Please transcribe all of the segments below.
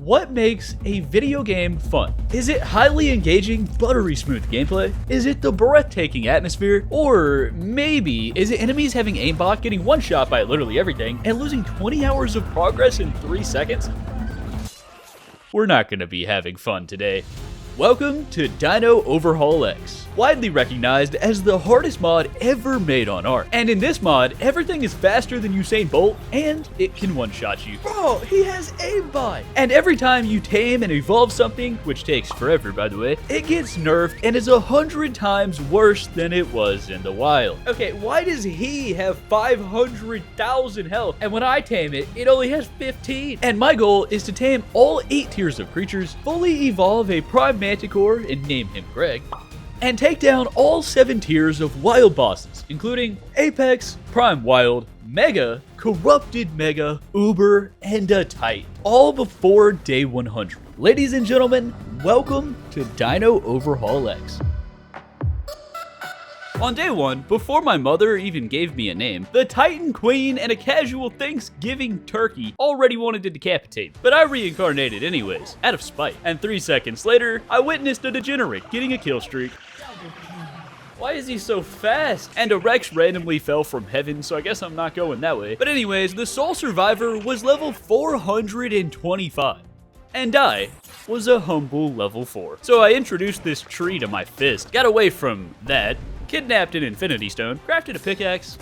what makes a video game fun? Is it highly engaging, buttery smooth gameplay? Is it the breathtaking atmosphere? Or maybe is it enemies having aimbot, getting one shot by literally everything, and losing 20 hours of progress in 3 seconds? We're not gonna be having fun today. Welcome to Dino Overhaul X, widely recognized as the hardest mod ever made on ARK. And in this mod, everything is faster than Usain Bolt, and it can one-shot you. Bro, he has aimbot! And every time you tame and evolve something, which takes forever by the way, it gets nerfed and is 100 times worse than it was in the wild. Okay, why does he have 500,000 health, and when I tame it, it only has 15? And my goal is to tame all 8 tiers of creatures, fully evolve a prime Manticore and name him Greg, and take down all 7 tiers of wild bosses, including Apex, Prime Wild, Mega, Corrupted Mega, Uber, and a Titan, all before day 100. Ladies and gentlemen, welcome to Dino Overhaul X. On day 1, before my mother even gave me a name, the Titan Queen and a casual Thanksgiving turkey already wanted to decapitate, but I reincarnated anyways, out of spite. And 3 seconds later, I witnessed a degenerate getting a kill streak. Why is he so fast? And a Rex randomly fell from heaven, so I guess I'm not going that way. But anyways, the sole survivor was level 425. And I was a humble level 4. So I introduced this tree to my fist, got away from that, kidnapped an infinity stone, crafted a pickaxe,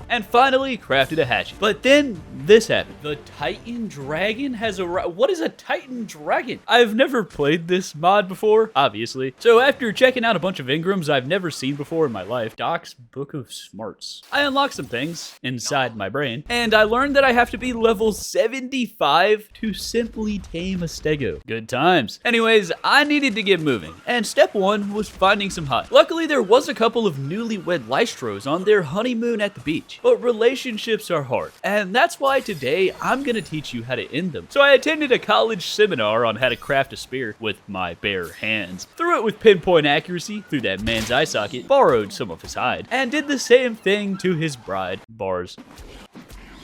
and finally crafted a hatchet. But then this happened. The Titan Dragon has what is a Titan Dragon? I've never played this mod before, obviously. So after checking out a bunch of engrams I've never seen before in my life, DOX Book of Smarts, I unlocked some things inside my brain, and I learned that I have to be level 75 to simply tame a stego. Good times. Anyways, I needed to get moving, and step 1 was finding some hides. Luckily, there was a couple of newlywed Lystros on their honeymoon at the beach. But relationships are hard, and that's why today I'm gonna teach you how to end them. So I attended a college seminar on how to craft a spear with my bare hands, threw it with pinpoint accuracy through that man's eye socket, borrowed some of his hide, and did the same thing to his bride. Bars.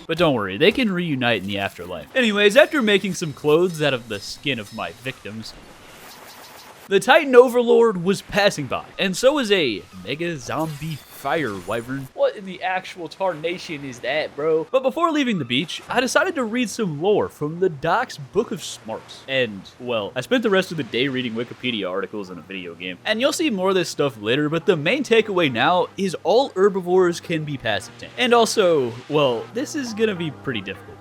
But don't worry, they can reunite in the afterlife. Anyways, after making some clothes out of the skin of my victims, the Titan Overlord was passing by, and so was a mega zombie fire wyvern. What in the actual tarnation is that, bro? But before leaving the beach, I decided to read some lore from the DOX Book of Smarts. And, well, I spent the rest of the day reading Wikipedia articles in a video game. And you'll see more of this stuff later, but the main takeaway now is all herbivores can be passive tamed. And also, well, this is gonna be pretty difficult.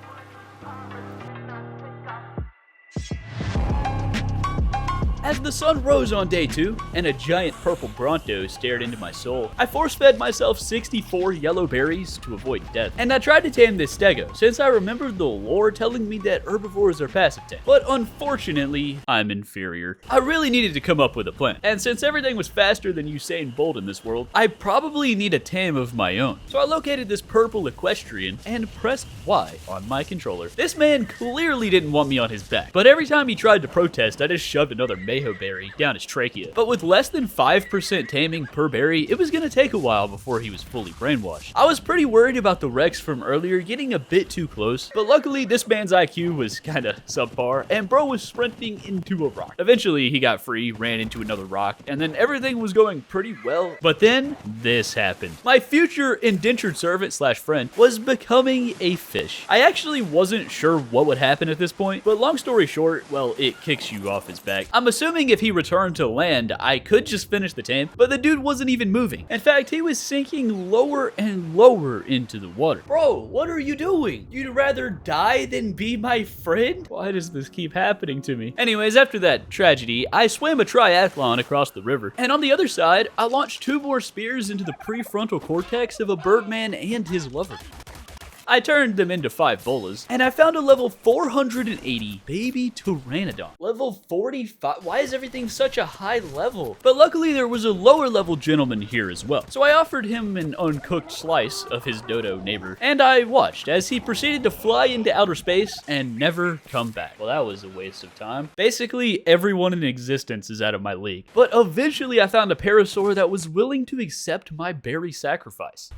As the sun rose on day 2, and a giant purple Bronto stared into my soul, I force-fed myself 64 yellow berries to avoid death. And I tried to tame this stego, since I remembered the lore telling me that herbivores are passive tame. But unfortunately, I'm inferior. I really needed to come up with a plan. And since everything was faster than Usain Bolt in this world, I probably need a tame of my own. So I located this purple equestrian and pressed Y on my controller. This man clearly didn't want me on his back, but every time he tried to protest, I just shoved another Mayho berry down his trachea. But with less than 5% taming per berry, it was gonna take a while before he was fully brainwashed. I was pretty worried about the Rex from earlier getting a bit too close, but luckily this man's IQ was kinda subpar, and bro was sprinting into a rock. Eventually he got free, ran into another rock, and then everything was going pretty well. But then this happened. My future indentured servant slash friend was becoming a fish. I actually wasn't sure what would happen at this point, but long story short, well, it kicks you off his back. I'm assuming if he returned to land, I could just finish the tame, but the dude wasn't even moving. In fact, he was sinking lower and lower into the water. Bro, what are you doing? You'd rather die than be my friend? Why does this keep happening to me? Anyways, after that tragedy, I swam a triathlon across the river, and on the other side, I launched 2 more spears into the prefrontal cortex of a birdman and his lover. I turned them into 5 bolas, and I found a level 480 baby Pteranodon. Level 45? Why is everything such a high level? But luckily there was a lower level gentleman here as well. So I offered him an uncooked slice of his dodo neighbor, and I watched as he proceeded to fly into outer space and never come back. Well, that was a waste of time. Basically, everyone in existence is out of my league. But eventually I found a parasaur that was willing to accept my berry sacrifice.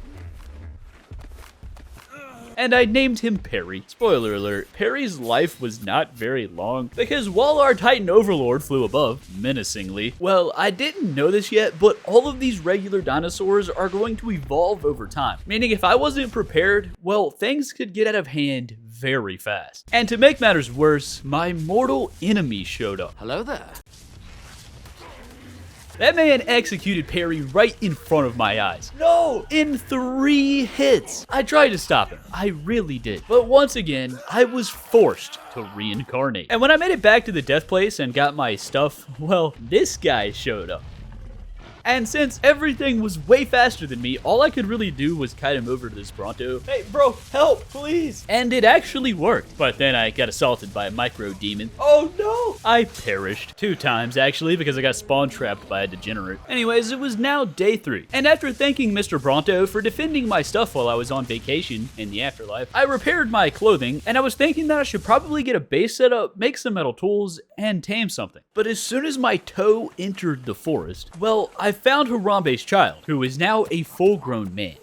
and I named him Perry. Spoiler alert, Perry's life was not very long, because while our Titan Overlord flew above, menacingly, well, I didn't know this yet, but all of these regular dinosaurs are going to evolve over time, meaning if I wasn't prepared, well, things could get out of hand very fast. And to make matters worse, my mortal enemy showed up. Hello there. That man executed Perry right in front of my eyes. No! In 3 hits. I tried to stop him. I really did. But once again, I was forced to reincarnate. And when I made it back to the death place and got my stuff, well, this guy showed up. And since everything was way faster than me, all I could really do was kite him over to this Bronto. Hey, bro, help, please. And it actually worked. But then I got assaulted by a micro demon. Oh no! I perished 2 times actually because I got spawn trapped by a degenerate. Anyways, it was now day 3. And after thanking Mr. Bronto for defending my stuff while I was on vacation in the afterlife, I repaired my clothing and I was thinking that I should probably get a base setup, make some metal tools, and tame something. But as soon as my toe entered the forest, well, I found Harambe's child, who is now a full-grown man.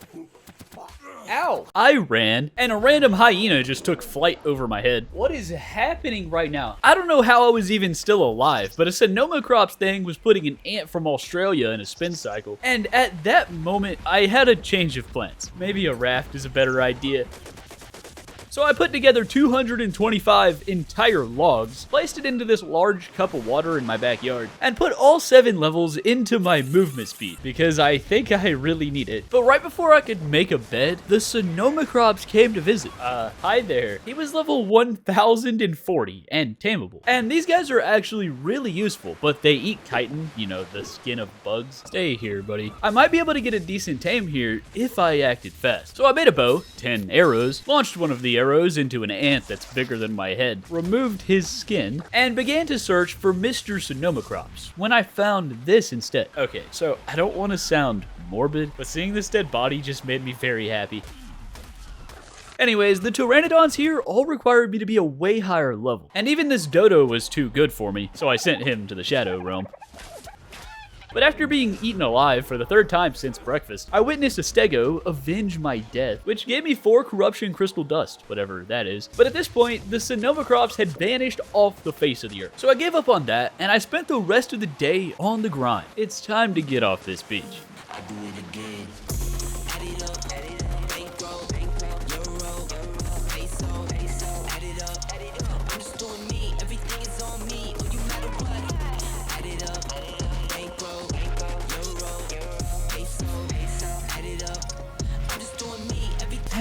Ow! I ran, and a random hyena just took flight over my head. What is happening right now? I don't know how I was even still alive, but a Sonoma Crops thing was putting an ant from Australia in a spin cycle. And at that moment, I had a change of plans. Maybe a raft is a better idea. So I put together 225 entire logs, placed it into this large cup of water in my backyard, and put all 7 levels into my movement speed, because I think I really need it. But right before I could make a bed, the Sonoma Crops came to visit. Hi there. He was level 1040 and tameable. And these guys are actually really useful, but they eat chitin, you know, the skin of bugs. Stay here, buddy. I might be able to get a decent tame here if I acted fast. So I made a bow, 10 arrows, launched one of the arrows into an ant that's bigger than my head, removed his skin, and began to search for Mr. Sonoma Crops, when I found this instead. Okay, so I don't want to sound morbid, but seeing this dead body just made me very happy. Anyways, the Pteranodons here all required me to be a way higher level, and even this dodo was too good for me, so I sent him to the Shadow Realm. But after being eaten alive for the 3rd time since breakfast, I witnessed a stego avenge my death, which gave me 4 corruption crystal dust, whatever that is. But at this point, the Sonoma Crops had vanished off the face of the earth. So I gave up on that, and I spent the rest of the day on the grind. It's time to get off this beach. I do it again.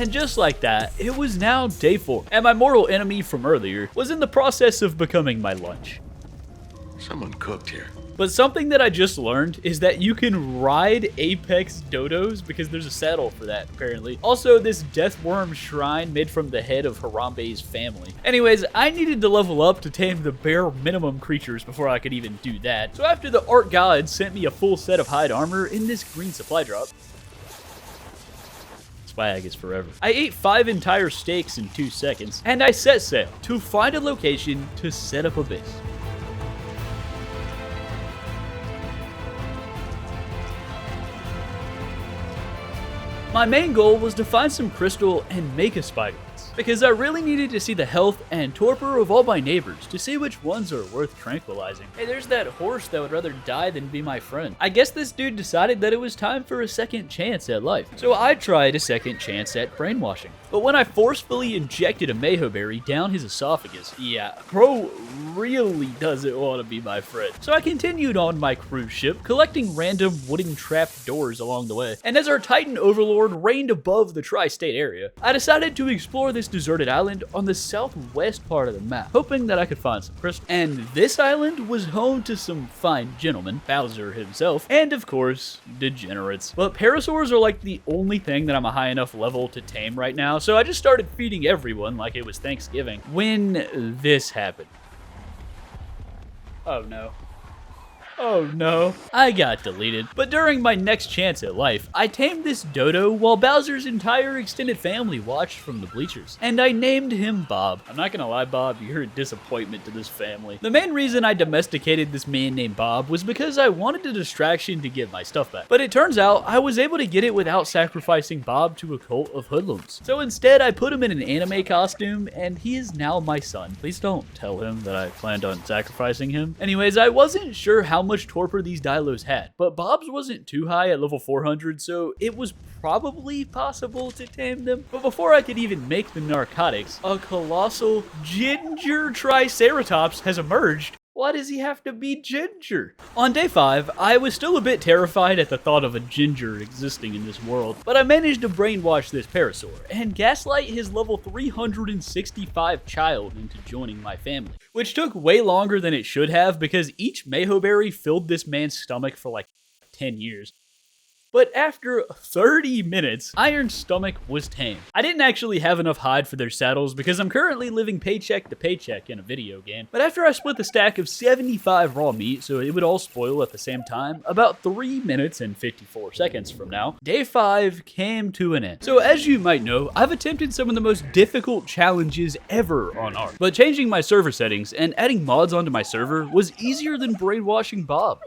And just like that, it was now day 4, and my mortal enemy from earlier was in the process of becoming my lunch. Someone cooked here. But something that I just learned is that you can ride Apex dodos because there's a saddle for that, apparently. Also, this death worm shrine made from the head of Harambe's family. Anyways, I needed to level up to tame the bare minimum creatures before I could even do that. So after the ARK gods sent me a full set of hide armor in this green supply drop, swag is forever, I ate 5 entire steaks in 2 seconds, and I set sail to find a location to set up a base. My main goal was to find some crystal and make a spider lance, because I really needed to see the health and torpor of all my neighbors to see which ones are worth tranquilizing. Hey, there's that horse that would rather die than be my friend. I guess this dude decided that it was time for a second chance at life, so I tried a second chance at brainwashing. But when I forcefully injected a Mayho berry down his esophagus, yeah, bro really doesn't want to be my friend. So I continued on my cruise ship, collecting random wooden trap doors along the way. And as our Titan Overlord reigned above the tri-state area, I decided to explore this deserted island on the southwest part of the map, hoping that I could find some crystal. And this island was home to some fine gentlemen, Bowser himself, and of course, degenerates. But parasaurs are like the only thing that I'm a high enough level to tame right now, so I just started feeding everyone like it was Thanksgiving when this happened. Oh no. Oh no, I got deleted. But during my next chance at life, I tamed this dodo while Bowser's entire extended family watched from the bleachers. And I named him Bob. I'm not gonna lie, Bob, you're a disappointment to this family. The main reason I domesticated this man named Bob was because I wanted a distraction to get my stuff back. But it turns out I was able to get it without sacrificing Bob to a cult of hoodlums. So instead, I put him in an anime costume, and he is now my son. Please don't tell him that I planned on sacrificing him. Anyways, I wasn't sure how much torpor these Dilos had, but Bob's wasn't too high at level 400, so it was probably possible to tame them. But before I could even make the narcotics, a colossal ginger triceratops has emerged. Why does he have to be ginger? On day 5, I was still a bit terrified at the thought of a ginger existing in this world, but I managed to brainwash this parasaur and gaslight his level 365 child into joining my family, which took way longer than it should have because each Mayho berry filled this man's stomach for like 10 years. But after 30 minutes, Iron's stomach was tame. I didn't actually have enough hide for their saddles because I'm currently living paycheck to paycheck in a video game. But after I split the stack of 75 raw meat so it would all spoil at the same time, about 3 minutes and 54 seconds from now, day 5 came to an end. So as you might know, I've attempted some of the most difficult challenges ever on ARK. But changing my server settings and adding mods onto my server was easier than brainwashing Bob,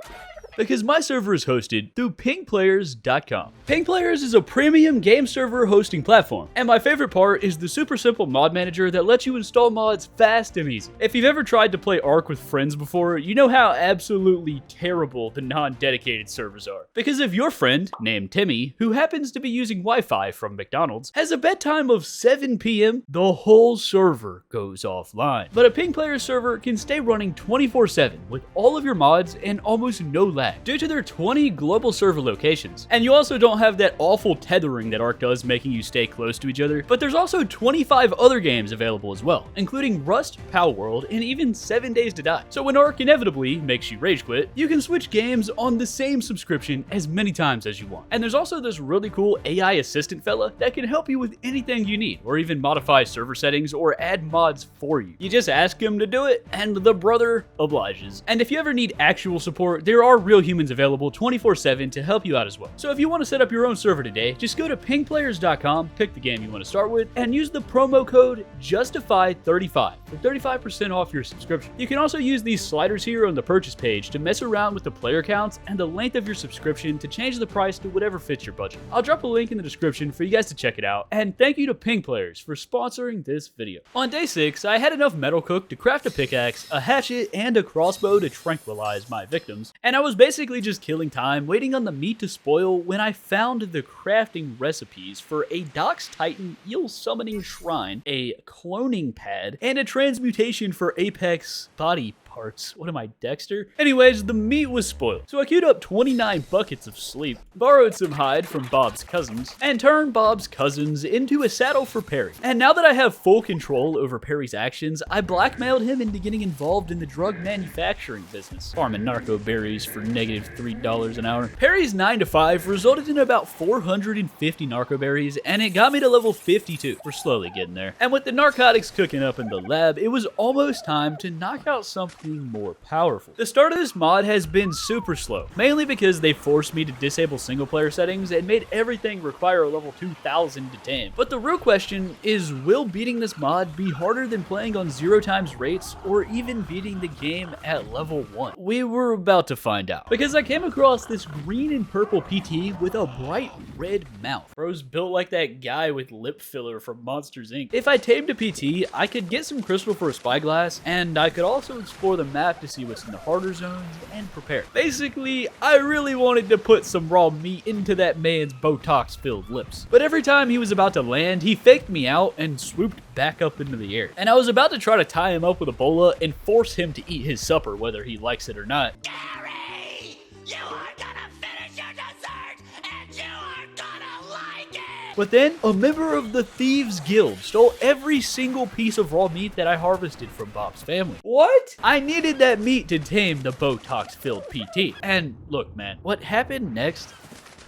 because my server is hosted through pingplayers.com. Pingplayers is a premium game server hosting platform, and my favorite part is the super simple mod manager that lets you install mods fast and easy. If you've ever tried to play ARK with friends before, you know how absolutely terrible the non-dedicated servers are. Because if your friend, named Timmy, who happens to be using Wi-Fi from McDonald's, has a bedtime of 7 p.m., the whole server goes offline. But a Pingplayers server can stay running 24/7 with all of your mods and almost no lag due to their 20 global server locations. And you also don't have that awful tethering that ARK does, making you stay close to each other. But there's also 25 other games available as well, including Rust, Palworld, and even 7 Days to Die. So when ARK inevitably makes you rage quit, you can switch games on the same subscription as many times as you want. And there's also this really cool AI assistant fella that can help you with anything you need, or even modify server settings or add mods for you. You just ask him to do it, and the brother obliges. And if you ever need actual support, there are real humans available 24/7 to help you out as well. So if you want to set up your own server today, just go to pingplayers.com, pick the game you want to start with, and use the promo code Juztify35 for 35% off your subscription. You can also use these sliders here on the purchase page to mess around with the player counts and the length of your subscription to change the price to whatever fits your budget. I'll drop a link in the description for you guys to check it out, and thank you to Pingplayers for sponsoring this video. On day 6, I had enough metal cooked to craft a pickaxe, a hatchet, and a crossbow to tranquilize my victims, and I was basically just killing time, waiting on the meat to spoil when I found the crafting recipes for a DOX Titan eel summoning shrine, a cloning pad, and a transmutation for Apex body parts. What am I, Dexter? Anyways, the meat was spoiled, so I queued up 29 buckets of sleep, borrowed some hide from Bob's cousins, and turned Bob's cousins into a saddle for Perry. And now that I have full control over Perry's actions, I blackmailed him into getting involved in the drug manufacturing business, farming narco berries for -$3 an hour. Perry's 9 to 5 resulted in about 450 narco berries, and it got me to level 52. We're slowly getting there. And with the narcotics cooking up in the lab, it was almost time to knock out something more powerful. The start of this mod has been super slow, mainly because they forced me to disable single player settings and made everything require a level 2000 to tame. But the real question is, will beating this mod be harder than playing on 0 times rates or even beating the game at level 1? We were about to find out, because I came across this green and purple PT with a bright red mouth. Bro's built like that guy with lip filler from Monsters Inc. If I tamed a PT, I could get some crystal for a spyglass, and I could also explore the map to see what's in the harder zones and prepare. Basically, I really wanted to put some raw meat into that man's Botox-filled lips. But every time he was about to land, he faked me out and swooped back up into the air. And I was about to try to tie him up with a bola and force him to eat his supper, whether he likes it or not. Gary! You are gonna finish your dessert, and you are gonna like it! But then, a member of the Thieves Guild stole every single piece of raw meat that I harvested from Bob's family. What? I needed that meat to tame the Botox-filled PT. And look, man, what happened next?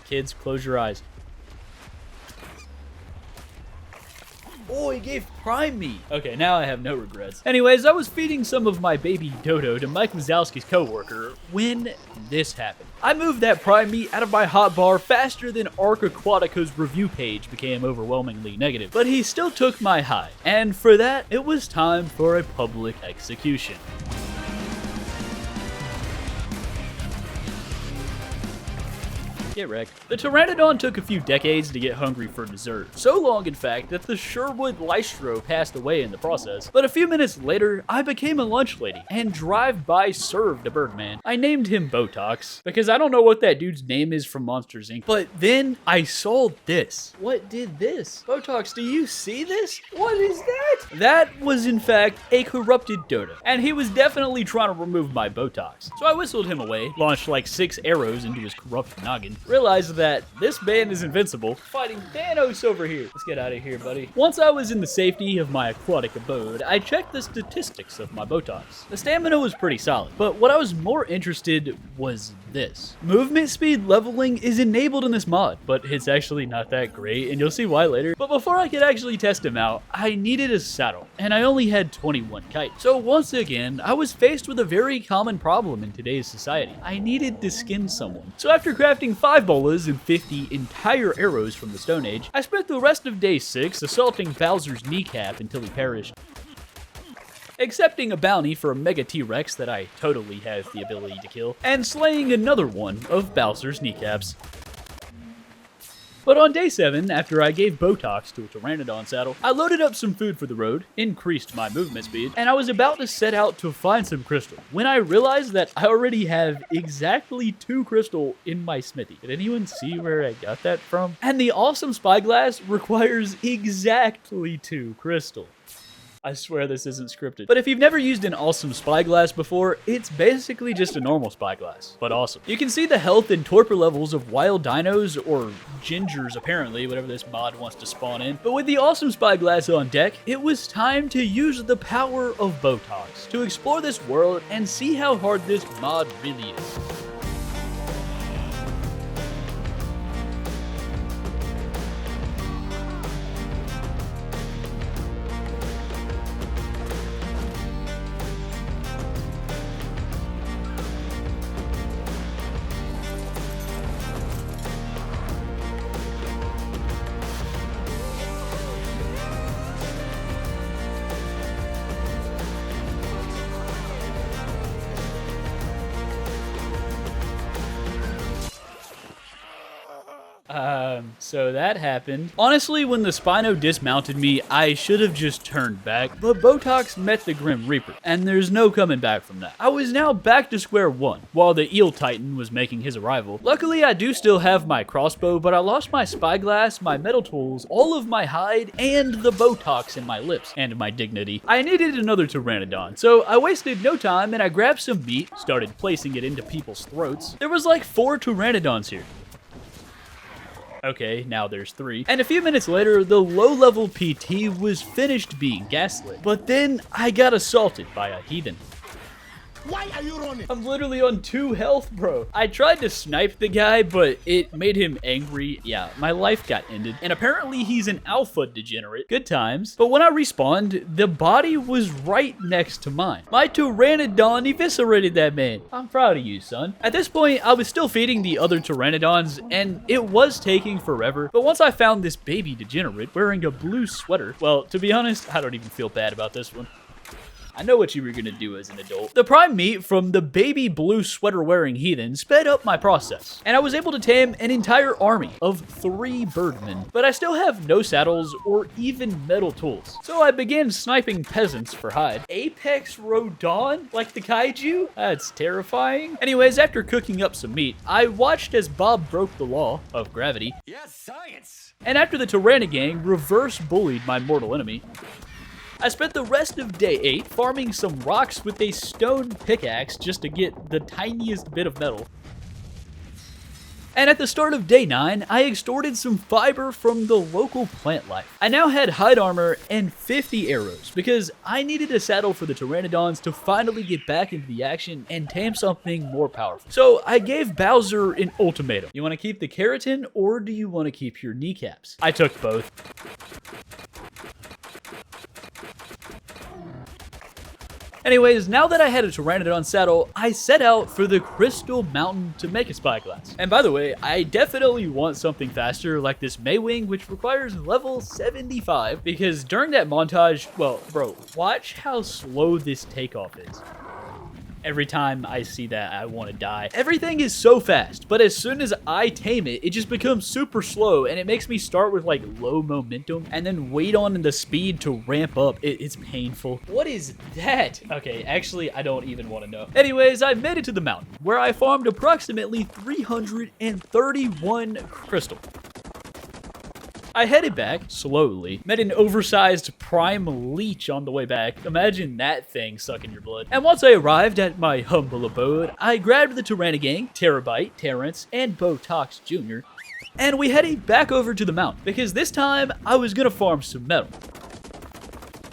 Kids, close your eyes. Oh, he gave prime meat. Okay, now I have no regrets. Anyways, I was feeding some of my baby dodo to Mike Wazowski's coworker when this happened. I moved that prime meat out of my hotbar faster than ARK Aquatica's review page became overwhelmingly negative, but he still took my hide, and for that, it was time for a public execution. Get wrecked. The Pteranodon took a few decades to get hungry for dessert. So long, in fact, that the Sherwood Lystro passed away in the process. But a few minutes later, I became a lunch lady and drive-by served a Birdman. I named him Botox because I don't know what that dude's name is from Monsters, Inc. But then I saw this. What did this? Botox, do you see this? What is that? That was, in fact, a corrupted dodo. And he was definitely trying to remove my Botox. So I whistled him away, launched like 6 arrows into his corrupt noggin, realized that this man is invincible, fighting Thanos over here. Let's get out of here, buddy. Once I was in the safety of my aquatic abode, I checked the statistics of my Botox. The stamina was pretty solid, but what I was more interested was this. Movement speed leveling is enabled in this mod, but it's actually not that great, and you'll see why later. But before I could actually test him out, I needed a saddle, and I only had 21 kites. So once again, I was faced with a very common problem in today's society. I needed to skin someone. So after crafting 5 bolas and 50 entire arrows from the Stone Age, I spent the rest of day 6 assaulting Bowser's kneecap until he perished, accepting a bounty for a Mega T-Rex that I totally have the ability to kill, and slaying another one of Bowser's kneecaps. But on day 7, after I gave Botox to a Pteranodon saddle, I loaded up some food for the road, increased my movement speed, and I was about to set out to find some crystal, when I realized that I already have exactly 2 crystal in my smithy. Did anyone see where I got that from? And the awesome spyglass requires exactly 2 crystal. I swear this isn't scripted. But if you've never used an awesome spyglass before, it's basically just a normal spyglass, but awesome. You can see the health and torpor levels of wild dinos, or gingers apparently, whatever this mod wants to spawn in. But with the awesome spyglass on deck, it was time to use the power of Botox to explore this world and see how hard this mod really is. So that happened. Honestly, when the Spino dismounted me, I should have just turned back, but Botox met the Grim Reaper, and there's no coming back from that. I was now back to square one, while the Eel Titan was making his arrival. Luckily, I do still have my crossbow, but I lost my spyglass, my metal tools, all of my hide, and the Botox in my lips, and my dignity. I needed another Pteranodon, so I wasted no time, and I grabbed some meat, started placing it into people's throats. There was like 4 Pteranodons here. Okay, now there's 3. And a few minutes later, the low-level PT was finished being gaslit. But then I got assaulted by a heathen. Why are you running? I'm literally on 2 health, bro. I tried to snipe the guy, but it made him angry. Yeah, my life got ended. And apparently he's an alpha degenerate. Good times. But when I respawned, the body was right next to mine. My Pteranodon eviscerated that man. I'm proud of you, son. At this point, I was still feeding the other Pteranodons, and it was taking forever. But once I found this baby degenerate wearing a blue sweater, well, to be honest, I don't even feel bad about this one. I know what you were gonna do as an adult. The prime meat from the baby blue sweater wearing heathen sped up my process, and I was able to tame an entire army of 3 birdmen, but I still have no saddles or even metal tools. So I began sniping peasants for hide. Apex Rodon? Like the kaiju? That's terrifying. Anyways, after cooking up some meat, I watched as Bob broke the law of gravity. Yes, science. And after the Tyranny gang reverse bullied my mortal enemy, I spent the rest of day 8 farming some rocks with a stone pickaxe just to get the tiniest bit of metal. And at the start of day 9, I extorted some fiber from the local plant life. I now had hide armor and 50 arrows because I needed a saddle for the Pteranodons to finally get back into the action and tame something more powerful. So I gave Bowser an ultimatum. You want to keep the keratin or do you want to keep your kneecaps? I took both. Anyways, now that I had a Pteranodon saddle, I set out for the Crystal Mountain to make a spyglass. And by the way, I definitely want something faster like this Maywing, which requires level 75, because during that montage, well, bro, watch how slow this takeoff is. Every time I see that, I want to die. Everything is so fast, but as soon as I tame it, it just becomes super slow, and it makes me start with like low momentum and then wait on the speed to ramp up. It's painful. What is that? Okay, actually, I don't even want to know. Anyways, I made it to the mountain, where I farmed approximately 331 crystal. I headed back, slowly, met an oversized prime leech on the way back. Imagine that thing sucking your blood. And once I arrived at my humble abode, I grabbed the Pteranodon, Terabyte, Terrence, and Botox Jr., and we headed back over to the mountain, because this time, I was gonna farm some metal.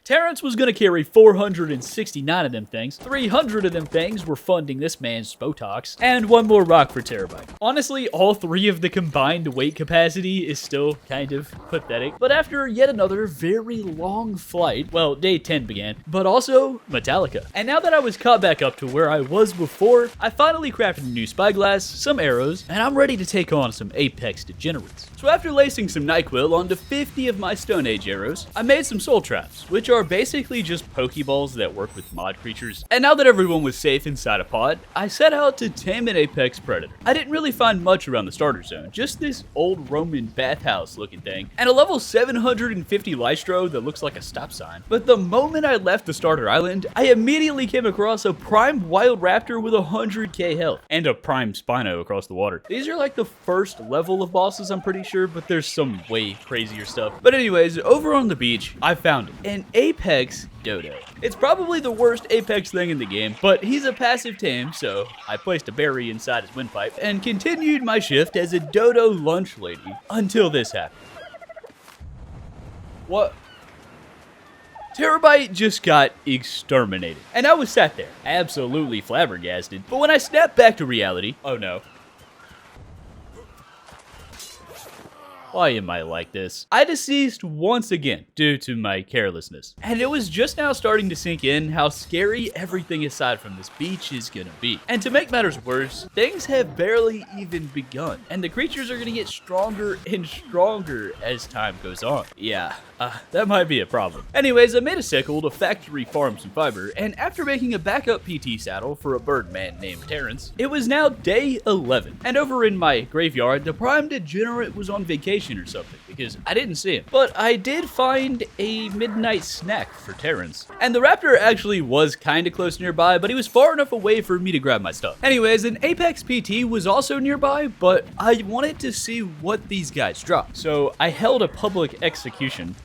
Terrence was gonna carry 469 of them things, 300 of them things were funding this man's Botox, and one more rock for Terabyte. Honestly, all three of the combined weight capacity is still kind of pathetic, but after yet another very long flight, well, day 10 began, but also Metallica. And now that I was caught back up to where I was before, I finally crafted a new spyglass, some arrows, and I'm ready to take on some Apex degenerates. So after lacing some NyQuil onto 50 of my Stone Age arrows, I made some soul traps, which are basically just Pokeballs that work with mod creatures. And now that everyone was safe inside a pod, I set out to tame an Apex predator. I didn't really find much around the starter zone, just this old Roman bathhouse looking thing, and a level 750 Lystro that looks like a stop sign. But the moment I left the starter island, I immediately came across a prime wild raptor with 100k health, and a prime Spino across the water. These are like the first level of bosses, I'm pretty sure, but there's some way crazier stuff. But anyways, over on the beach, I found him. An Apex Dodo. It's probably the worst Apex thing in the game, but he's a passive tame, so I placed a berry inside his windpipe and continued my shift as a Dodo lunch lady until this happened. What? Terabyte just got exterminated, and I was sat there, absolutely flabbergasted, but when I snapped back to reality, oh no. Why am I like this? I deceased once again due to my carelessness. And it was just now starting to sink in how scary everything aside from this beach is gonna be. And to make matters worse, things have barely even begun. And the creatures are gonna get stronger and stronger as time goes on. Yeah, that might be a problem. Anyways, I made a sickle to factory farm some fiber, and after making a backup PT saddle for a birdman named Terrence, it was now day 11. And over in my graveyard, the prime degenerate was on vacation or something, because I didn't see him. But I did find a midnight snack for Terrence. And the raptor actually was kinda close nearby, but he was far enough away for me to grab my stuff. Anyways, an Apex PT was also nearby, but I wanted to see what these guys dropped. So I held a public execution.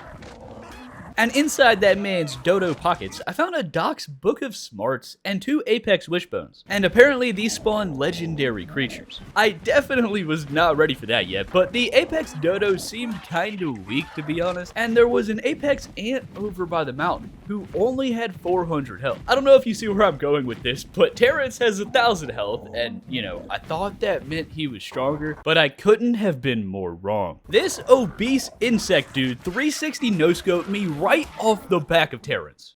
And inside that man's dodo pockets, I found a DOX Book of Smarts and 2 Apex Wishbones. And apparently these spawn legendary creatures. I definitely was not ready for that yet, but the Apex Dodo seemed kinda weak, to be honest. And there was an Apex Ant over by the mountain who only had 400 health. I don't know if you see where I'm going with this, but Terrence has 1,000 health, and you know, I thought that meant he was stronger, but I couldn't have been more wrong. This obese insect dude 360 no-scoped me right off the back of Terrence.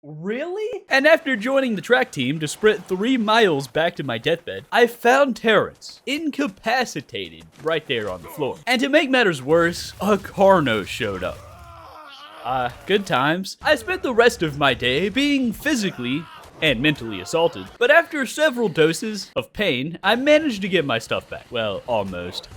Really? And after joining the track team to sprint 3 miles back to my deathbed, I found Terrence incapacitated right there on the floor. And to make matters worse, a Carno showed up. Good times. I spent the rest of my day being physically and mentally assaulted, but after several doses of pain, I managed to get my stuff back. Well, almost.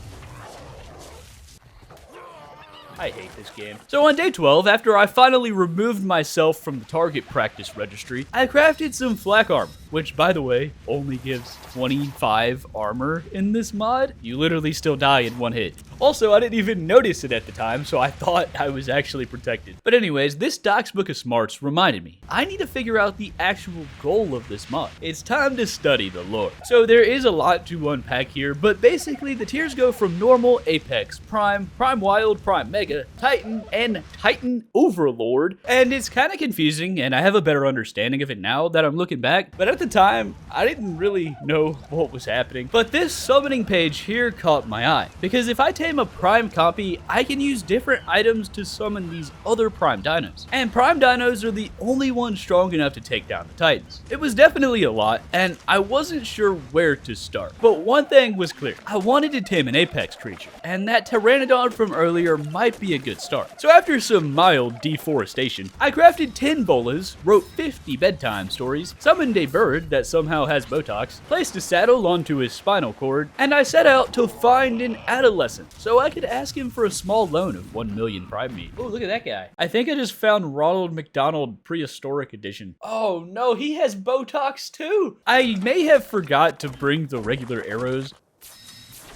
I hate this game. So on day 12, after I finally removed myself from the target practice registry, I crafted some flak armor, which by the way, only gives 25 armor in this mod. You literally still die in 1 hit. Also, I didn't even notice it at the time, so I thought I was actually protected. But anyways, this DOX Book of Smarts reminded me, I need to figure out the actual goal of this mod. It's time to study the lore. So there is a lot to unpack here, but basically the tiers go from normal, Apex, Prime, Prime Wild, Prime Mega, Titan, and Titan Overlord. And it's kind of confusing, and I have a better understanding of it now that I'm looking back. But at the the time, I didn't really know what was happening, but this summoning page here caught my eye, because if I tame a prime copy, I can use different items to summon these other prime dinos. And prime dinos are the only ones strong enough to take down the titans. It was definitely a lot, and I wasn't sure where to start. But one thing was clear. I wanted to tame an apex creature, and that Pteranodon from earlier might be a good start. So after some mild deforestation, I crafted 10 bolas, wrote 50 bedtime stories, summoned a bird that somehow has Botox, placed a saddle onto his spinal cord, and I set out to find an adolescent so I could ask him for a small loan of 1 million prime meat. Oh, look at that guy. I think I just found Ronald McDonald Prehistoric Edition. Oh no, he has Botox too! I may have forgot to bring the regular arrows,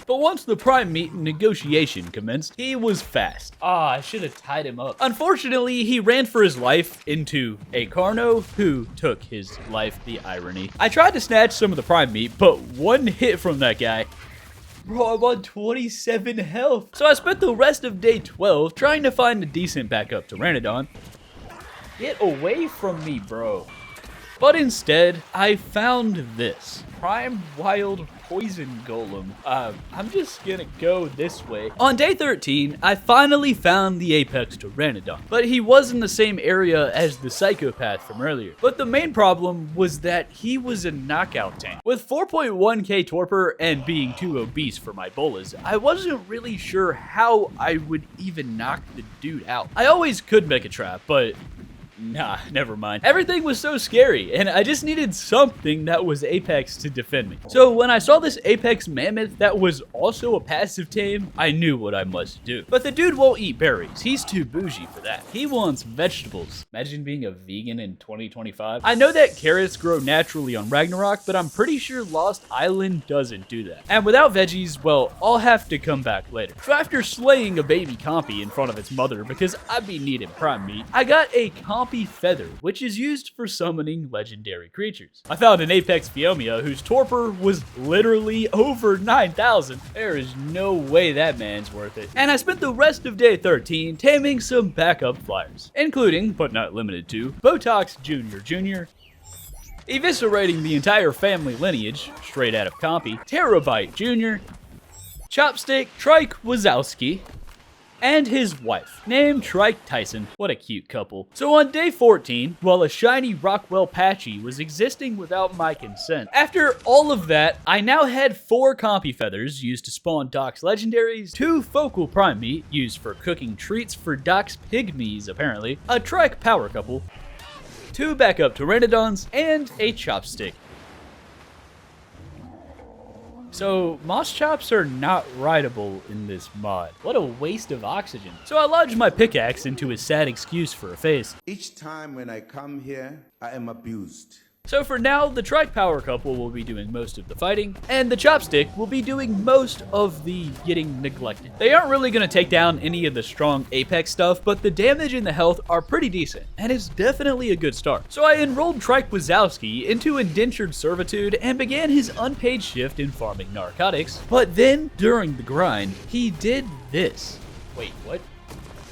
but once the prime meat negotiation commenced, he was fast. I should have tied him up. Unfortunately, he ran for his life into a Carno who took his life, the irony. I tried to snatch some of the prime meat, but one hit from that guy. Bro, I'm on 27 health. So I spent the rest of day 12 trying to find a decent backup Pteranodon. Get away from me, bro. But instead, I found this. Prime Wild Poison Golem. I'm just gonna go this way. On day 13, I finally found the Apex Pteranodon, but he was in the same area as the Psychopath from earlier. But the main problem was that he was a knockout tank. With 4.1k torpor and being too obese for my bolas, I wasn't really sure how I would even knock the dude out. I always could make a trap, but nah, never mind. Everything was so scary, and I just needed something that was Apex to defend me. So when I saw this Apex Mammoth that was also a passive tame, I knew what I must do. But the dude won't eat berries. He's too bougie for that. He wants vegetables. Imagine being a vegan in 2025. I know that carrots grow naturally on Ragnarok, but I'm pretty sure Lost Island doesn't do that. And without veggies, well, I'll have to come back later. So after slaying a baby compy in front of its mother because I'd be needing prime meat, I got a compy feather, which is used for summoning legendary creatures. I found an Apex Phiomia whose torpor was literally over 9,000. There is no way that man's worth it. And I spent the rest of day 13 taming some backup flyers, including, but not limited to, Botox Jr., eviscerating the entire family lineage, straight out of Compy, Terabyte Jr., Chopstick Trike Wazowski, and his wife, named Trike Tyson. What a cute couple. So on day 14, while a shiny Rockwell Patchy was existing without my consent, after all of that, I now had 4 compy feathers used to spawn DOX legendaries, 2 focal prime meat used for cooking treats for DOX pygmies apparently, a Trike power couple, 2 backup Pteranodons, and a chopstick. So, moss chops are not rideable in this mod. What a waste of oxygen. So I lodged my pickaxe into his sad excuse for a face. Each time when I come here, I am abused. So for now, the Trike Power couple will be doing most of the fighting, and the Chopstick will be doing most of the getting neglected. They aren't really going to take down any of the strong Apex stuff, but the damage and the health are pretty decent, and it's definitely a good start. So I enrolled Trike Wazowski into indentured servitude and began his unpaid shift in farming narcotics, but then, during the grind, he did this. Wait, what?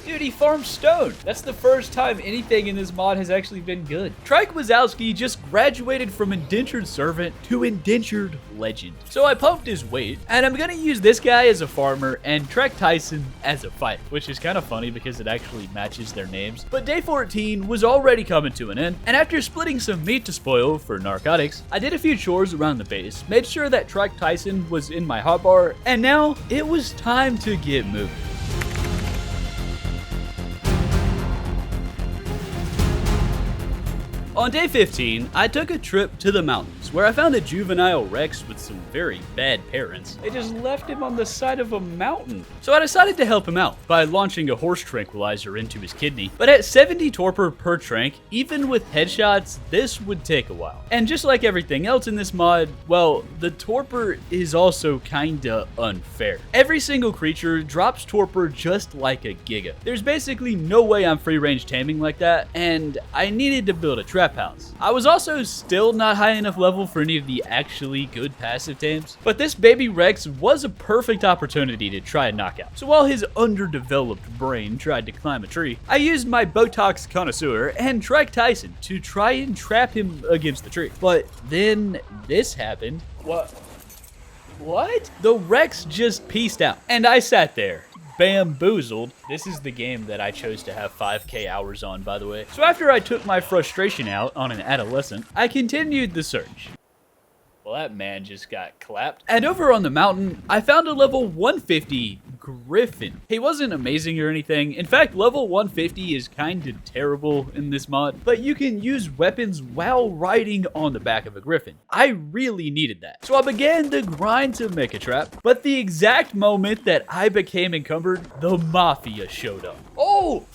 Dude, he farmed stone. That's the first time anything in this mod has actually been good. Trike Wazowski just graduated from indentured servant to indentured legend. So I pumped his weight, and I'm gonna use this guy as a farmer and Trike Tyson as a fighter, which is kind of funny because it actually matches their names. But day 14 was already coming to an end, and after splitting some meat to spoil for narcotics, I did a few chores around the base, made sure that Trike Tyson was in my hotbar, and now it was time to get moving. On day 15, I took a trip to the mountains, where I found a juvenile Rex with some very bad parents. They just left him on the side of a mountain. So I decided to help him out by launching a horse tranquilizer into his kidney. But at 70 torpor per trank, even with headshots, this would take a while. And just like everything else in this mod, well, the torpor is also kinda unfair. Every single creature drops torpor just like a giga. There's basically no way I'm free range taming like that, and I needed to build a trap house. I was also still not high enough level for any of the actually good passive tames, but this baby Rex was a perfect opportunity to try and knock out. So while his underdeveloped brain tried to climb a tree, I used my Botox connoisseur and Trike Tyson to try and trap him against the tree. But then this happened. What? The Rex just peaced out, and I sat there, bamboozled. This is the game that I chose to have 5K hours on, by the way. So after I took my frustration out on an adolescent, I continued the search. Well, that man just got clapped. And over on the mountain, I found a level 150 Griffin. He wasn't amazing or anything. In fact, level 150 is kind of terrible in this mod, but you can use weapons while riding on the back of a Griffin. I really needed that. So I began the grind to make a trap, but the exact moment that I became encumbered, the Mafia showed up. Oh!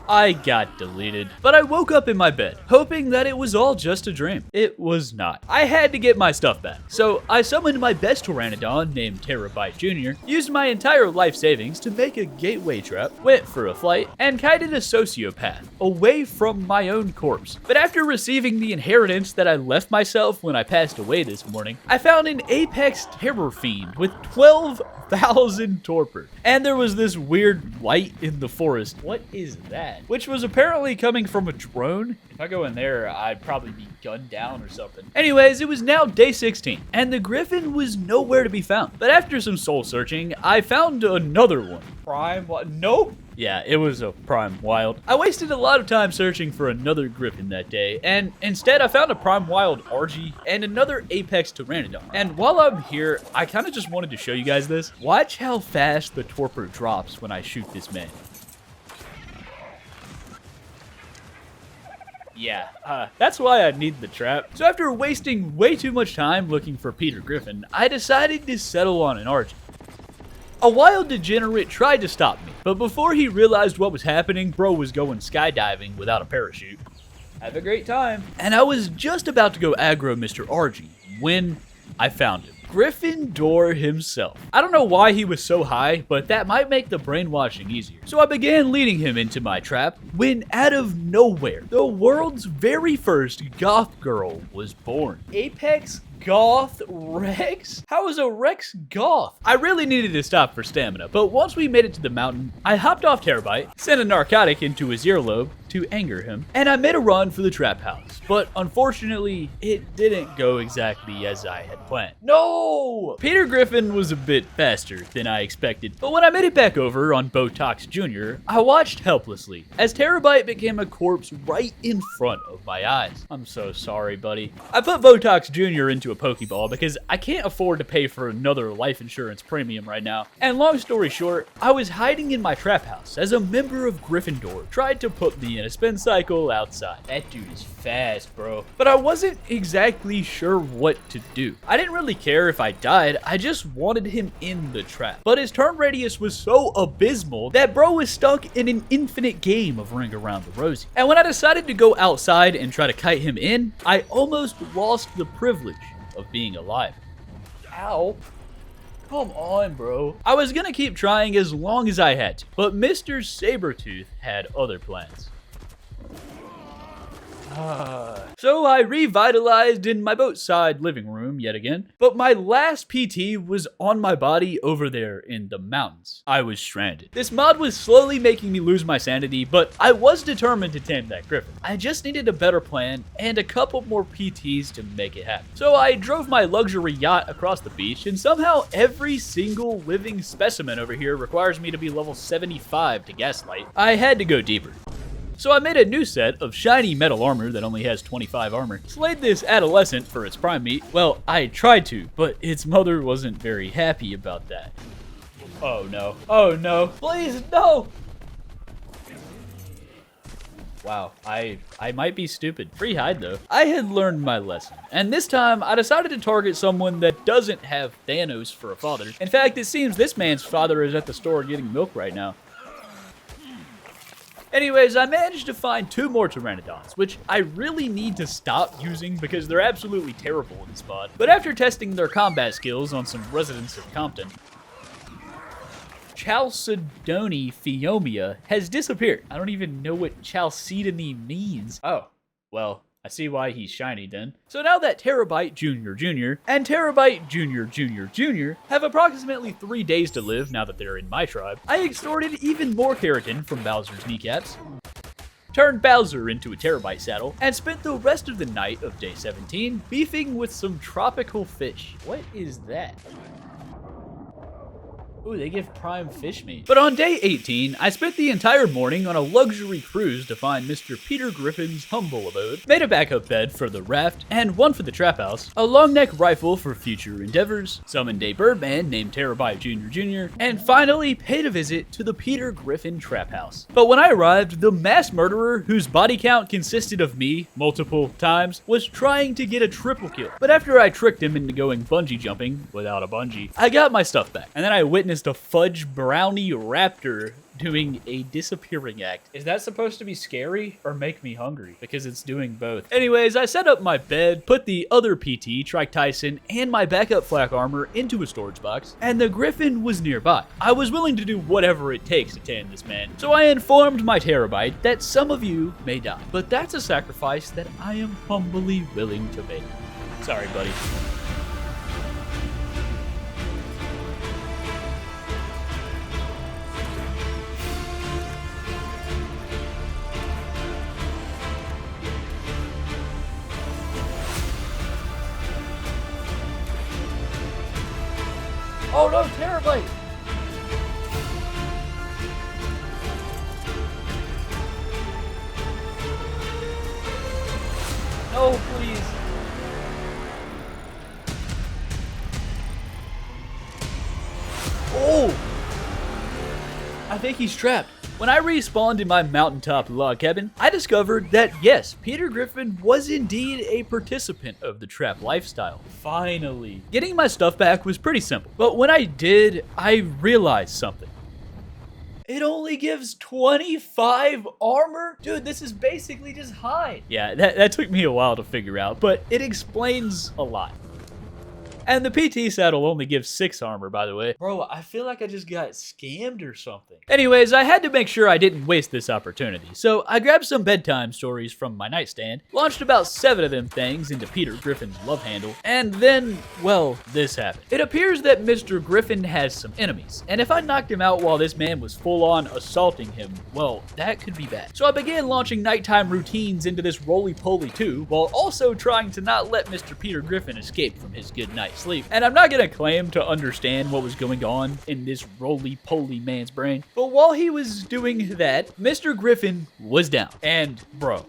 I got deleted, but I woke up in my bed, hoping that it was all just a dream. It was not. I had to get my stuff back, so I summoned my best Pteranodon named Terabyte Jr., used my entire life savings to make a gateway trap, went for a flight, and kited a sociopath away from my own corpse. But after receiving the inheritance that I left myself when I passed away this morning, I found an Apex Terror Fiend with 12,000 torpor. And there was this weird light in the forest. What is that? Which was apparently coming from a drone. If I go in there, I'd probably be gunned down or something. Anyways, it was now day 16, and the Griffin was nowhere to be found. But after some soul searching, I found another one. Prime? Nope. Yeah, it was a Prime Wild. I wasted a lot of time searching for another Griffin that day, and instead I found a Prime Wild RG and another Apex Pteranodon. And while I'm here, I kind of just wanted to show you guys this. Watch how fast the torpor drops when I shoot this man. Yeah, that's why I need the trap. So after wasting way too much time looking for Peter Griffin, I decided to settle on an RG. A wild degenerate tried to stop me, but before he realized what was happening, bro was going skydiving without a parachute. Have a great time. And I was just about to go aggro Mr. RG when I found him. Gryffindor himself. I don't know why he was so high, but that might make the brainwashing easier. So I began leading him into my trap when out of nowhere, the world's very first goth girl was born. Apex Goth Rex? How is a Rex goth? I really needed to stop for stamina, but once we made it to the mountain, I hopped off Terabyte, sent a narcotic into his earlobe to anger him, and I made a run for the trap house. But unfortunately, it didn't go exactly as I had planned. No! Peter Griffin was a bit faster than I expected, but when I made it back over on Botox Jr., I watched helplessly as Terabyte became a corpse right in front of my eyes. I'm so sorry, buddy. I put Botox Jr. into a Pokeball because I can't afford to pay for another life insurance premium right now. And long story short, I was hiding in my trap house as a member of Gryffindor tried to put me in a spin cycle outside. That dude is fast, bro. But I wasn't exactly sure what to do. I didn't really care if I died, I just wanted him in the trap. But his turn radius was so abysmal that bro was stuck in an infinite game of Ring Around the Rosie. And when I decided to go outside and try to kite him in, I almost lost the privilege of being alive. Ow. Come on, bro. I was gonna keep trying as long as I had to, but Mr. Sabretooth had other plans. So I revitalized in my boatside living room yet again, but my last PT was on my body over there in the mountains. I was stranded. This mod was slowly making me lose my sanity, but I was determined to tame that Griffin. I just needed a better plan and a couple more PTs to make it happen. So I drove my luxury yacht across the beach, and somehow every single living specimen over here requires me to be level 75 to gaslight. I had to go deeper. So I made a new set of shiny metal armor that only has 25 armor, slayed this adolescent for its prime meat. Well, I tried to, but its mother wasn't very happy about that. Oh no. Oh no. Please, no! Wow, I might be stupid. Free hide though. I had learned my lesson, and this time I decided to target someone that doesn't have Thanos for a father. In fact, it seems this man's father is at the store getting milk right now. Anyways, I managed to find 2 more Pteranodons, which I really need to stop using because they're absolutely terrible in this mod. But after testing their combat skills on some residents of Compton, Chalcedony Phiomia has disappeared. I don't even know what Chalcedony means. Oh, Well, I see why he's shiny then. So now that Terabyte Jr. Jr. and Terabyte Jr. Jr. Jr. have approximately 3 days to live now that they're in my tribe, I extorted even more keratin from Bowser's kneecaps, turned Bowser into a Terabyte saddle, and spent the rest of the night of day 17 beefing with some tropical fish. What is that? Ooh, they give prime fish meat. But on day 18, I spent the entire morning on a luxury cruise to find Mr. Peter Griffin's humble abode, made a backup bed for the raft, and one for the trap house, a long neck rifle for future endeavors, summoned a birdman named Terabyte Jr. Jr., and finally paid a visit to the Peter Griffin trap house. But when I arrived, the mass murderer, whose body count consisted of me multiple times, was trying to get a triple kill. But after I tricked him into going bungee jumping without a bungee, I got my stuff back, and then I witnessed a fudge brownie raptor doing a disappearing act. Is that supposed to be scary or make me hungry? Because it's doing both. Anyways, I set up my bed, put the other PT, Trike Tyson, and my backup flak armor into a storage box, and the Griffin was nearby. I was willing to do whatever it takes to tame this man, so I informed my Terabyte that some of you may die, but that's a sacrifice that I am humbly willing to make. Sorry, buddy. Oh no, Terabyte! No, please. Oh! I think he's trapped. When I respawned in my mountaintop log cabin, I discovered that yes, Peter Griffin was indeed a participant of the trap lifestyle. Finally. Getting my stuff back was pretty simple, but when I did, I realized something. It only gives 25 armor? Dude, this is basically just hide. Yeah, that took me a while to figure out, but it explains a lot. And the PT saddle only gives 6 armor, by the way. Bro, I feel like I just got scammed or something. Anyways, I had to make sure I didn't waste this opportunity. So I grabbed some bedtime stories from my nightstand, launched about 7 of them things into Peter Griffin's love handle, and then, well, this happened. It appears that Mr. Griffin has some enemies, and if I knocked him out while this man was full-on assaulting him, well, that could be bad. So I began launching nighttime routines into this roly-poly too, while also trying to not let Mr. Peter Griffin escape from his good night's sleep. And I'm not gonna claim to understand what was going on in this roly-poly man's brain, but while he was doing that, Mr. Griffin was down. And bro,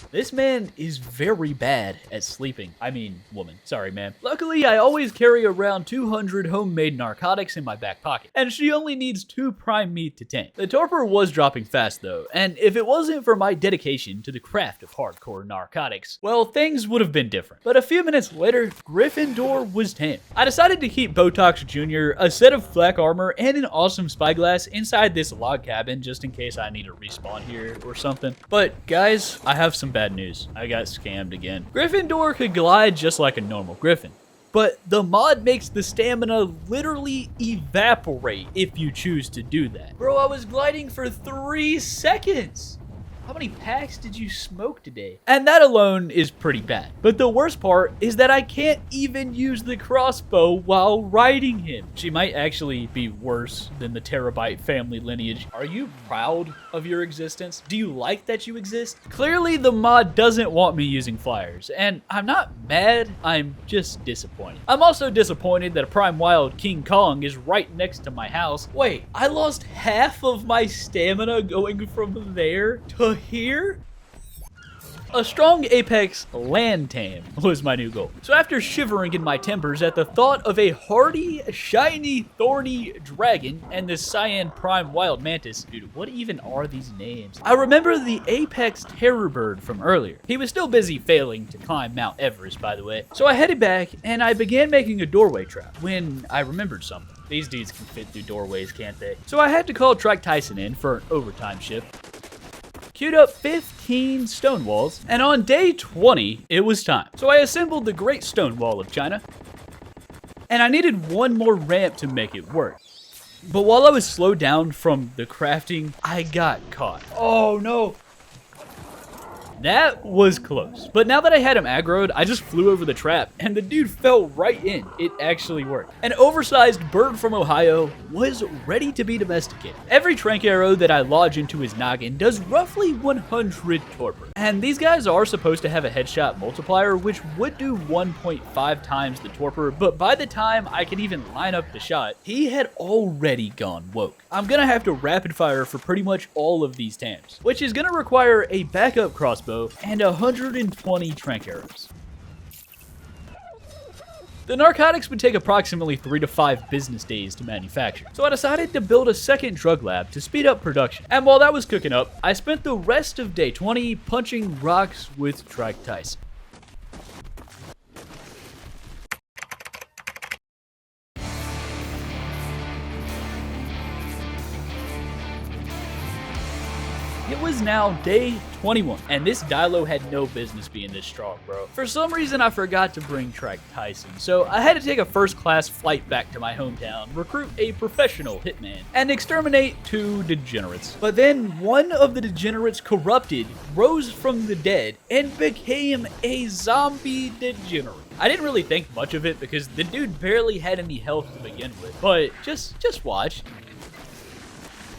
this man is very bad at sleeping. I mean, woman. Sorry, man. Luckily, I always carry around 200 homemade narcotics in my back pocket, and she only needs 2 prime meat to tame. The torpor was dropping fast, though, and if it wasn't for my dedication to the craft of hardcore narcotics, well, things would have been different. But a few minutes later, Gryffindor was tamed. I decided to keep Botox Jr., a set of flak armor, and an awesome spyglass inside this log cabin just in case I need to respawn here or something. But guys, I have some bad news. I got scammed again. Gryffindor could glide just like a normal griffin, but the mod makes the stamina literally evaporate if you choose to do that. Bro, I was gliding for 3 seconds. How many packs did you smoke today? And that alone is pretty bad. But the worst part is that I can't even use the crossbow while riding him. She might actually be worse than the Terabyte family lineage. Are you proud of your existence? Do you like that you exist? Clearly the mod doesn't want me using flyers, and I'm not mad, I'm just disappointed. I'm also disappointed that a Prime Wild King Kong is right next to my house. Wait, I lost half of my stamina going from there to here? A strong Apex land tame was my new goal. So after shivering in my timbers at the thought of a hardy, shiny, thorny dragon and this cyan prime wild mantis, dude, what even are these names? I remember the Apex terror bird from earlier. He was still busy failing to climb Mount Everest, by the way. So I headed back and I began making a doorway trap when I remembered something. These dudes can fit through doorways, can't they? So I had to call Trike Tyson in for an overtime shift. Queued up 15 stone walls, and on day 20, it was time. So I assembled the Great Stone Wall of China, and I needed one more ramp to make it work. But while I was slowed down from the crafting, I got caught. Oh no. That was close. But now that I had him aggroed, I just flew over the trap and the dude fell right in. It actually worked. An oversized bird from Ohio was ready to be domesticated. Every trank arrow that I lodge into his noggin does roughly 100 torpor. And these guys are supposed to have a headshot multiplier, which would do 1.5 times the torpor, but by the time I could even line up the shot, he had already gone woke. I'm gonna have to rapid fire for pretty much all of these tames, which is gonna require a backup crossbow and 120 trank arrows. The narcotics would take approximately 3 to 5 business days to manufacture, so I decided to build a second drug lab to speed up production. And while that was cooking up, I spent the rest of day 20 punching rocks with Trike Tyson. It was now day 21, and this Dilo had no business being this strong, bro. For some reason, I forgot to bring Trike Tyson, so I had to take a first-class flight back to my hometown, recruit a professional hitman, and exterminate 2 degenerates. But then one of the degenerates corrupted, rose from the dead, and became a zombie degenerate. I didn't really think much of it because the dude barely had any health to begin with, but just watch.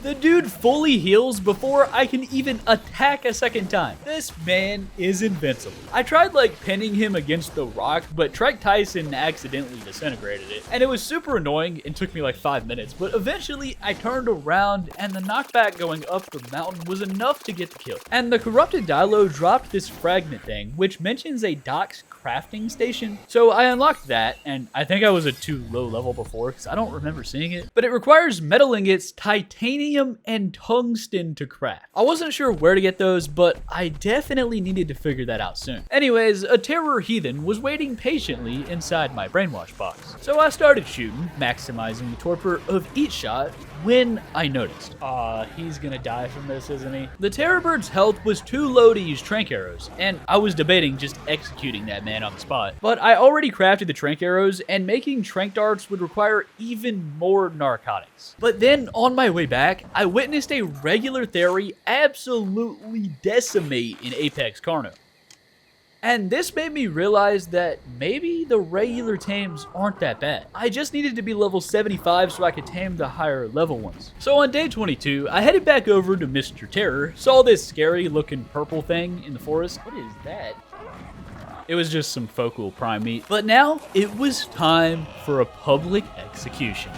The dude fully heals before I can even attack a second time. This man is invincible. I tried like pinning him against the rock, but Trike Tyson accidentally disintegrated it. And it was super annoying and took me like 5 minutes, but eventually I turned around and the knockback going up the mountain was enough to get the kill. And the corrupted Dilo dropped this fragment thing, which mentions a DOX crafting station. So I unlocked that, and I think I was a too low level before because I don't remember seeing it. But it requires metal ingots, titanium, and tungsten to craft. I wasn't sure where to get those, but I definitely needed to figure that out soon. Anyways, a terror heathen was waiting patiently inside my brainwash box. So I started shooting, maximizing the torpor of each shot, when I noticed. He's gonna die from this, isn't he? The terror bird's health was too low to use trank arrows, and I was debating just executing that man on the spot. But I already crafted the trank arrows, and making trank darts would require even more narcotics. But then, on my way back, I witnessed a regular theory absolutely decimate in Apex Carno. And this made me realize that maybe the regular tames aren't that bad. I just needed to be level 75 so I could tame the higher level ones. So on day 22, I headed back over to Mr. Terror, saw this scary looking purple thing in the forest. What is that? It was just some focal prime meat. But now, it was time for a public execution.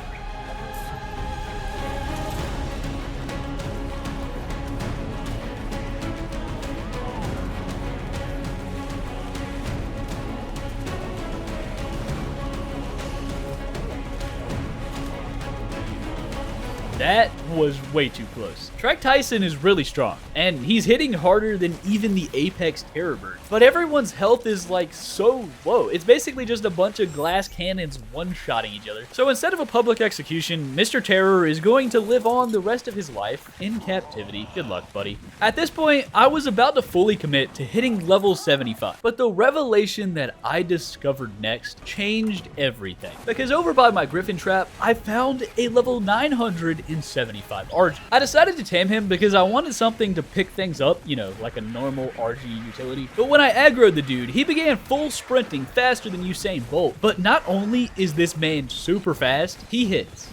That was way too close. Trike Tyson is really strong, and he's hitting harder than even the Apex Terror Bird. But everyone's health is like so low. It's basically just a bunch of glass cannons one-shotting each other. So instead of a public execution, Mr. Terror is going to live on the rest of his life in captivity. Good luck, buddy. At this point, I was about to fully commit to hitting level 75. But the revelation that I discovered next changed everything. Because over by my Griffin trap, I found a level 975 RG. I decided to tame him because I wanted something to pick things up, you know, like a normal RG utility. But when I aggroed the dude, he began full sprinting faster than Usain Bolt. But not only is this man super fast, he hits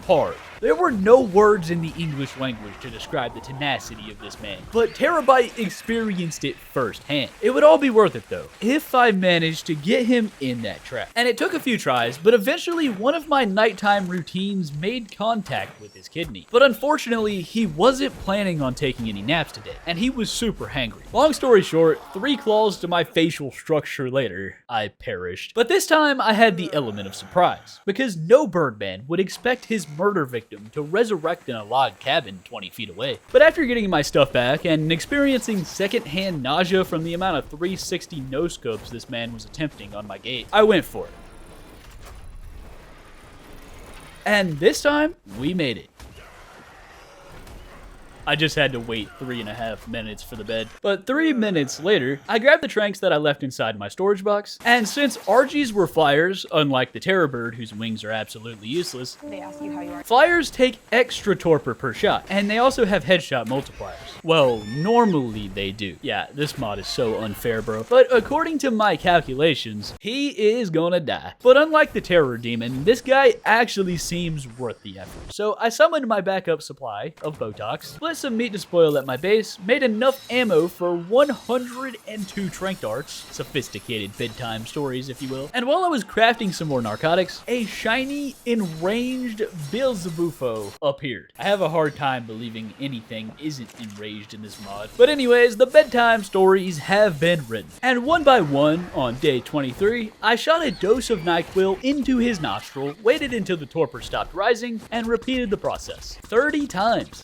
hard. There were no words in the English language to describe the tenacity of this man, but Terabyte experienced it firsthand. It would all be worth it though, if I managed to get him in that trap. And it took a few tries, but eventually one of my nighttime routines made contact with his kidney. But unfortunately, he wasn't planning on taking any naps today, and he was super hangry. Long story short, 3 claws to my facial structure later, I perished. But this time, I had the element of surprise, because no Birdman would expect his murder victim to resurrect in a log cabin 20 feet away. But after getting my stuff back and experiencing secondhand nausea from the amount of 360 no-scopes this man was attempting on my gate, I went for it. And this time, we made it. I just had to wait 3.5 minutes for the bed. But 3 minutes later, I grabbed the tranks that I left inside my storage box, and since RGs were flyers, unlike the terror bird whose wings are absolutely useless, They ask you how you are. flyers take extra torpor per shot, and they also have headshot multipliers. Well, normally they do. Yeah, this mod is so unfair, bro. But according to my calculations, he is gonna die. But unlike the terror demon, this guy actually seems worth the effort. So I summoned my backup supply of Botox, split some meat to spoil at my base, made enough ammo for 102 trank darts, sophisticated bedtime stories if you will, and while I was crafting some more narcotics, a shiny, enraged Beelzebufo appeared. I have a hard time believing anything isn't enraged in this mod. But anyways, the bedtime stories have been written. And one by one, on day 23, I shot a dose of NyQuil into his nostril, waited until the torpor stopped rising, and repeated the process 30 times.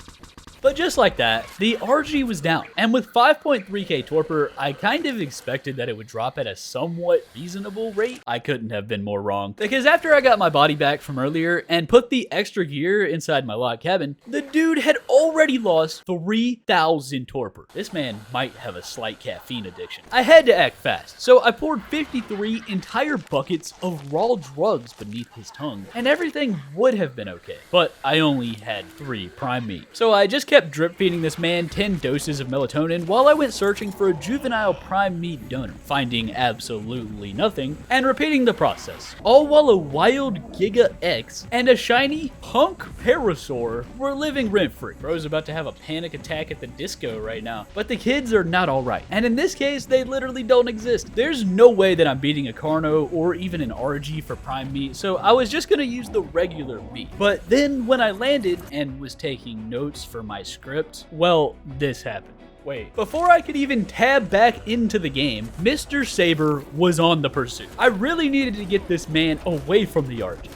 But just like that, the RG was down, and with 5.3k torpor, I kind of expected that it would drop at a somewhat reasonable rate. I couldn't have been more wrong, because after I got my body back from earlier and put the extra gear inside my log cabin, the dude had already lost 3,000 torpor. This man might have a slight caffeine addiction. I had to act fast, so I poured 53 entire buckets of raw drugs beneath his tongue, and everything would have been okay, but I only had 3 prime meat. So I just kept drip feeding this man 10 doses of melatonin while I went searching for a juvenile prime meat donor, finding absolutely nothing, and repeating the process, all while a wild Giga X and a shiny punk Parasaur were living rent-free. Bro's about to have a panic attack at the disco right now, but the kids are not alright, and in this case, they literally don't exist. There's no way that I'm beating a Carno or even an RG for prime meat, so I was just gonna use the regular meat. But then when I landed and was taking notes for my script, well, this happened. Wait, before I could even tab back into the game, Mr. Saber was on the pursuit. I really needed to get this man away from the RG.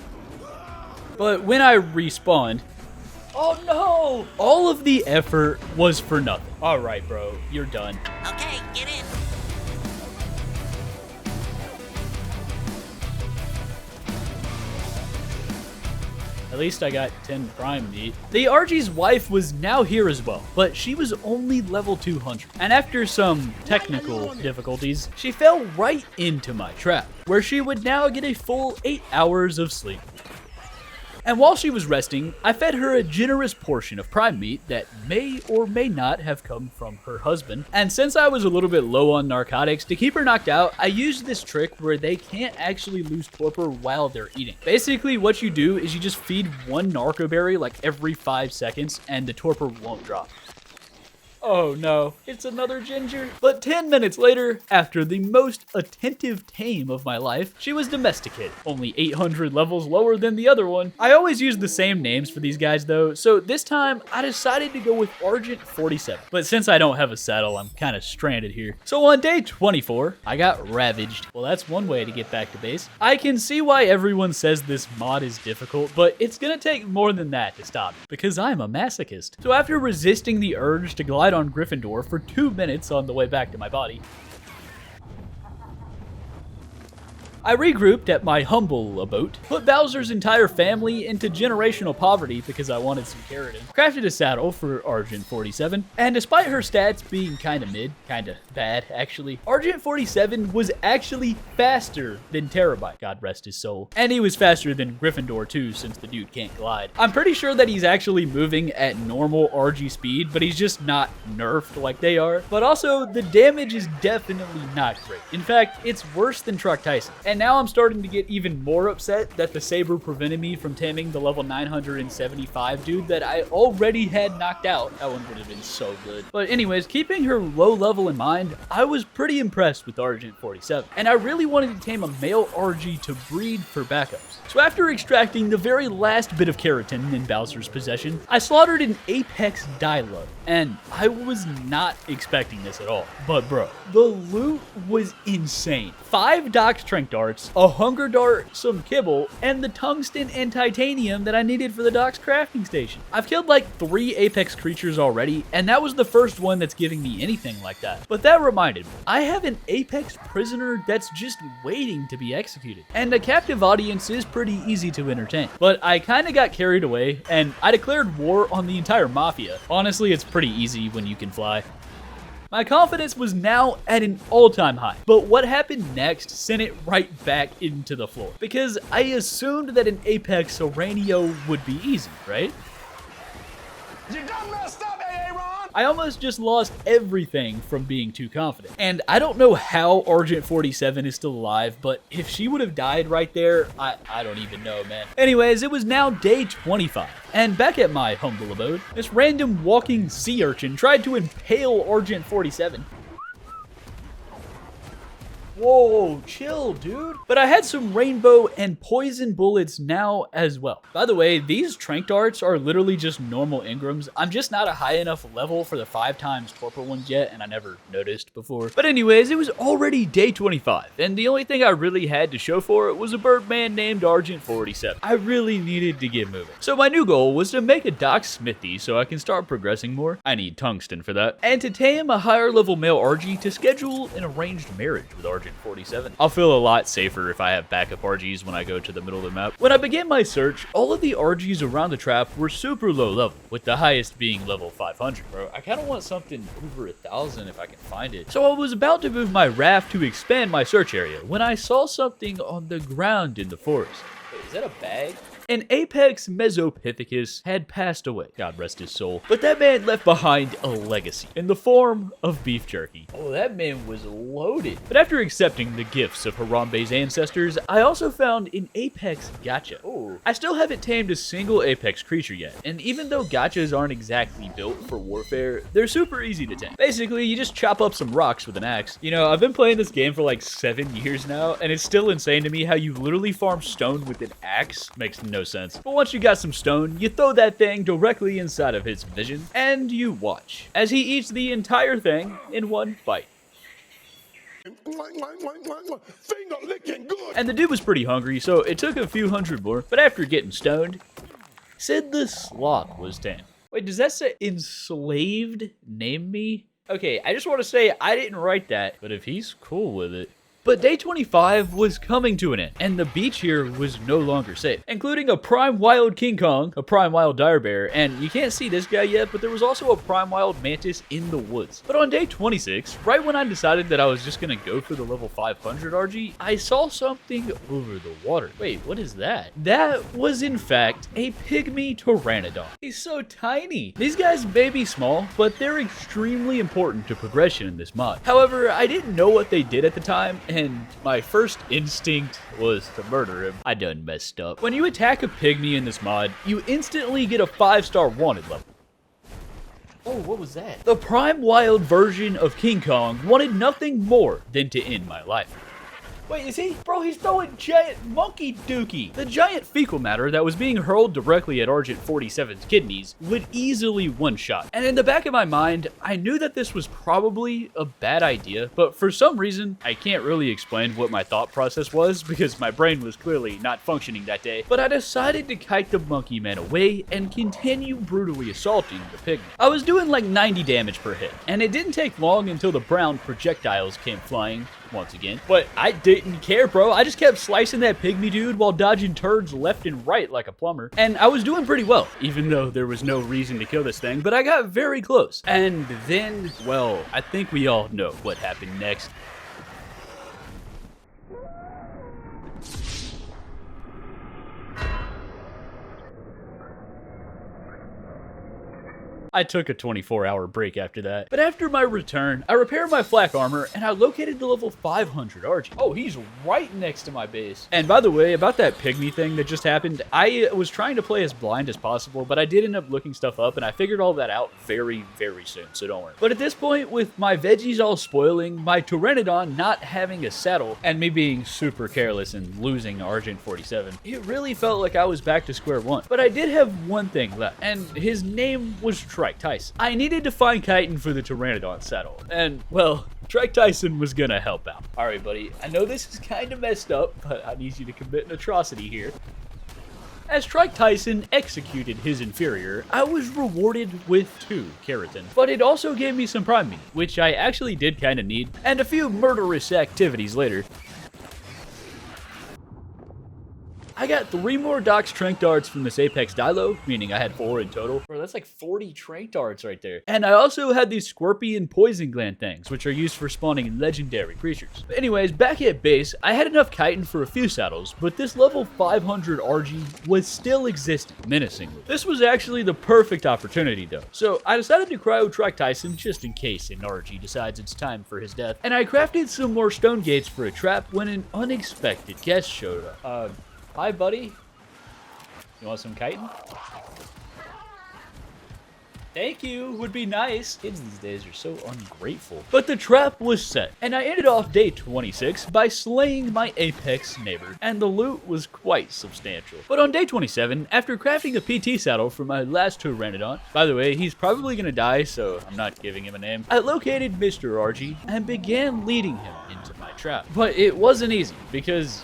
But when I respawned, oh no! All of the effort was for nothing. Alright, bro, you're done. Okay, get in. At least I got 10 prime meat. The RG's wife was now here as well, but she was only level 200. And after some technical difficulties, she fell right into my trap, where she would now get a full 8 hours of sleep. And while she was resting, I fed her a generous portion of prime meat that may or may not have come from her husband. And since I was a little bit low on narcotics, to keep her knocked out, I used this trick where they can't actually lose torpor while they're eating. Basically, what you do is you just feed one narco berry like every 5 seconds and the torpor won't drop. Oh no, it's another ginger. But 10 minutes later, after the most attentive tame of my life, she was domesticated, only 800 levels lower than the other one. I always use the same names for these guys though, so this time I decided to go with Argent 47. But since I don't have a saddle, I'm kind of stranded here. So on day 24, I got ravaged. Well, that's one way to get back to base. I can see why everyone says this mod is difficult, but it's gonna take more than that to stop me, because I'm a masochist. So after resisting the urge to glide on Gryffindor for 2 minutes on the way back to my body, I regrouped at my humble abode, put Bowser's entire family into generational poverty because I wanted some keratin, crafted a saddle for Argent 47, and despite her stats being kinda mid, kinda bad actually, Argent 47 was actually faster than Terabyte, God rest his soul. And he was faster than Gryffindor too, since the dude can't glide. I'm pretty sure that he's actually moving at normal RG speed, but he's just not nerfed like they are. But also, the damage is definitely not great. In fact, it's worse than Truck Tyson. And now I'm starting to get even more upset that the Saber prevented me from taming the level 975 dude that I already had knocked out. That one would have been so good. But anyways, keeping her low level in mind, I was pretty impressed with Argent 47. And I really wanted to tame a male RG to breed for backups. So after extracting the very last bit of keratin in Bowser's possession, I slaughtered an Apex Dilug. And I was not expecting this at all. But bro, the loot was insane. 5 DOX Trank Darts, darts, a hunger dart, some kibble, and the tungsten and titanium that I needed for the DOX crafting station. I've killed like 3 apex creatures already, and that was the first one that's giving me anything like that. But that reminded me, I have an apex prisoner that's just waiting to be executed. And a captive audience is pretty easy to entertain. But I kind of got carried away, and I declared war on the entire mafia. Honestly, it's pretty easy when you can fly. My confidence was now at an all-time high, but what happened next sent it right back into the floor, because I assumed that an Apex Aranio would be easy, right? You done messed up, Aaron! I almost just lost everything from being too confident. And I don't know how Argent 47 is still alive, but if she would have died right there, I don't even know, man. Anyways, it was now day 25, and back at my humble abode, this random walking sea urchin tried to impale Argent 47. Whoa, chill, dude. But I had some rainbow and poison bullets now as well. By the way, these trank darts are literally just normal engrams. I'm just not a high enough level for the 5x torpor ones yet, and I never noticed before. But anyways, it was already day 25, and the only thing I really had to show for it was a birdman named Argent 47. I really needed to get moving. So my new goal was to make a DOX smithy so I can start progressing more. I need tungsten for that. And to tame a higher level male RG to schedule an arranged marriage with Argent 47. I'll feel a lot safer if I have backup RGs when I go to the middle of the map. When I began my search, all of the RGs around the trap were super low level, with the highest being level 500. Bro, I kind of want something over 1,000 if I can find it. So I was about to move my raft to expand my search area when I saw something on the ground in the forest. Wait, is that a bag? An Apex Mesopithecus had passed away, God rest his soul, but that man left behind a legacy in the form of beef jerky. Oh, that man was loaded. But after accepting the gifts of Harambe's ancestors, I also found an Apex Gacha. Oh, I still haven't tamed a single Apex creature yet, and even though gachas aren't exactly built for warfare, they're super easy to tame. Basically, you just chop up some rocks with an axe. You know, I've been playing this game for like 7 years now, and it's still insane to me how you literally farm stone with an axe. Makes no sense. But once you got some stone, you throw that thing directly inside of his vision, and you watch as he eats the entire thing in one bite. Finger licking good. And the dude was pretty hungry, so it took a few hundred more, but after getting stoned, said the sloth was tamed. Wait, does that say enslaved name me? Okay, I just want to say I didn't write that, but if he's cool with it. But day 25 was coming to an end, and the beach here was no longer safe, including a prime wild King Kong, a prime wild dire bear, and you can't see this guy yet, but there was also a prime wild mantis in the woods. But on day 26, right when I decided that I was just gonna go for the level 500 RG, I saw something over the water. Wait, what is that? That was in fact a pygmy Pteranodon. He's so tiny. These guys may be small, but they're extremely important to progression in this mod. However, I didn't know what they did at the time, and my first instinct was to murder him. I done messed up. When you attack a pygmy in this mod, you instantly get a 5-star wanted level. Oh, what was that? The prime wild version of King Kong wanted nothing more than to end my life. Wait, is he? Bro, he's throwing giant monkey dookie. The giant fecal matter that was being hurled directly at Argent 47's kidneys would easily one-shot. And in the back of my mind, I knew that this was probably a bad idea, but for some reason, I can't really explain what my thought process was because my brain was clearly not functioning that day, but I decided to kite the monkey man away and continue brutally assaulting the pygmy. I was doing like 90 damage per hit, and it didn't take long until the brown projectiles came flying once again. But I didn't care, bro. I just kept slicing that pygmy dude while dodging turds left and right like a plumber. And I was doing pretty well, even though there was no reason to kill this thing, but I got very close. And then, well, I think we all know what happened next. I took a 24-hour break after that. But after my return, I repaired my flak armor and I located the level 500 RG. Oh, he's right next to my base. And by the way, about that pygmy thing that just happened, I was trying to play as blind as possible, but I did end up looking stuff up and I figured all that out very, very soon, so don't worry. But at this point, with my veggies all spoiling, my Pteranodon not having a saddle, and me being super careless and losing Argent 47, it really felt like I was back to square one. But I did have one thing left, and his name was Tyson. I needed to find chitin for the Pteranodon saddle, and, well, Trike Tyson was gonna help out. All right, buddy, I know this is kind of messed up, but I need you to commit an atrocity here. As Trike Tyson executed his inferior, I was rewarded with 2 keratin, but it also gave me some prime meat, which I actually did kind of need, and a few murderous activities later. I got 3 more DOX Trank Darts from this Apex Dilo, meaning I had 4 in total. Bro, that's like 40 Trank Darts right there. And I also had these Scorpion Poison Gland things, which are used for spawning legendary creatures. But anyways, back at base, I had enough chitin for a few saddles, but this level 500 RG was still existing menacingly. This was actually the perfect opportunity though. So I decided to cryo Trike Tyson just in case an RG decides it's time for his death. And I crafted some more stone gates for a trap when an unexpected guest showed up. Hi, buddy. You want some chitin? Thank you, would be nice. Kids these days are so ungrateful. But the trap was set, and I ended off day 26 by slaying my Apex neighbor, and the loot was quite substantial. But on day 27, after crafting a PT saddle for my last Pteranodon, by the way, he's probably gonna die, so I'm not giving him a name, I located Mr. RG and began leading him into my trap. But it wasn't easy, because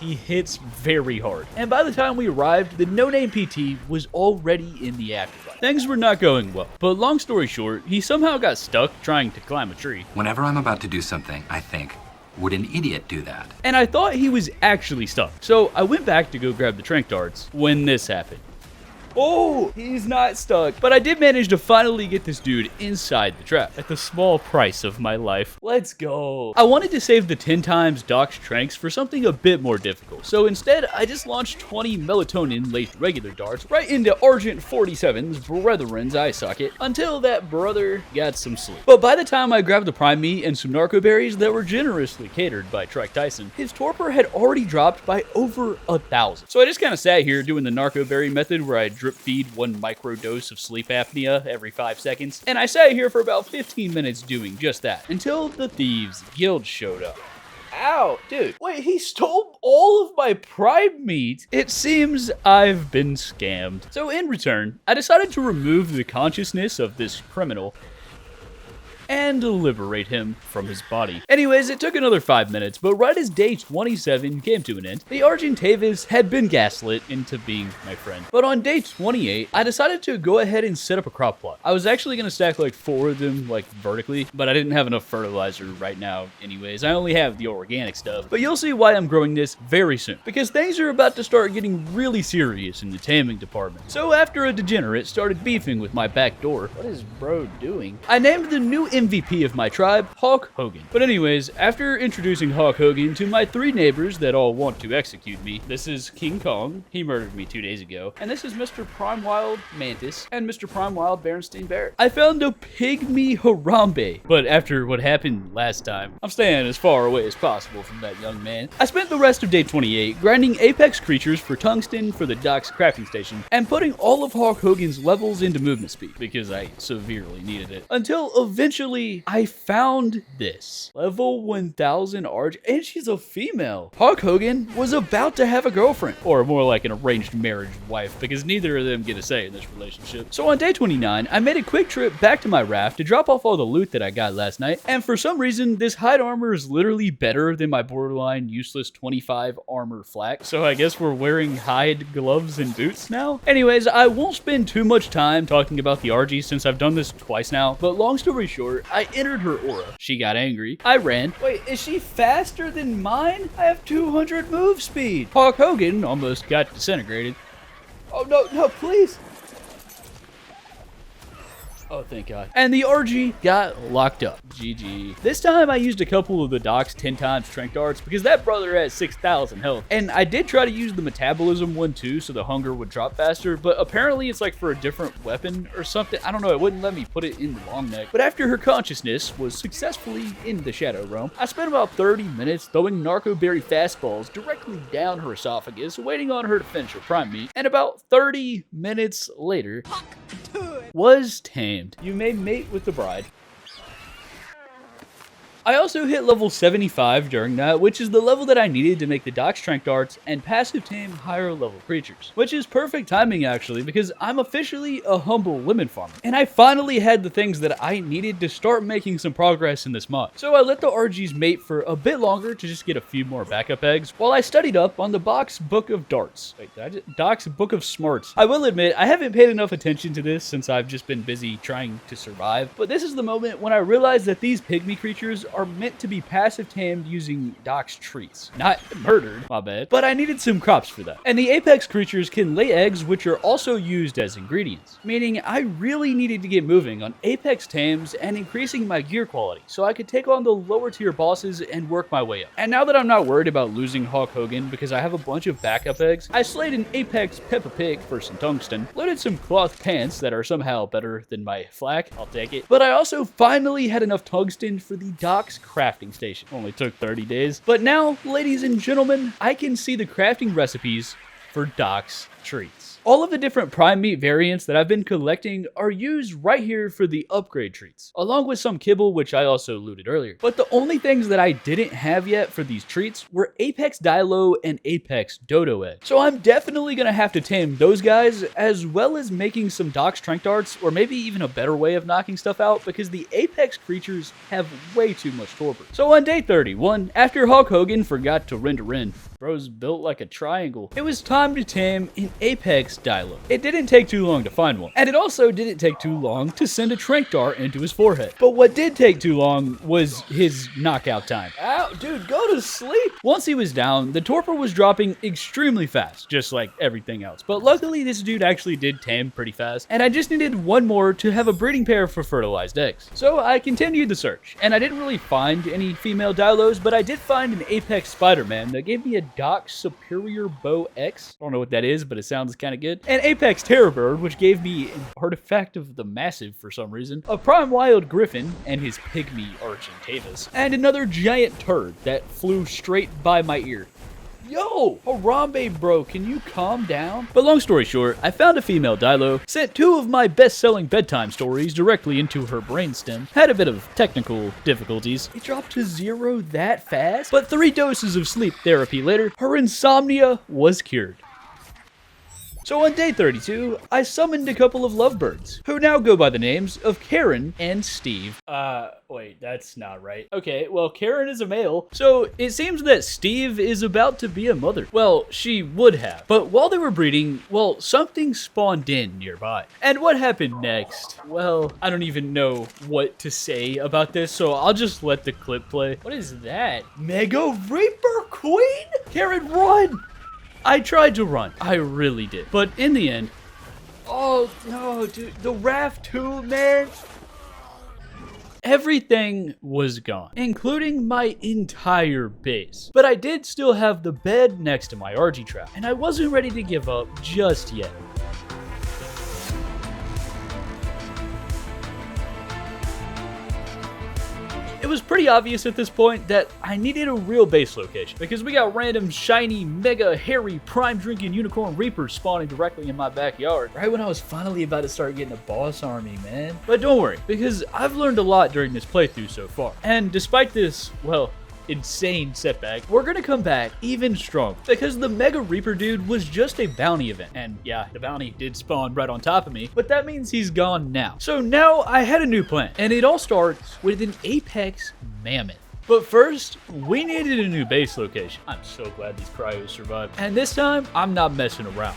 he hits very hard. And by the time we arrived, the no-name PT was already in the afterlife. Things were not going well, but long story short, he somehow got stuck trying to climb a tree. Whenever I'm about to do something, I think, would an idiot do that? And I thought he was actually stuck. So I went back to go grab the trank darts when this happened. Oh, he's not stuck. But I did manage to finally get this dude inside the trap at the small price of my life. Let's go. I wanted to save the 10 times DOX Tranks for something a bit more difficult. So instead, I just launched 20 melatonin-laced regular darts right into Argent 47's brethren's eye socket until that brother got some sleep. But by the time I grabbed the prime meat and some narco berries that were generously catered by Trike Tyson, his torpor had already dropped by over 1,000. So I just kind of sat here doing the narco berry method where I drip feed 1 micro dose of sleep apnea every 5 seconds, and I sat here for about 15 minutes doing just that until the Thieves Guild showed up. Ow, dude. Wait, he stole all of my prime meat? It seems I've been scammed. So in return, I decided to remove the consciousness of this criminal and liberate him from his body. Anyways, it took another 5 minutes, but right as day 27 came to an end, the Argentavis had been gaslit into being my friend. But on day 28, I decided to go ahead and set up a crop plot. I was actually going to stack like 4 of them like vertically, but I didn't have enough fertilizer right now anyways. I only have the organic stuff. But you'll see why I'm growing this very soon, because things are about to start getting really serious in the taming department. So after a degenerate started beefing with my back door, what is bro doing? I named the new MVP of my tribe, Hawk Hogan. But anyways, after introducing Hawk Hogan to my 3 neighbors that all want to execute me, this is King Kong, he murdered me 2 days ago, and this is Mr. Prime Wild Mantis, and Mr. Prime Wild Berenstein Bear. I found a pygmy Harambe, but after what happened last time, I'm staying as far away as possible from that young man. I spent the rest of day 28 grinding Apex creatures for tungsten for the DOX crafting station, and putting all of Hawk Hogan's levels into movement speed, because I severely needed it, until eventually I found this. Level 1000 Arch, and she's a female. Hawk Hogan was about to have a girlfriend, or more like an arranged marriage wife, because neither of them get a say in this relationship. So on day 29, I made a quick trip back to my raft to drop off all the loot that I got last night, and for some reason, this hide armor is literally better than my borderline useless 25 armor flak, so I guess we're wearing hide gloves and boots now? Anyways, I won't spend too much time talking about the RG since I've done this twice now, but long story short, I entered her aura. She got angry. I ran. Wait, is she faster than mine? I have 200 move speed. Hawk Hogan almost got disintegrated. Oh, no, please. Oh, thank God. And the RG got locked up. GG. This time I used a couple of the DOX 10 times Trank Darts because that brother has 6,000 health. And I did try to use the metabolism one too so the hunger would drop faster, but apparently it's like for a different weapon or something. I don't know, it wouldn't let me put it in the long neck. But after her consciousness was successfully in the Shadow Realm, I spent about 30 minutes throwing narco berry fastballs directly down her esophagus, waiting on her to finish her prime meat. And about 30 minutes later, was tamed. You may mate with the bride. I also hit level 75 during that, which is the level that I needed to make the DOX Strength Darts and passive tame higher level creatures. Which is perfect timing actually, because I'm officially a humble limit farmer. And I finally had the things that I needed to start making some progress in this mod. So I let the RGs mate for a bit longer to just get a few more backup eggs, while I studied up on the DOX Book of Darts. Wait, DOX Book of Smarts. I will admit, I haven't paid enough attention to this since I've just been busy trying to survive, but this is the moment when I realized that these pygmy creatures are meant to be passive tamed using DOX treats. Not murdered, my bad, but I needed some crops for that. And the Apex creatures can lay eggs, which are also used as ingredients, meaning I really needed to get moving on Apex tames and increasing my gear quality so I could take on the lower tier bosses and work my way up. And now that I'm not worried about losing Hulk Hogan because I have a bunch of backup eggs, I slayed an Apex Peppa Pig for some tungsten, loaded some cloth pants that are somehow better than my flak, I'll take it, but I also finally had enough tungsten for the DOX crafting station. Only took 30 days, but now, ladies and gentlemen, I can see the crafting recipes for DOX treats. All of the different prime meat variants that I've been collecting are used right here for the upgrade treats, along with some kibble, which I also looted earlier. But the only things that I didn't have yet for these treats were Apex Dilo and Apex Dodo eggs. So I'm definitely gonna have to tame those guys, as well as making some DOX Strength Darts, or maybe even a better way of knocking stuff out, because the Apex creatures have way too much torpor. So on day 31, after Hulk Hogan forgot to render in, bro's built like a triangle, it was time to tame an Apex Dilo. It didn't take too long to find one, and it also didn't take too long to send a trank dart into his forehead. But what did take too long was his knockout time. Ow, dude, go to sleep! Once he was down, the torpor was dropping extremely fast, just like everything else. But luckily, this dude actually did tame pretty fast, and I just needed one more to have a breeding pair for fertilized eggs. So I continued the search, and I didn't really find any female Dilos, but I did find an Apex Spider-Man that gave me a DOX Superior Bow X. I don't know what that is, but it sounds kind of good. An Apex Terrorbird, which gave me an Artifact of the Massive for some reason. A Prime Wild Griffin and his pygmy Argentavis. And another giant turd that flew straight by my ear. Yo, Harambe bro, can you calm down? But long story short, I found a female Dilo, sent 2 of my best-selling bedtime stories directly into her brainstem, had a bit of technical difficulties. It dropped to 0 that fast, but 3 doses of sleep therapy later, her insomnia was cured. So on day 32, I summoned a couple of lovebirds, who now go by the names of Karen and Steve. Wait, that's not right. Okay, well, Karen is a male, so it seems that Steve is about to be a mother. Well, she would have. But while they were breeding, well, something spawned in nearby. And what happened next? Well, I don't even know what to say about this, so I'll just let the clip play. What is that? Mega Reaper Queen? Karen, run! I tried to run. I really did. But in the end, oh no, dude, the raft too, man. Everything was gone, including my entire base. But I did still have the bed next to my RG trap, and I wasn't ready to give up just yet. It was pretty obvious at this point that I needed a real base location, because we got random shiny, mega, hairy, prime drinking unicorn reapers spawning directly in my backyard, right when I was finally about to start getting a boss army, man. But don't worry, because I've learned a lot during this playthrough so far. And despite this, well, insane setback, we're gonna come back even stronger, because the Mega Reaper dude was just a bounty event. And yeah, the bounty did spawn right on top of me, but that means he's gone now. So now I had a new plan, and it all starts with an Apex Mammoth. But first, we needed a new base location. I'm so glad these cryos survived. And this time, I'm not messing around.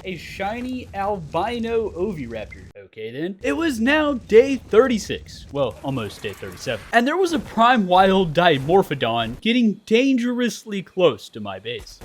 A shiny albino oviraptor. Okay then. It was now day 36. Well, almost day 37. And there was a prime wild dimorphodon getting dangerously close to my base.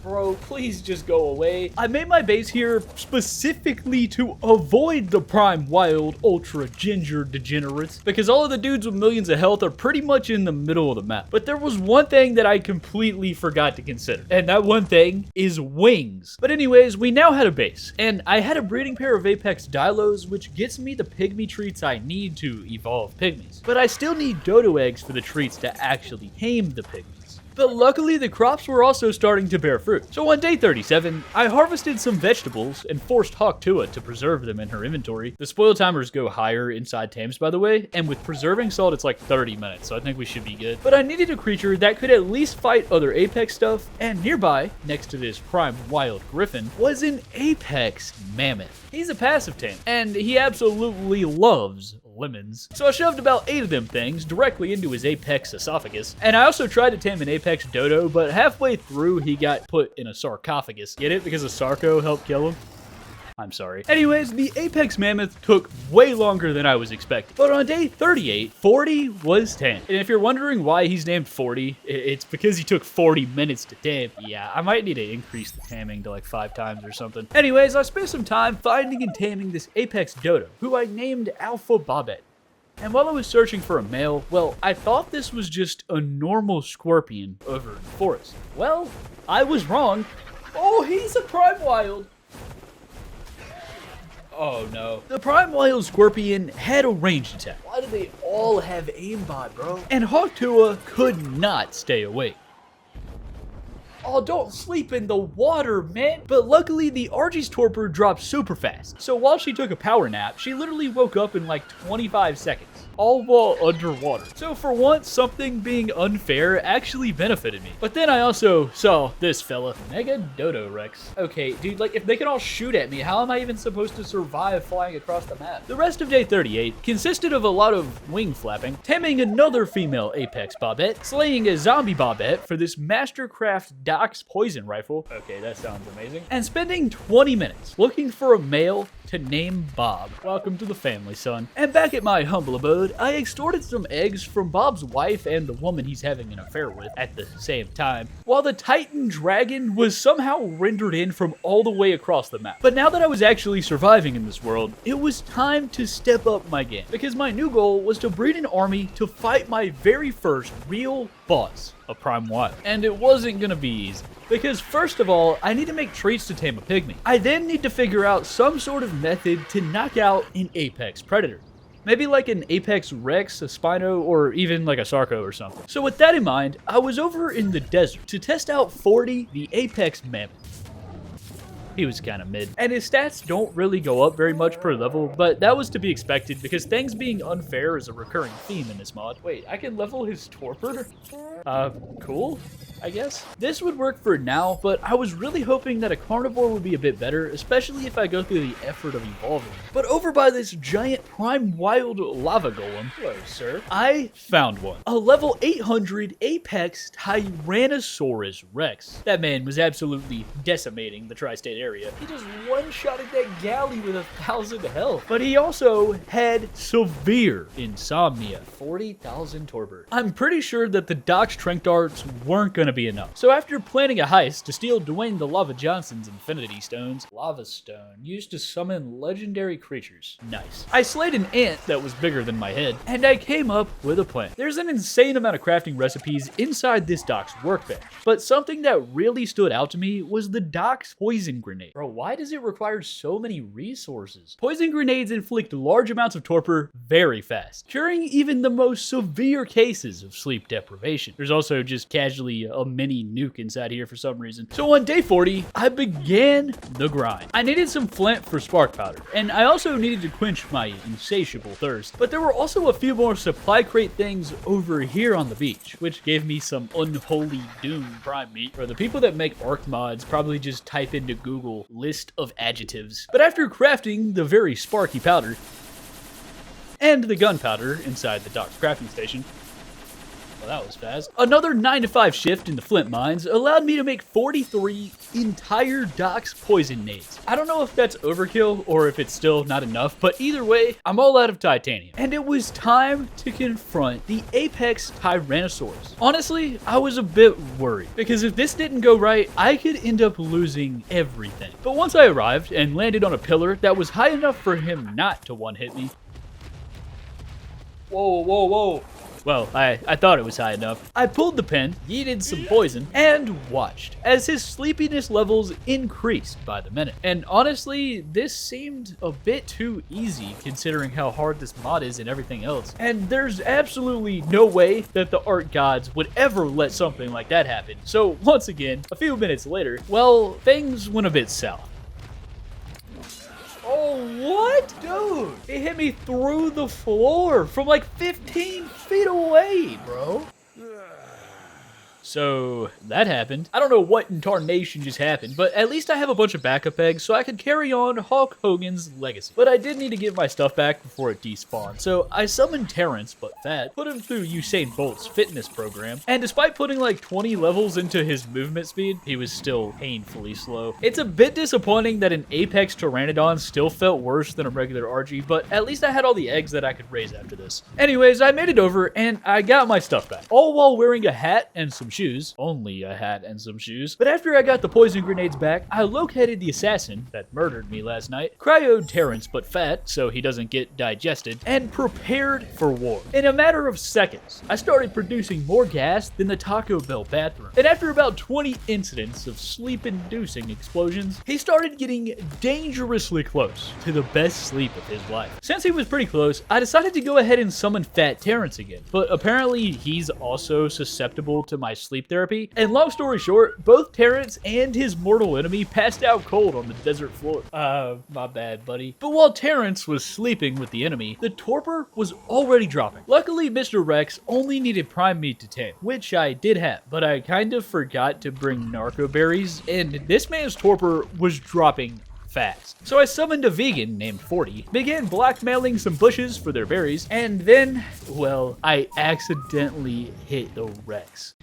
Bro, please just go away. I made my base here specifically to avoid the Prime Wild Ultra Ginger degenerates, because all of the dudes with millions of health are pretty much in the middle of the map. But there was one thing that I completely forgot to consider, and that one thing is wings. But anyways, we now had a base, and I had a breeding pair of Apex Dilos, which gets me the pygmy treats I need to evolve pygmies. But I still need dodo eggs for the treats to actually tame the pygmies. But luckily, the crops were also starting to bear fruit. So on day 37, I harvested some vegetables and forced Hawk Tua to preserve them in her inventory. The spoil timers go higher inside tames, by the way, and with preserving salt, it's like 30 minutes, so I think we should be good. But I needed a creature that could at least fight other Apex stuff, and nearby, next to this Prime Wild Griffin, was an Apex Mammoth. He's a passive tame, and he absolutely loves lemons. So I shoved about 8 of them things directly into his Apex esophagus. And I also tried to tame an Apex Dodo, but halfway through he got put in a sarcophagus. Get it? Because a Sarco helped kill him? I'm sorry. Anyways, the Apex Mammoth took way longer than I was expecting. But on day 38, 40 was tamed. And if you're wondering why he's named 40, it's because he took 40 minutes to tame. Yeah, I might need to increase the taming to like 5 times or something. Anyways, I spent some time finding and taming this Apex Dodo, who I named Alpha Bobette. And while I was searching for a male, well, I thought this was just a normal scorpion over in the forest. Well, I was wrong. Oh, he's a Prime Wild. Oh no. The Prime Wild Scorpion had a ranged attack. Why do they all have aimbot, bro? And Hawk Tua could not stay awake. Oh, don't sleep in the water, man. But luckily, the Argy's torpor dropped super fast. So while she took a power nap, she literally woke up in like 25 seconds. All while underwater. So for once, something being unfair actually benefited me. But then I also saw this fella, Mega Dodo Rex. Okay, dude, like if they can all shoot at me, how am I even supposed to survive flying across the map? The rest of day 38 consisted of a lot of wing flapping, taming another female Apex Bobette, slaying a zombie Bobette for this Mastercraft DOX poison rifle. Okay, that sounds amazing. And spending 20 minutes looking for a male to name Bob. Welcome to the family, son. And back at my humble abode, I extorted some eggs from Bob's wife and the woman he's having an affair with at the same time, while the Titan Dragon was somehow rendered in from all the way across the map. But now that I was actually surviving in this world, it was time to step up my game, because my new goal was to breed an army to fight my very first real boss, a Prime Wild. And it wasn't gonna be easy, because first of all, I need to make treats to tame a pygmy. I then need to figure out some sort of method to knock out an Apex Predator. Maybe like an Apex Rex, a Spino, or even like a Sarco or something. So with that in mind, I was over in the desert to test out 40, the Apex Mammoth. He was kind of mid. And his stats don't really go up very much per level, but that was to be expected because things being unfair is a recurring theme in this mod. Wait, I can level his torpor? Cool, I guess. This would work for now, but I was really hoping that a carnivore would be a bit better, especially if I go through the effort of evolving. But over by this giant Prime Wild lava golem, hello sir, I found one. A level 800 Apex Tyrannosaurus Rex. That man was absolutely decimating the tri-state area. He just one-shotted that galley with 1,000 health. But he also had severe insomnia. 40,000 torpor. I'm pretty sure that the DOX Strength Darts weren't gonna be enough. So after planning a heist to steal Dwayne the Lava Johnson's Infinity Stones, Lava Stone, used to summon legendary creatures. Nice. I slayed an ant that was bigger than my head, and I came up with a plan. There's an insane amount of crafting recipes inside this DOX workbench, but something that really stood out to me was the DOX Poison Grenade. Bro, why does it require so many resources? Poison grenades inflict large amounts of torpor very fast, curing even the most severe cases of sleep deprivation. There's also just casually a mini nuke inside here for some reason. So on day 40, I began the grind. I needed some flint for spark powder, and I also needed to quench my insatiable thirst. But there were also a few more supply crate things over here on the beach, which gave me some unholy doom prime meat. For the people that make ARK mods, probably just type into Google list of adjectives. But after crafting the very sparky powder and the gunpowder inside the DOX crafting station, well, that was fast. Another 9 to 5 shift in the flint mines allowed me to make 43 entire DOX poison nades. I don't know if that's overkill or if it's still not enough, but either way, I'm all out of titanium. And it was time to confront the Apex Tyrannosaurus. Honestly, I was a bit worried, because if this didn't go right, I could end up losing everything. But once I arrived and landed on a pillar that was high enough for him not to one-hit me. Whoa. Well, I thought it was high enough. I pulled the pin, yeeted some poison, and watched as his sleepiness levels increased by the minute. And honestly, this seemed a bit too easy considering how hard this mod is and everything else. And there's absolutely no way that the ARK gods would ever let something like that happen. So once again, a few minutes later, well, things went a bit south. Oh, what? Dude, it hit me through the floor from like 15 feet away, bro. So that happened. I don't know what in tarnation just happened, but at least I have a bunch of backup eggs so I could carry on Hulk Hogan's legacy. But I did need to get my stuff back before it despawned. So I summoned Terrence, but fat, put him through Usain Bolt's fitness program, and despite putting like 20 levels into his movement speed, he was still painfully slow. It's a bit disappointing that an Apex Pteranodon still felt worse than a regular RG, but at least I had all the eggs that I could raise after this. Anyways, I made it over and I got my stuff back, all while wearing a hat and some shoes. Only a hat and some shoes. But after I got the poison grenades back, I located the assassin that murdered me last night, cryoed Terrence but fat so he doesn't get digested, and prepared for war. In a matter of seconds, I started producing more gas than the Taco Bell bathroom. And after about 20 incidents of sleep-inducing explosions, he started getting dangerously close to the best sleep of his life. Since he was pretty close, I decided to go ahead and summon Fat Terrence again. But apparently he's also susceptible to my sleep therapy, and long story short, both Terrence and his mortal enemy passed out cold on the desert floor. My bad, buddy. But while Terrence was sleeping with the enemy, the torpor was already dropping. Luckily, Mr. Rex only needed prime meat to tame, which I did have, but I kind of forgot to bring narco berries, and this man's torpor was dropping fast. So I summoned a vegan named 40, began blackmailing some bushes for their berries, and then, well, I accidentally hit the Rex.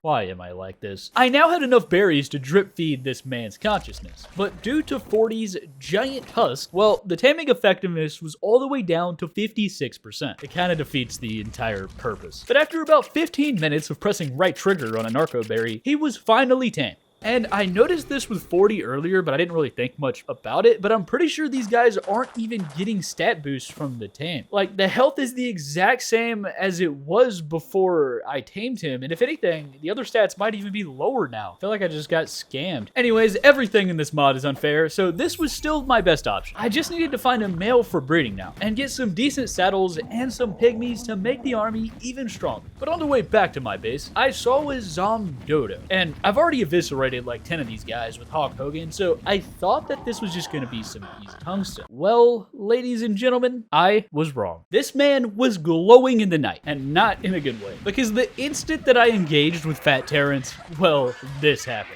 Why am I like this? I now had enough berries to drip feed this man's consciousness, but due to 40's giant tusk, well, the taming effectiveness was all the way down to 56%. It kind of defeats the entire purpose. But after about 15 minutes of pressing right trigger on a narco berry, he was finally tamed. And I noticed this with 40 earlier, but I didn't really think much about it, but I'm pretty sure these guys aren't even getting stat boosts from the tame. Like, the health is the exact same as it was before I tamed him, and if anything, the other stats might even be lower now. I feel like I just got scammed. Anyways, everything in this mod is unfair, so this was still my best option. I just needed to find a male for breeding now, and get some decent saddles and some pygmies to make the army even stronger. But on the way back to my base, I saw a Zomdodo, and I've already eviscerated like 10 of these guys with Hulk Hogan, so I thought that this was just going to be some easy tungsten. Well, ladies and gentlemen, I was wrong. This man was glowing in the night, and not in a good way, because the instant that I engaged with Fat Terrence, well, this happened.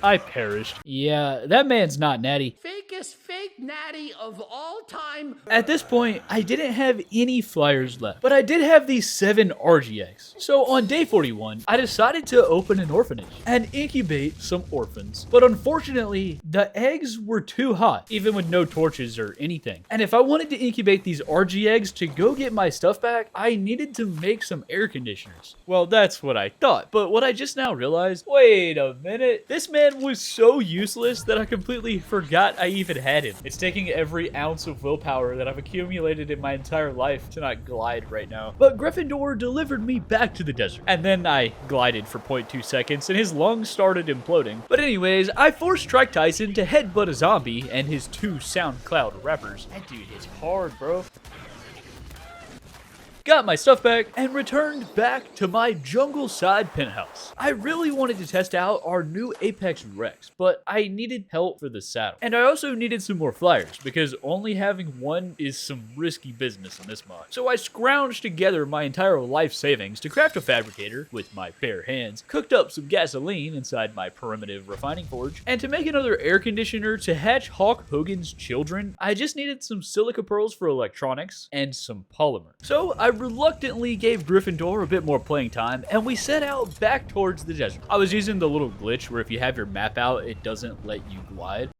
I perished. Yeah, that man's not natty. Fakest fake natty of all time. At this point, I didn't have any flyers left, but I did have these 7 RGX. So on day 41, I decided to open an orphanage and incubate some orphans. But unfortunately, the eggs were too hot, even with no torches or anything. And if I wanted to incubate these RG eggs to go get my stuff back, I needed to make some air conditioners. Well, that's what I thought, but what I just now realized, wait a minute, this man was so useless that I completely forgot I even had him. It's taking every ounce of willpower that I've accumulated in my entire life to not glide right now. But Gryffindor delivered me back to the desert. And then I glided for 0.2 seconds and his lungs started imploding. But anyways, I forced Trike Tyson to headbutt a zombie and his 2 SoundCloud rappers. That dude is hard, bro. Got my stuff back, and returned back to my jungle side penthouse. I really wanted to test out our new Apex Rex, but I needed help for the saddle. And I also needed some more flyers, because only having one is some risky business in this mod. So I scrounged together my entire life savings to craft a fabricator with my bare hands, cooked up some gasoline inside my primitive refining forge, and to make another air conditioner to hatch Hulk Hogan's children, I just needed some silica pearls for electronics and some polymer. So I reluctantly gave Gryffindor a bit more playing time, and we set out back towards the desert. I was using the little glitch where if you have your map out, it doesn't let you glide.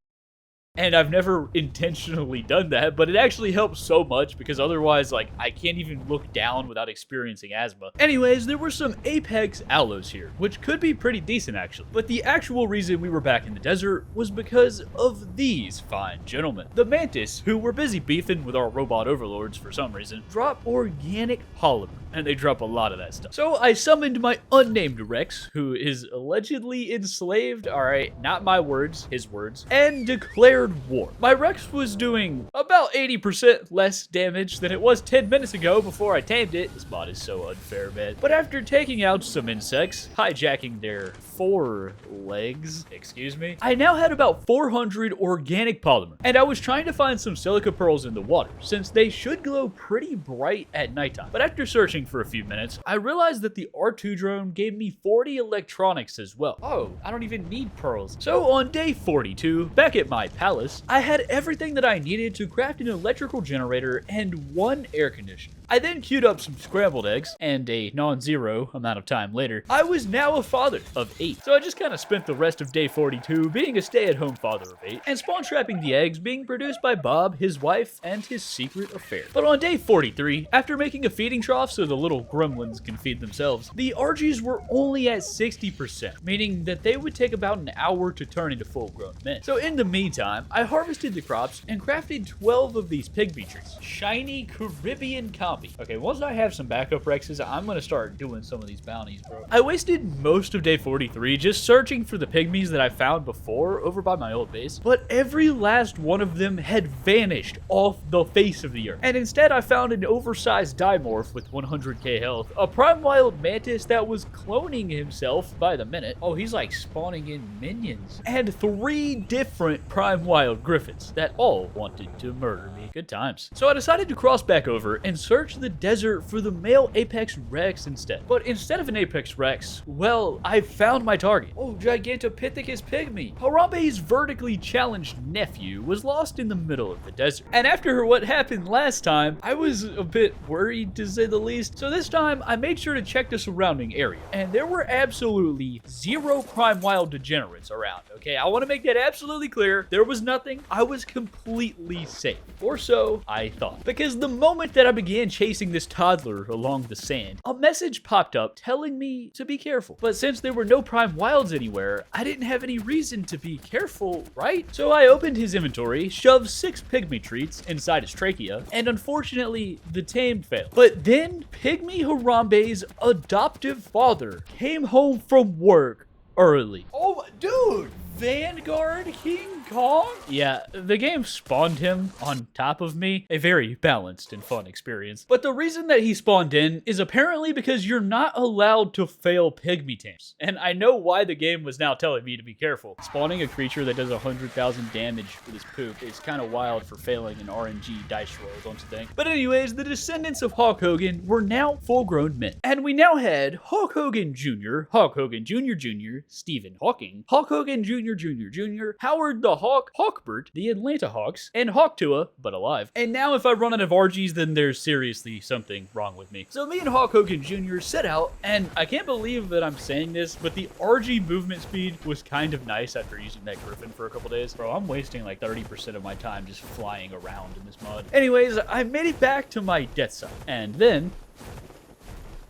And I've never intentionally done that, but it actually helps so much because otherwise, like, I can't even look down without experiencing asthma. Anyways, there were some Apex aloes here, which could be pretty decent actually. But the actual reason we were back in the desert was because of these fine gentlemen. The Mantis, who were busy beefing with our robot overlords for some reason, drop organic polymer. And they drop a lot of that stuff. So I summoned my unnamed Rex, who is allegedly enslaved, alright, not my words, his words, and declared war. My Rex was doing about 80% less damage than it was 10 minutes ago before I tamed it. This mod is so unfair, man. But after taking out some insects, hijacking their forelegs, excuse me, I now had about 400 organic polymer. And I was trying to find some silica pearls in the water, since they should glow pretty bright at nighttime. But after searching for a few minutes, I realized that the R2 drone gave me 40 electronics as well. Oh, I don't even need pearls. So on day 42, back at my palace, I had everything that I needed to craft an electrical generator and one air conditioner. I then queued up some scrambled eggs, and a non-zero amount of time later, I was now a father of 8. So I just kind of spent the rest of day 42 being a stay-at-home father of 8, and spawn trapping the eggs being produced by Bob, his wife, and his secret affair. But on day 43, after making a feeding trough so the little gremlins can feed themselves, the RGs were only at 60%, meaning that they would take about an hour to turn into full-grown men. So in the meantime, I harvested the crops and crafted 12 of these pygmy trees. Shiny Caribbean Combi. Okay, once I have some backup Rexes, I'm gonna start doing some of these bounties, bro. I wasted most of day 43 just searching for the pygmies that I found before over by my old base, but every last one of them had vanished off the face of the earth. And instead, I found an oversized dimorph with 100k health, a prime wild mantis that was cloning himself by the minute. Oh, he's like spawning in minions. And 3 different prime wild griffins that all wanted to murder me. Good times. So I decided to cross back over and search the desert for the male Apex Rex instead. But instead of an Apex Rex, well, I found my target. Oh, Gigantopithecus pygmy. Harambe's vertically challenged nephew was lost in the middle of the desert. And after what happened last time, I was a bit worried to say the least. So this time, I made sure to check the surrounding area. And there were absolutely 0 prime wild degenerates around, okay? I want to make that absolutely clear. There was nothing. I was completely safe. Or so I thought. Because the moment that I began chasing this toddler along the sand, a message popped up telling me to be careful. But since there were no prime wilds anywhere, I didn't have any reason to be careful, right? So I opened his inventory, shoved 6 pygmy treats inside his trachea, and unfortunately, the tame failed. But then, Pygmy Harambe's adoptive father came home from work early. Oh, dude! Vanguard King Kong? Yeah, the game spawned him on top of me. A very balanced and fun experience. But the reason that he spawned in is apparently because you're not allowed to fail pygmy tames. And I know why the game was now telling me to be careful. Spawning a creature that does 100,000 damage with his poop is kind of wild for failing an RNG dice roll, don't you think? But anyways, the descendants of Hulk Hogan were now full-grown men. And we now had Hulk Hogan Jr., Hulk Hogan Jr. Jr., Stephen Hawking, Hulk Hogan Jr. Jr., Howard the Hawk, Hawkbert, the Atlanta Hawks, and Hawktua, but alive. And now if I run out of RGs, then there's seriously something wrong with me. So me and Hulk Hogan Jr. set out, and I can't believe that I'm saying this, but the RG movement speed was kind of nice after using that Griffin for a couple days. Bro, I'm wasting like 30% of my time just flying around in this mod. Anyways, I made it back to my death side, and then...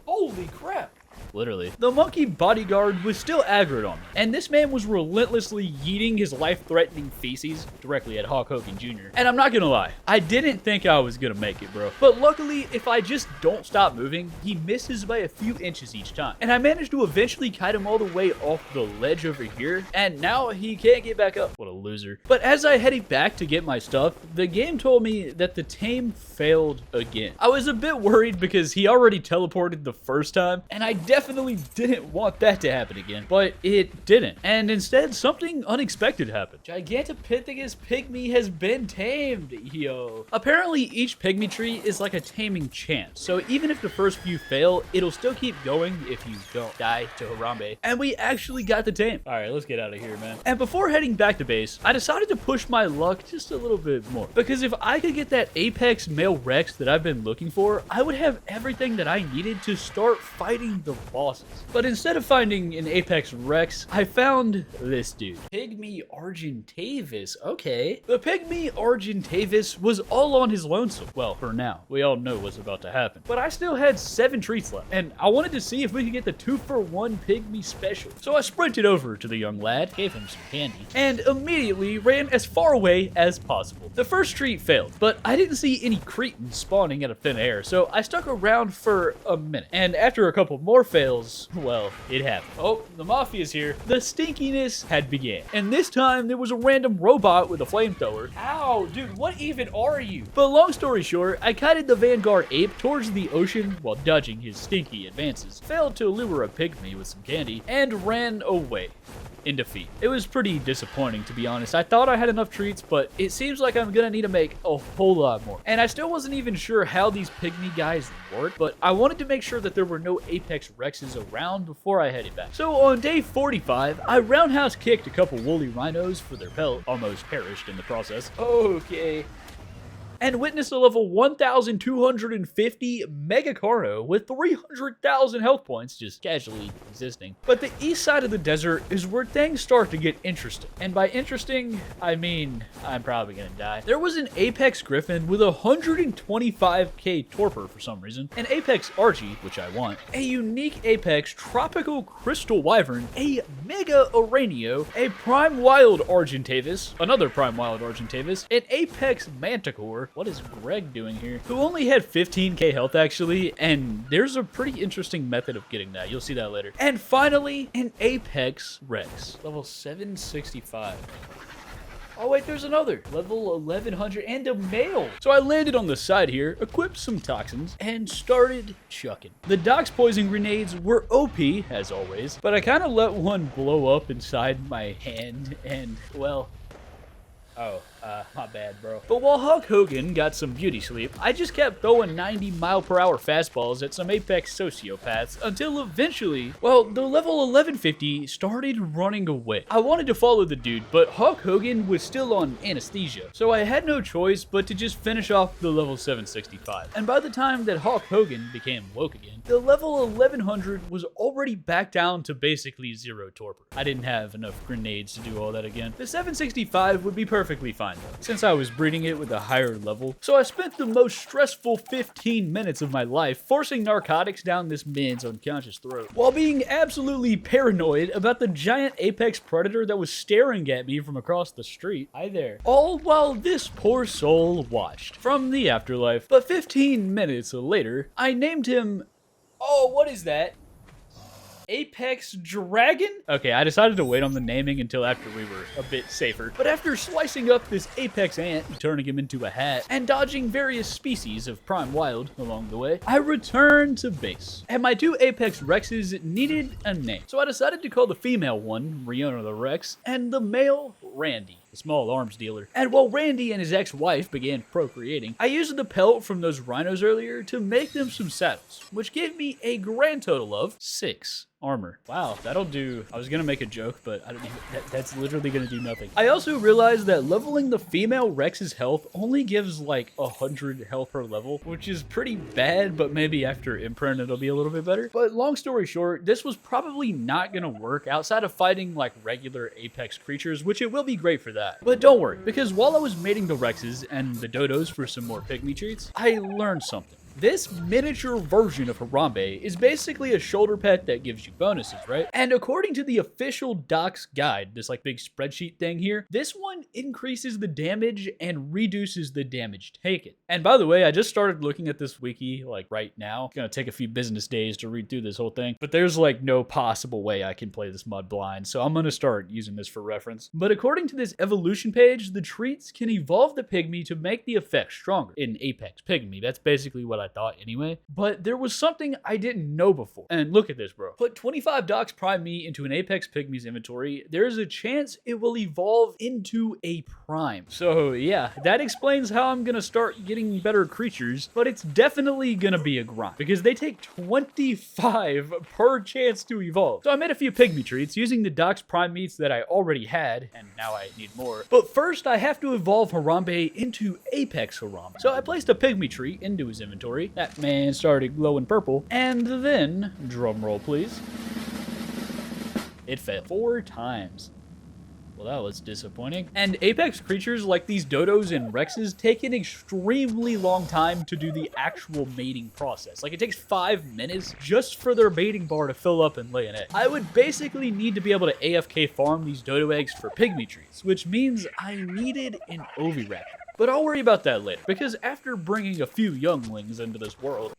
holy crap! Literally. The monkey bodyguard was still aggroed on me, and this man was relentlessly yeeting his life-threatening feces directly at Hulk Hogan Jr. And I'm not gonna lie, I didn't think I was gonna make it, bro. But luckily, if I just don't stop moving, he misses by a few inches each time. And I managed to eventually kite him all the way off the ledge over here, and now he can't get back up. What a loser. But as I headed back to get my stuff, the game told me that the tame failed again. I was a bit worried because he already teleported the first time, and I definitely definitely didn't want that to happen again, but it didn't. And instead, something unexpected happened. Gigantopithecus pygmy has been tamed, yo. Apparently, each pygmy tree is like a taming chance, so even if the first few fail, it'll still keep going if you don't die to Harambe. And we actually got the tame. All right, let's get out of here, man. And before heading back to base, I decided to push my luck just a little bit more, because if I could get that Apex male Rex that I've been looking for, I would have everything that I needed to start fighting the bosses. But instead of finding an Apex Rex, I found this dude. Pygmy Argentavis, okay. The Pygmy Argentavis was all on his lonesome. Well, for now. We all know what's about to happen. But I still had 7 treats left, and I wanted to see if we could get the 2-for-1 Pygmy special. So I sprinted over to the young lad, gave him some candy, and immediately ran as far away as possible. The first treat failed, but I didn't see any cretins spawning out of thin air, so I stuck around for a minute. And after a couple more fails, well, it happened. Oh, the Mafia's here. The stinkiness had began. And this time, there was a random robot with a flamethrower. Ow, dude, what even are you? But long story short, I kited the Vanguard ape towards the ocean while dodging his stinky advances, failed to lure a pygmy with some candy, and ran away in defeat. It was pretty disappointing, to be honest. I thought I had enough treats, but it seems like I'm gonna need to make a whole lot more. And I still wasn't even sure how these pygmy guys work, but I wanted to make sure that there were no Apex Rexes around before I headed back. So on day 45, I roundhouse kicked a couple woolly rhinos for their pelt, almost perished in the process. Okay. And witnessed a level 1,250 Mega Carno with 300,000 health points just casually existing. But the east side of the desert is where things start to get interesting. And by interesting, I mean I'm probably gonna die. There was an Apex Griffin with 125k torpor for some reason, an Apex Archie, which I want, a unique Apex Tropical Crystal Wyvern, a Mega Aranio, a Prime Wild Argentavis, another Prime Wild Argentavis, an Apex Manticore. What is Greg doing here? Who only had 15k health actually, and there's a pretty interesting method of getting that. You'll see that later. And finally, an Apex Rex, level 765. Oh wait, there's another. Level 1100 and a male. So I landed on the side here, equipped some toxins, and started chucking. The DOX poison grenades were OP, as always, but I kind of let one blow up inside my hand, and well, my bad, bro. But while Hulk Hogan got some beauty sleep, I just kept throwing 90-mile-per-hour fastballs at some Apex sociopaths until eventually, well, the level 1150 started running away. I wanted to follow the dude, but Hulk Hogan was still on anesthesia, so I had no choice but to just finish off the level 765. And by the time that Hulk Hogan became woke again, the level 1100 was already back down to basically 0 torpor. I didn't have enough grenades to do all that again. The 765 would be perfectly fine though, since I was breeding it with a higher level. So I spent the most stressful 15 minutes of my life forcing narcotics down this man's unconscious throat, while being absolutely paranoid about the giant apex predator that was staring at me from across the street. Hi there. All while this poor soul watched from the afterlife. But 15 minutes later, I named him... Oh, what is that? Apex Dragon? Okay, I decided to wait on the naming until after we were a bit safer. But after slicing up this Apex ant, turning him into a hat, and dodging various species of Prime Wild along the way, I returned to base. And my 2 Apex Rexes needed a name. So I decided to call the female one Riona the Rex, and the male Randy, the small arms dealer. And while Randy and his ex-wife began procreating, I used the pelt from those rhinos earlier to make them some saddles, which gave me a grand total of 6 armor. Wow, that'll do. I was gonna make a joke, but I don't even, that's literally gonna do nothing. I also realized that leveling the female Rex's health only gives like 100 health per level, which is pretty bad, but maybe after imprint it'll be a little bit better. But long story short, this was probably not gonna work outside of fighting like regular Apex creatures, which it will be great for that. But don't worry, because while I was mating the Rexes and the dodos for some more pygmy treats, I learned something. This miniature version of Harambe is basically a shoulder pet that gives you bonuses, right? And according to the official DOX guide, this like big spreadsheet thing here, this one increases the damage and reduces the damage taken. And by the way, I just started looking at this wiki like right now. It's gonna take a few business days to read through this whole thing, but there's like no possible way I can play this mod blind, so I'm gonna start using this for reference. But according to this evolution page, the treats can evolve the pygmy to make the effect stronger. In Apex Pygmy, that's basically what I thought anyway. But there was something I didn't know before. And look at this, bro. Put 25 DOX Prime meat into an Apex Pygmies inventory. There's a chance it will evolve into a Prime. So yeah, that explains how I'm gonna start getting better creatures, but it's definitely gonna be a grind because they take 25 per chance to evolve. So I made a few Pygmy treats using the DOX Prime meats that I already had, and now I need more. But first I have to evolve Harambe into Apex Harambe. So I placed a Pygmy treat into his inventory. That man started glowing purple, and then, drum roll please, it failed 4 times. Well, that was disappointing. And Apex creatures like these dodos and rexes take an extremely long time to do the actual mating process. Like, it takes 5 minutes just for their mating bar to fill up and lay an egg. I would basically need to be able to AFK farm these dodo eggs for Pygmy trees, which means I needed an Oviraptor. But I'll worry about that later, because after bringing a few younglings into this world,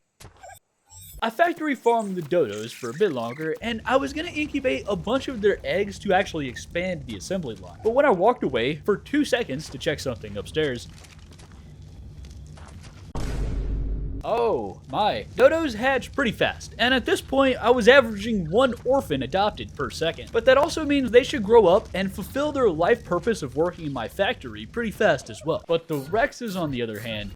I factory farmed the dodos for a bit longer, and I was gonna incubate a bunch of their eggs to actually expand the assembly line. But when I walked away for 2 seconds to check something upstairs, oh my, dodos hatch pretty fast, and at this point I was averaging 1 orphan adopted per second. But that also means they should grow up and fulfill their life purpose of working in my factory pretty fast as well. But the rexes, on the other hand,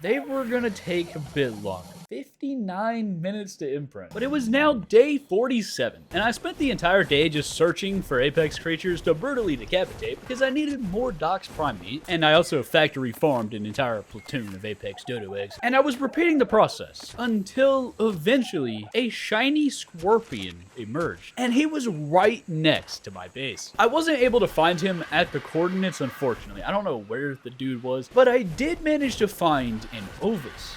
they were gonna take a bit longer. 59 minutes to imprint. But it was now day 47, and I spent the entire day just searching for Apex creatures to brutally decapitate because I needed more DOX Prime meat, and I also factory farmed an entire platoon of Apex dodo eggs, and I was repeating the process until eventually a shiny scorpion emerged, and he was right next to my base. I wasn't able to find him at the coordinates, unfortunately. I don't know where the dude was, but I did manage to find an Ovis,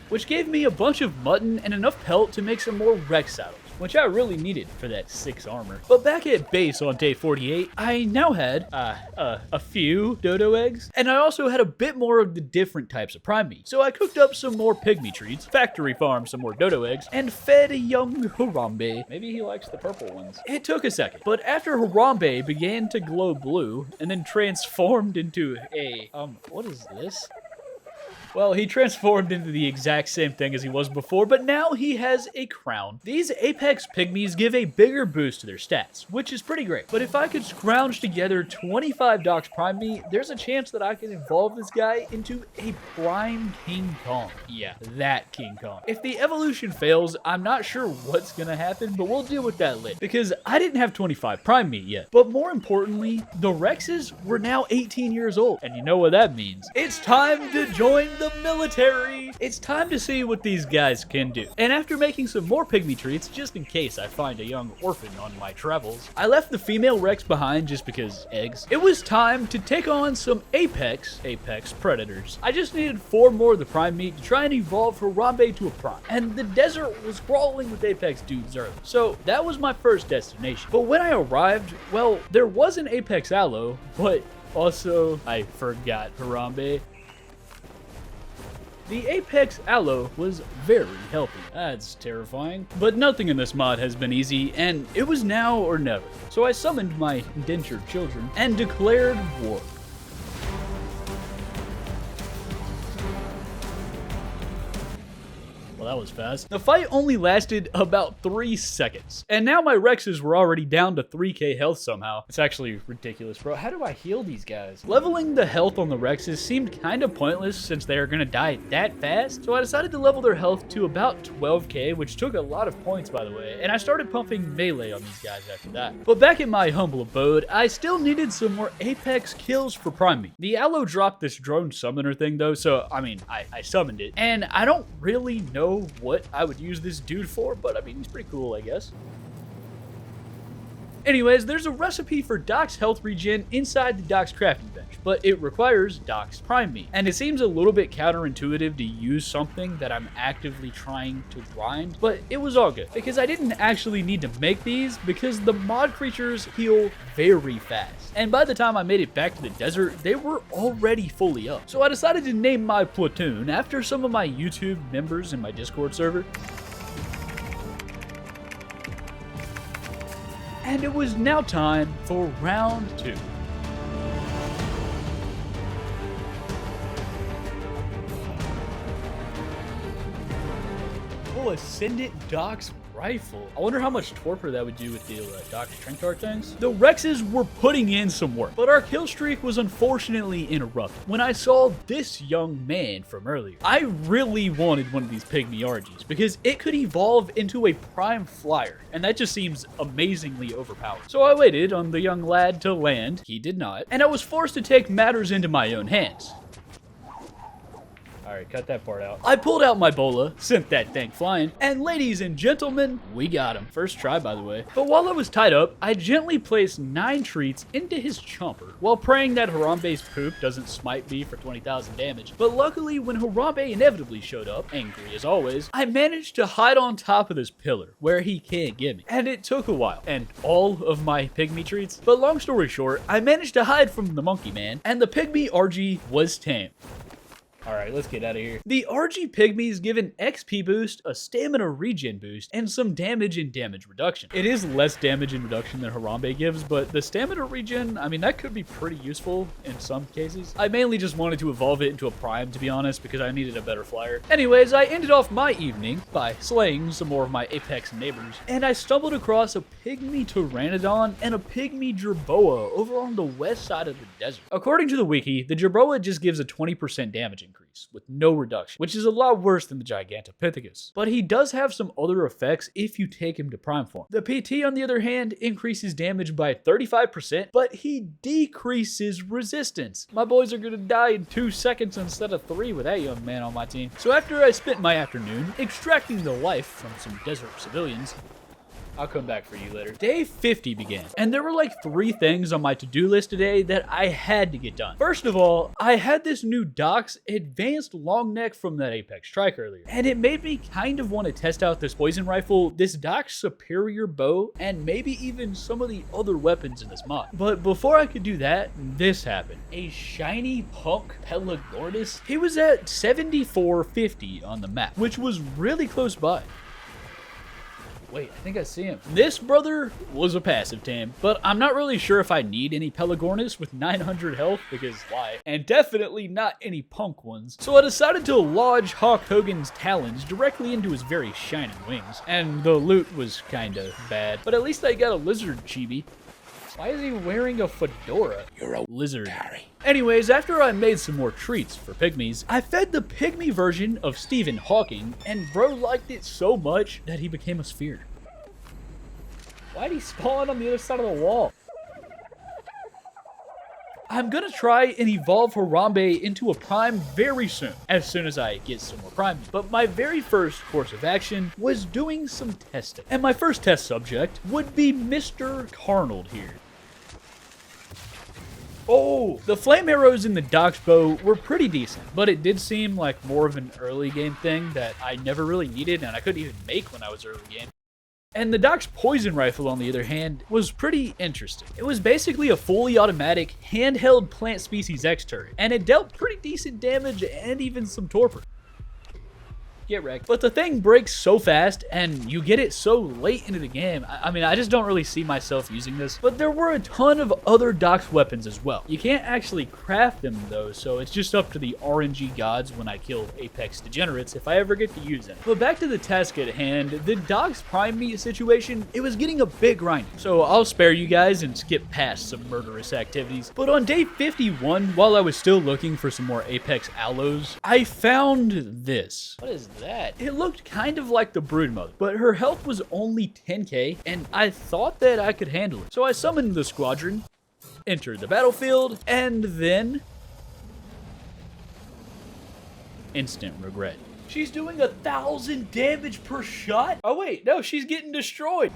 which gave me a bunch of mutton and enough pelt to make some more Rex saddles, which I really needed for that 6 armor. But back at base on day 48, I now had a few dodo eggs, and I also had a bit more of the different types of prime meat. So I cooked up some more pygmy treats, factory farmed some more dodo eggs, and fed a young Harambe. Maybe he likes the purple ones. It took a second, but after Harambe began to glow blue and then transformed into a, what is this? Well, he transformed into the exact same thing as he was before, but now he has a crown. These Apex Pygmies give a bigger boost to their stats, which is pretty great. But if I could scrounge together 25 DOX Prime meat, there's a chance that I can evolve this guy into a Prime King Kong. Yeah, that King Kong. If the evolution fails, I'm not sure what's gonna happen, but we'll deal with that later. Because I didn't have 25 Prime meat yet. But more importantly, the Rexes were now 18 years old. And you know what that means. It's time to join the military. It's time to see what these guys can do. And after making some more pygmy treats, just in case I find a young orphan on my travels, I left the female Rex behind just because eggs. It was time to take on some Apex predators. I just needed 4 more of the prime meat to try and evolve Harambe to a prime. And the desert was crawling with Apex dudes early. So that was my first destination. But when I arrived, well, there was an Apex Aloe, but also I forgot Harambe. The Apex Aloe was very healthy. That's terrifying. But nothing in this mod has been easy, and it was now or never. So I summoned my indentured children and declared war. Well, that was fast. The fight only lasted about 3 seconds. And now my Rexes were already down to 3k health somehow. It's actually ridiculous, bro. How do I heal these guys? Leveling the health on the Rexes seemed kind of pointless since they are gonna die that fast. So I decided to level their health to about 12k, which took a lot of points, by the way. And I started pumping melee on these guys after that. But back in my humble abode, I still needed some more Apex kills for Prime Me. The Aloe dropped this drone summoner thing though, so I mean, I summoned it. And I don't really know what I would use this dude for, but I mean, he's pretty cool, I guess. Anyways, there's a recipe for DOX health regen inside the DOX crafting bench, but it requires DOX Prime Meat. And it seems a little bit counterintuitive to use something that I'm actively trying to grind, but it was all good because I didn't actually need to make these because the mod creatures heal very fast. And by the time I made it back to the desert, they were already fully up. So I decided to name my platoon after some of my YouTube members in my Discord server. And it was now time for round 2. Ascendant DOX rifle. I wonder how much torpor that would do with the DOX Strength Arc things. The Rexes were putting in some work, but our kill streak was unfortunately interrupted when I saw this young man from earlier. I really wanted one of these pygmy RGs because it could evolve into a prime flyer, and that just seems amazingly overpowered. So I waited on the young lad to land. He did not, and I was forced to take matters into my own hands. Alright, cut that part out. I pulled out my bola, sent that thing flying, and ladies and gentlemen, we got him. First try, by the way. But while I was tied up, I gently placed 9 treats into his chomper, while praying that Harambe's poop doesn't smite me for 20,000 damage. But luckily, when Harambe inevitably showed up, angry as always, I managed to hide on top of this pillar, where he can't get me. And it took a while, and all of my pygmy treats. But long story short, I managed to hide from the monkey man, and the pygmy RG was tamed. Alright, let's get out of here. The RG Pygmies give an XP boost, a stamina regen boost, and some damage and damage reduction. It is less damage and reduction than Harambe gives, but the stamina regen, I mean, that could be pretty useful in some cases. I mainly just wanted to evolve it into a prime, to be honest, because I needed a better flyer. Anyways, I ended off my evening by slaying some more of my Apex neighbors, and I stumbled across a pygmy Pteranodon and a pygmy Jerboa over on the west side of the desert. According to the wiki, the Jerboa just gives a 20% damage increase with no reduction, which is a lot worse than the Gigantopithecus. But he does have some other effects if you take him to prime form. The PT, on the other hand, increases damage by 35%, but he decreases resistance. My boys are gonna die in 2 seconds instead of 3 with that young man on my team. So after I spent my afternoon extracting the life from some desert civilians, I'll come back for you later. Day 50 began, and there were like 3 things on my to-do list today that I had to get done. First of all, I had this new DOX advanced long neck from that Apex strike earlier, and it made me kind of want to test out this poison rifle, this DOX superior bow, and maybe even some of the other weapons in this mod. But before I could do that, this happened. A shiny punk Pelagornis. He was at 7450 on the map, which was really close by. Wait, I think I see him. This brother was a passive tame, but I'm not really sure if I need any Pelagornis with 900 health, because why? And definitely not any punk ones. So I decided to lodge Hawk Hogan's talons directly into his very shining wings. And the loot was kinda bad, but at least I got a lizard chibi. Why is he wearing a fedora? You're a lizard. Harry. Anyways, after I made some more treats for pygmies, I fed the pygmy version of Stephen Hawking, and bro liked it so much that he became a sphere. Why'd he spawn on the other side of the wall? I'm gonna try and evolve Harambe into a prime very soon as I get some more prime. But my very first course of action was doing some testing. And my first test subject would be Mr. Carnold here. Oh, the flame arrows in the DOX bow were pretty decent, but it did seem like more of an early game thing that I never really needed and I couldn't even make when I was early game. And the DOX poison rifle, on the other hand, was pretty interesting. It was basically a fully automatic, handheld plant species X turret, and it dealt pretty decent damage and even some torpor. Get wrecked. But the thing breaks so fast, and you get it so late into the game. I mean, I just don't really see myself using this. But there were a ton of other DOX weapons as well. You can't actually craft them though, so it's just up to the RNG gods when I kill Apex degenerates if I ever get to use them. But back to the task at hand, the DOX prime meat situation, it was getting a bit grindy. So I'll spare you guys and skip past some murderous activities. But on day 51, while I was still looking for some more Apex aloes, I found this. What is that? It looked kind of like the Broodmother, but her health was only 10k, and I thought that I could handle it. So I summoned the squadron, entered the battlefield, and then instant regret. She's doing 1,000 damage per shot? Oh wait, no, she's getting destroyed.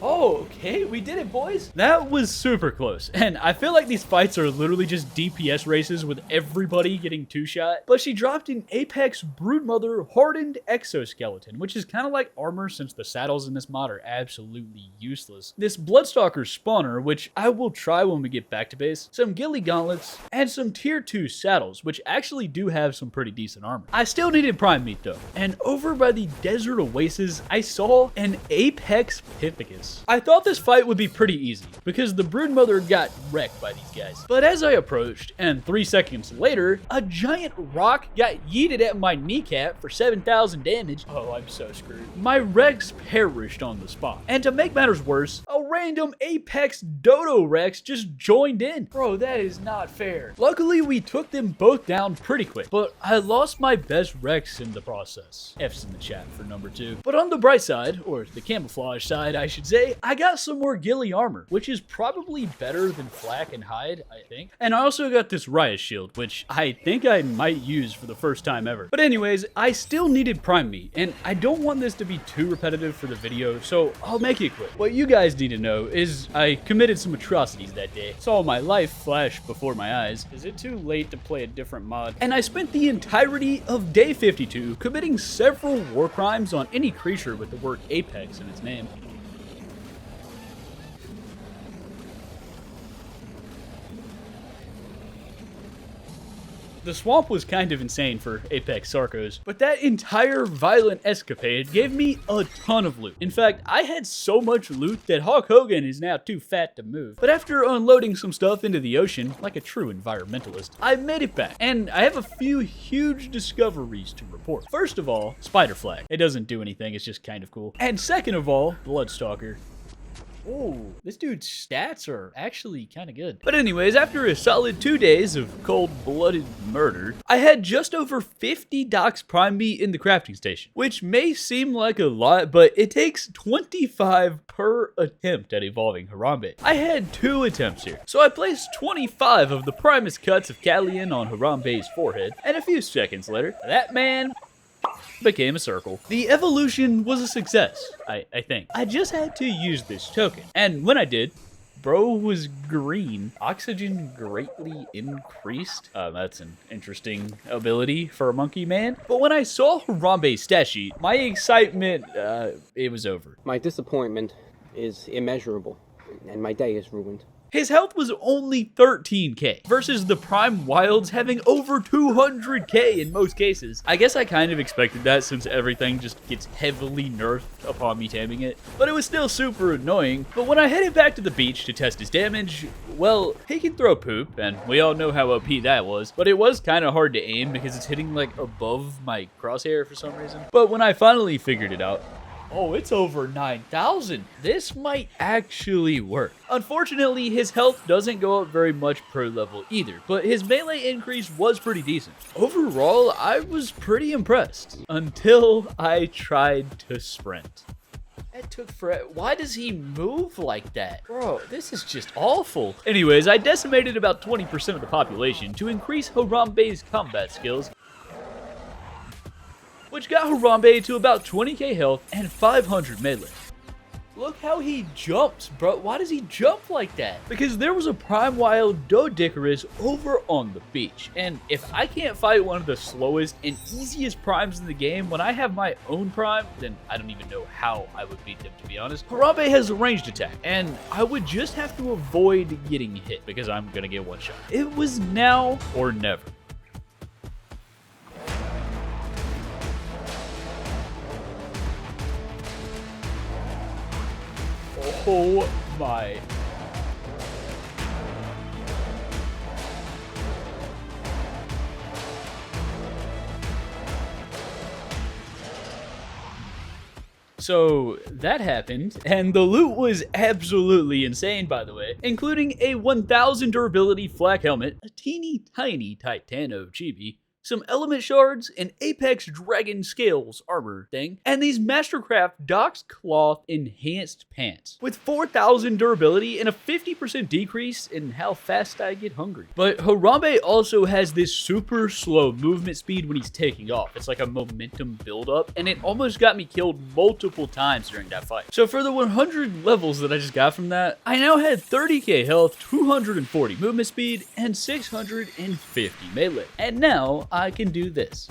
Oh, okay, we did it, boys. That was super close, and I feel like these fights are literally just DPS races with everybody getting 2-shot, but she dropped an Apex Broodmother Hardened Exoskeleton, which is kind of like armor since the saddles in this mod are absolutely useless. This Bloodstalker spawner, which I will try when we get back to base, some Ghillie Gauntlets, and some tier 2 saddles, which actually do have some pretty decent armor. I still needed prime meat though, and over by the desert oasis, I saw an Apex Pithecus. this. I thought this fight would be pretty easy, because the broodmother got wrecked by these guys. But as I approached, and 3 seconds later, a giant rock got yeeted at my kneecap for 7,000 damage. Oh, I'm so screwed. My Rex perished on the spot. And to make matters worse, a random Apex Dodo Rex just joined in. Bro, that is not fair. Luckily, we took them both down pretty quick, but I lost my best Rex in the process. F's in the chat for number 2. But on the bright side, or the camouflage side, I should say, I got some more ghillie armor, which is probably better than flak and hide, I think. And I also got this riot shield, which I think I might use for the first time ever. But anyways, I still needed prime meat, and I don't want this to be too repetitive for the video, so I'll make it quick. What you guys need to know is I committed some atrocities that day. Saw my life flash before my eyes. Is it too late to play a different mod? And I spent the entirety of day 52 committing several war crimes on any creature with the word Apex in its name. The swamp was kind of insane for Apex Sarcos, but that entire violent escapade gave me a ton of loot. In fact, I had so much loot that Hulk Hogan is now too fat to move. But after unloading some stuff into the ocean, like a true environmentalist, I made it back, and I have a few huge discoveries to report. First of all, Spider Flag. It doesn't do anything, it's just kind of cool. And second of all, Bloodstalker. Oh, this dude's stats are actually kind of good. But anyways, after a solid 2 days of cold-blooded murder, I had just over 50 DOX Prime meat in the crafting station, which may seem like a lot, but it takes 25 per attempt at evolving Harambe. I had 2 attempts here, so I placed 25 of the Primus cuts of Callian on Harambe's forehead, and a few seconds later, that man became a circle. The evolution was a success, I think. I just had to use this token, and when I did, bro was green. Oxygen greatly increased. That's an interesting ability for a monkey man. But when I saw Harambe's stat sheet, my excitement, it was over. My disappointment is immeasurable, and my day is ruined. His health was only 13k versus the Prime Wilds having over 200k in most cases. I guess I kind of expected that since everything just gets heavily nerfed upon me taming it, but it was still super annoying. But when I headed back to the beach to test his damage, well, he can throw poop, and we all know how OP that was, but it was kind of hard to aim because it's hitting like above my crosshair for some reason. But when I finally figured it out, oh, it's over 9,000. This might actually work. Unfortunately, his health doesn't go up very much per level either, but his melee increase was pretty decent. Overall, I was pretty impressed until I tried to sprint. That took forever. Why does he move like that? Bro, this is just awful. Anyways, I decimated about 20% of the population to increase Harambe's combat skills, which got Harambe to about 20k health and 500 melee. Look how he jumps, bro. Why does he jump like that? Because there was a Prime Wild Doedicurus over on the beach, and if I can't fight one of the slowest and easiest primes in the game when I have my own prime, then I don't even know how I would beat them, to be honest. Harambe has a ranged attack, and I would just have to avoid getting hit because I'm gonna get one shot. It was now or never. Oh my. So that happened, and the loot was absolutely insane, by the way, including a 1000 durability flak helmet, a teeny tiny Titano chibi, some element shards, an Apex Dragon Scales armor thing, and these Mastercraft Dox Cloth enhanced pants with 4000 durability and a 50% decrease in how fast I get hungry. But Harambe also has this super slow movement speed when he's taking off. It's like a momentum buildup, and it almost got me killed multiple times during that fight. So for the 100 levels that I just got from that, I now had 30k health, 240 movement speed, and 650 melee. And now I can do this.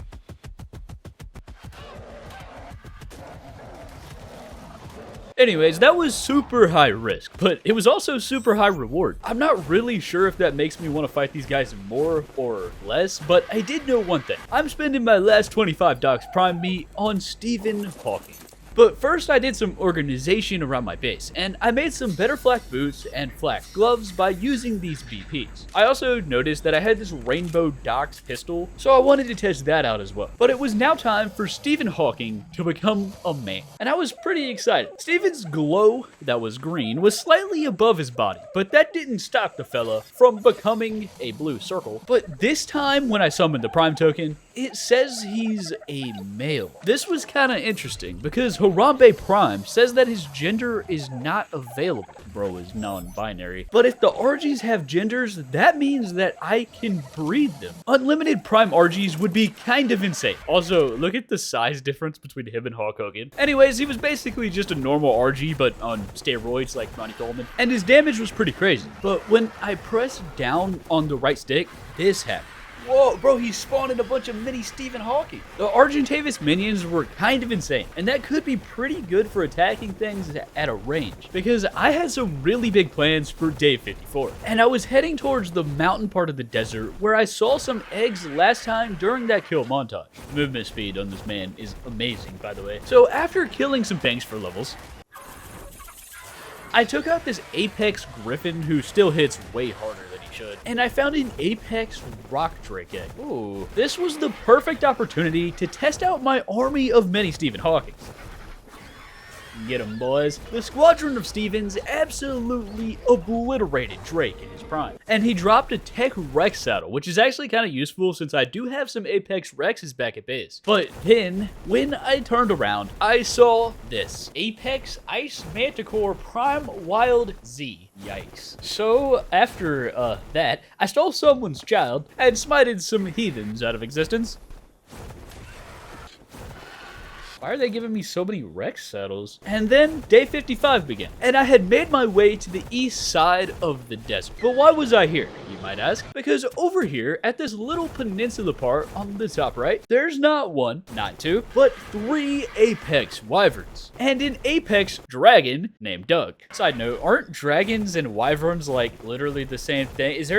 Anyways, that was super high risk, but it was also super high reward. I'm not really sure if that makes me want to fight these guys more or less, but I did know one thing. I'm spending my last 25 DOX Prime meat on Stephen Hawking. But first I did some organization around my base, and I made some better flak boots and flak gloves by using these BPs. I also noticed that I had this rainbow DOX pistol, so I wanted to test that out as well. But it was now time for Stephen Hawking to become a man, and I was pretty excited. Stephen's glow, that was green, was slightly above his body, but that didn't stop the fella from becoming a blue circle. But this time when I summoned the prime token, it says he's a male. This was kind of interesting because Harambe Prime says that his gender is not available. Bro is non-binary. But if the RGs have genders, that means that I can breed them. Unlimited Prime RGs would be kind of insane. Also, look at the size difference between him and Hulk Hogan. Anyways, he was basically just a normal RG, but on steroids like Ronnie Coleman. And his damage was pretty crazy. But when I pressed down on the right stick, this happened. Whoa, bro, he spawned a bunch of mini Stephen Hawking. The Argentavis minions were kind of insane, and that could be pretty good for attacking things at a range, because I had some really big plans for day 54, and I was heading towards the mountain part of the desert where I saw some eggs last time during that kill montage. Movement speed on this man is amazing, by the way. So after killing some things for levels, I took out this Apex Griffin who still hits way harder than he should, and I found an Apex Rock Drake egg. Ooh, this was the perfect opportunity to test out my army of many Stephen Hawkings. Get him, boys. The squadron of Stevens absolutely obliterated Drake in his prime. And he dropped a Tech Rex saddle, which is actually kind of useful since I do have some Apex Rexes back at base. But then, when I turned around, I saw this. Apex Ice Manticore Prime Wild Z. Yikes. So, after that, I stole someone's child and smited some heathens out of existence. Why are they giving me so many Rex saddles? And then day 55 began, and I had made my way to the east side of the desert. But why was I here, you might ask? Because over here, at this little peninsula part on the top right, there's not one, not two, but 3 Apex Wyverns, and an Apex Dragon named Doug. Side note, aren't dragons and wyverns like literally the same thing? Is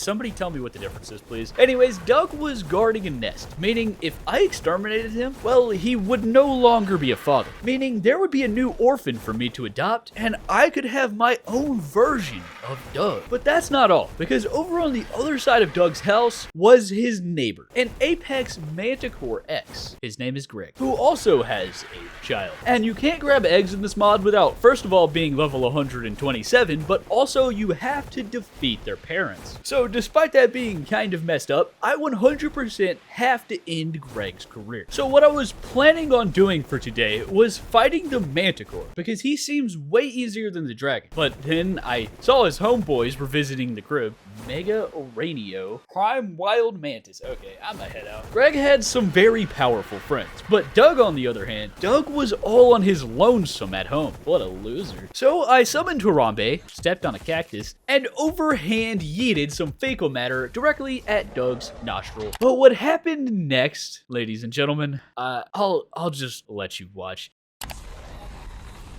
somebody tell me what the difference is, please? Anyways, Doug was guarding a nest, meaning if I exterminated him, well, he would no longer be a father, meaning there would be a new orphan for me to adopt, and I could have my own version of Doug. But that's not all, because over on the other side of Doug's house was his neighbor, an Apex Manticore X. His name is Greg, who also has a child. And you can't grab eggs in this mod without, first of all, being level 127, but also you have to defeat their parents. So despite that being kind of messed up, I 100% have to end Greg's career. So what I was planning on doing for today was fighting the Manticore, because he seems way easier than the dragon. But then I saw his homeboys were visiting the crib. Mega Oranio, Prime Wild Mantis. Okay, I'm gonna head out. Greg had some very powerful friends, but Doug, on the other hand, Doug was all on his lonesome at home. What a loser. So I summoned Harambe, stepped on a cactus, and overhand yeeted some fecal matter directly at Doug's nostril. But what happened next, ladies and gentlemen, I'll just let you watch.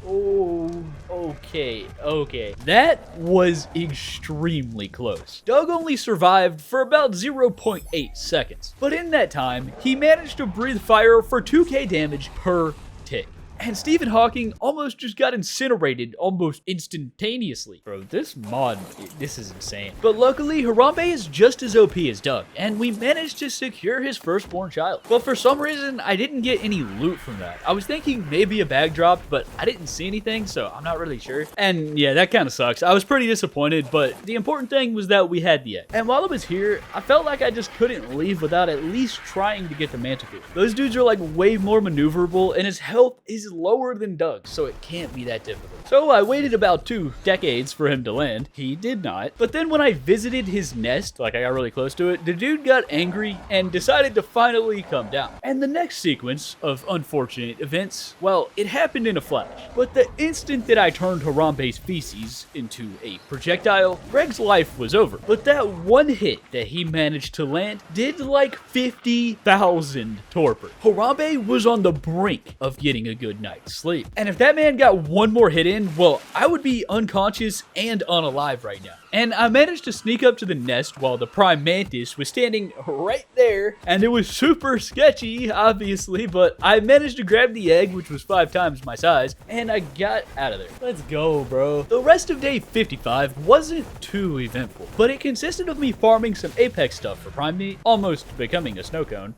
Oh, okay. That was extremely close. Doug only survived for about 0.8 seconds, but in that time, he managed to breathe fire for 2k damage per tick. And Stephen Hawking almost just got incinerated almost instantaneously. Bro, this mod, this is insane. But luckily, Harambe is just as OP as Doug, and we managed to secure his firstborn child. But for some reason, I didn't get any loot from that. I was thinking maybe a bag dropped, but I didn't see anything, so I'm not really sure. And yeah, that kind of sucks. I was pretty disappointed, but the important thing was that we had the egg. And while I was here, I felt like I just couldn't leave without at least trying to get the Manticore. Those dudes are like way more maneuverable, and his health is lower than Doug, so it can't be that difficult. So I waited about 2 decades for him to land. He did not. But then when I visited his nest, like I got really close to it, the dude got angry and decided to finally come down. And the next sequence of unfortunate events, well, it happened in a flash. But the instant that I turned Harambe's feces into a projectile, Greg's life was over. But that one hit that he managed to land did like 50,000 torpor. Harambe was on the brink of getting a good good night's sleep. And if that man got one more hit in, well, I would be unconscious and unalive right now. And I managed to sneak up to the nest while the prime mantis was standing right there. And it was super sketchy, obviously, but I managed to grab the egg, which was 5 times my size, and I got out of there. Let's go, bro. The rest of day 55 wasn't too eventful, but it consisted of me farming some Apex stuff for prime meat, almost becoming a snow cone,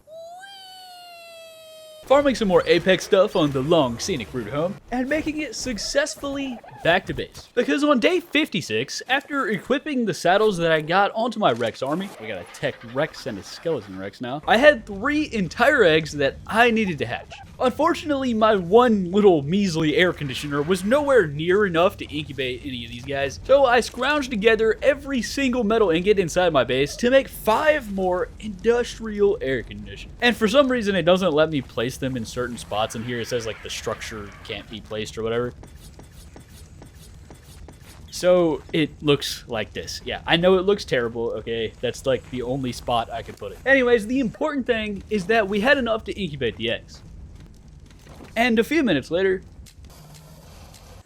farming some more Apex stuff on the long scenic route home, and making it successfully back to base. Because on day 56, after equipping the saddles that I got onto my Rex army, we got a Tech Rex and a Skeleton Rex now, I had 3 entire eggs that I needed to hatch. Unfortunately, my one little measly air conditioner was nowhere near enough to incubate any of these guys, so I scrounged together every single metal ingot inside my base to make 5 more industrial air conditioners. And for some reason, it doesn't let me place them in certain spots in here. It says like the structure can't be placed or whatever. So it looks like this. Yeah, I know it looks terrible, okay? That's like the only spot I could put it. Anyways, the important thing is that we had enough to incubate the eggs. And a few minutes later,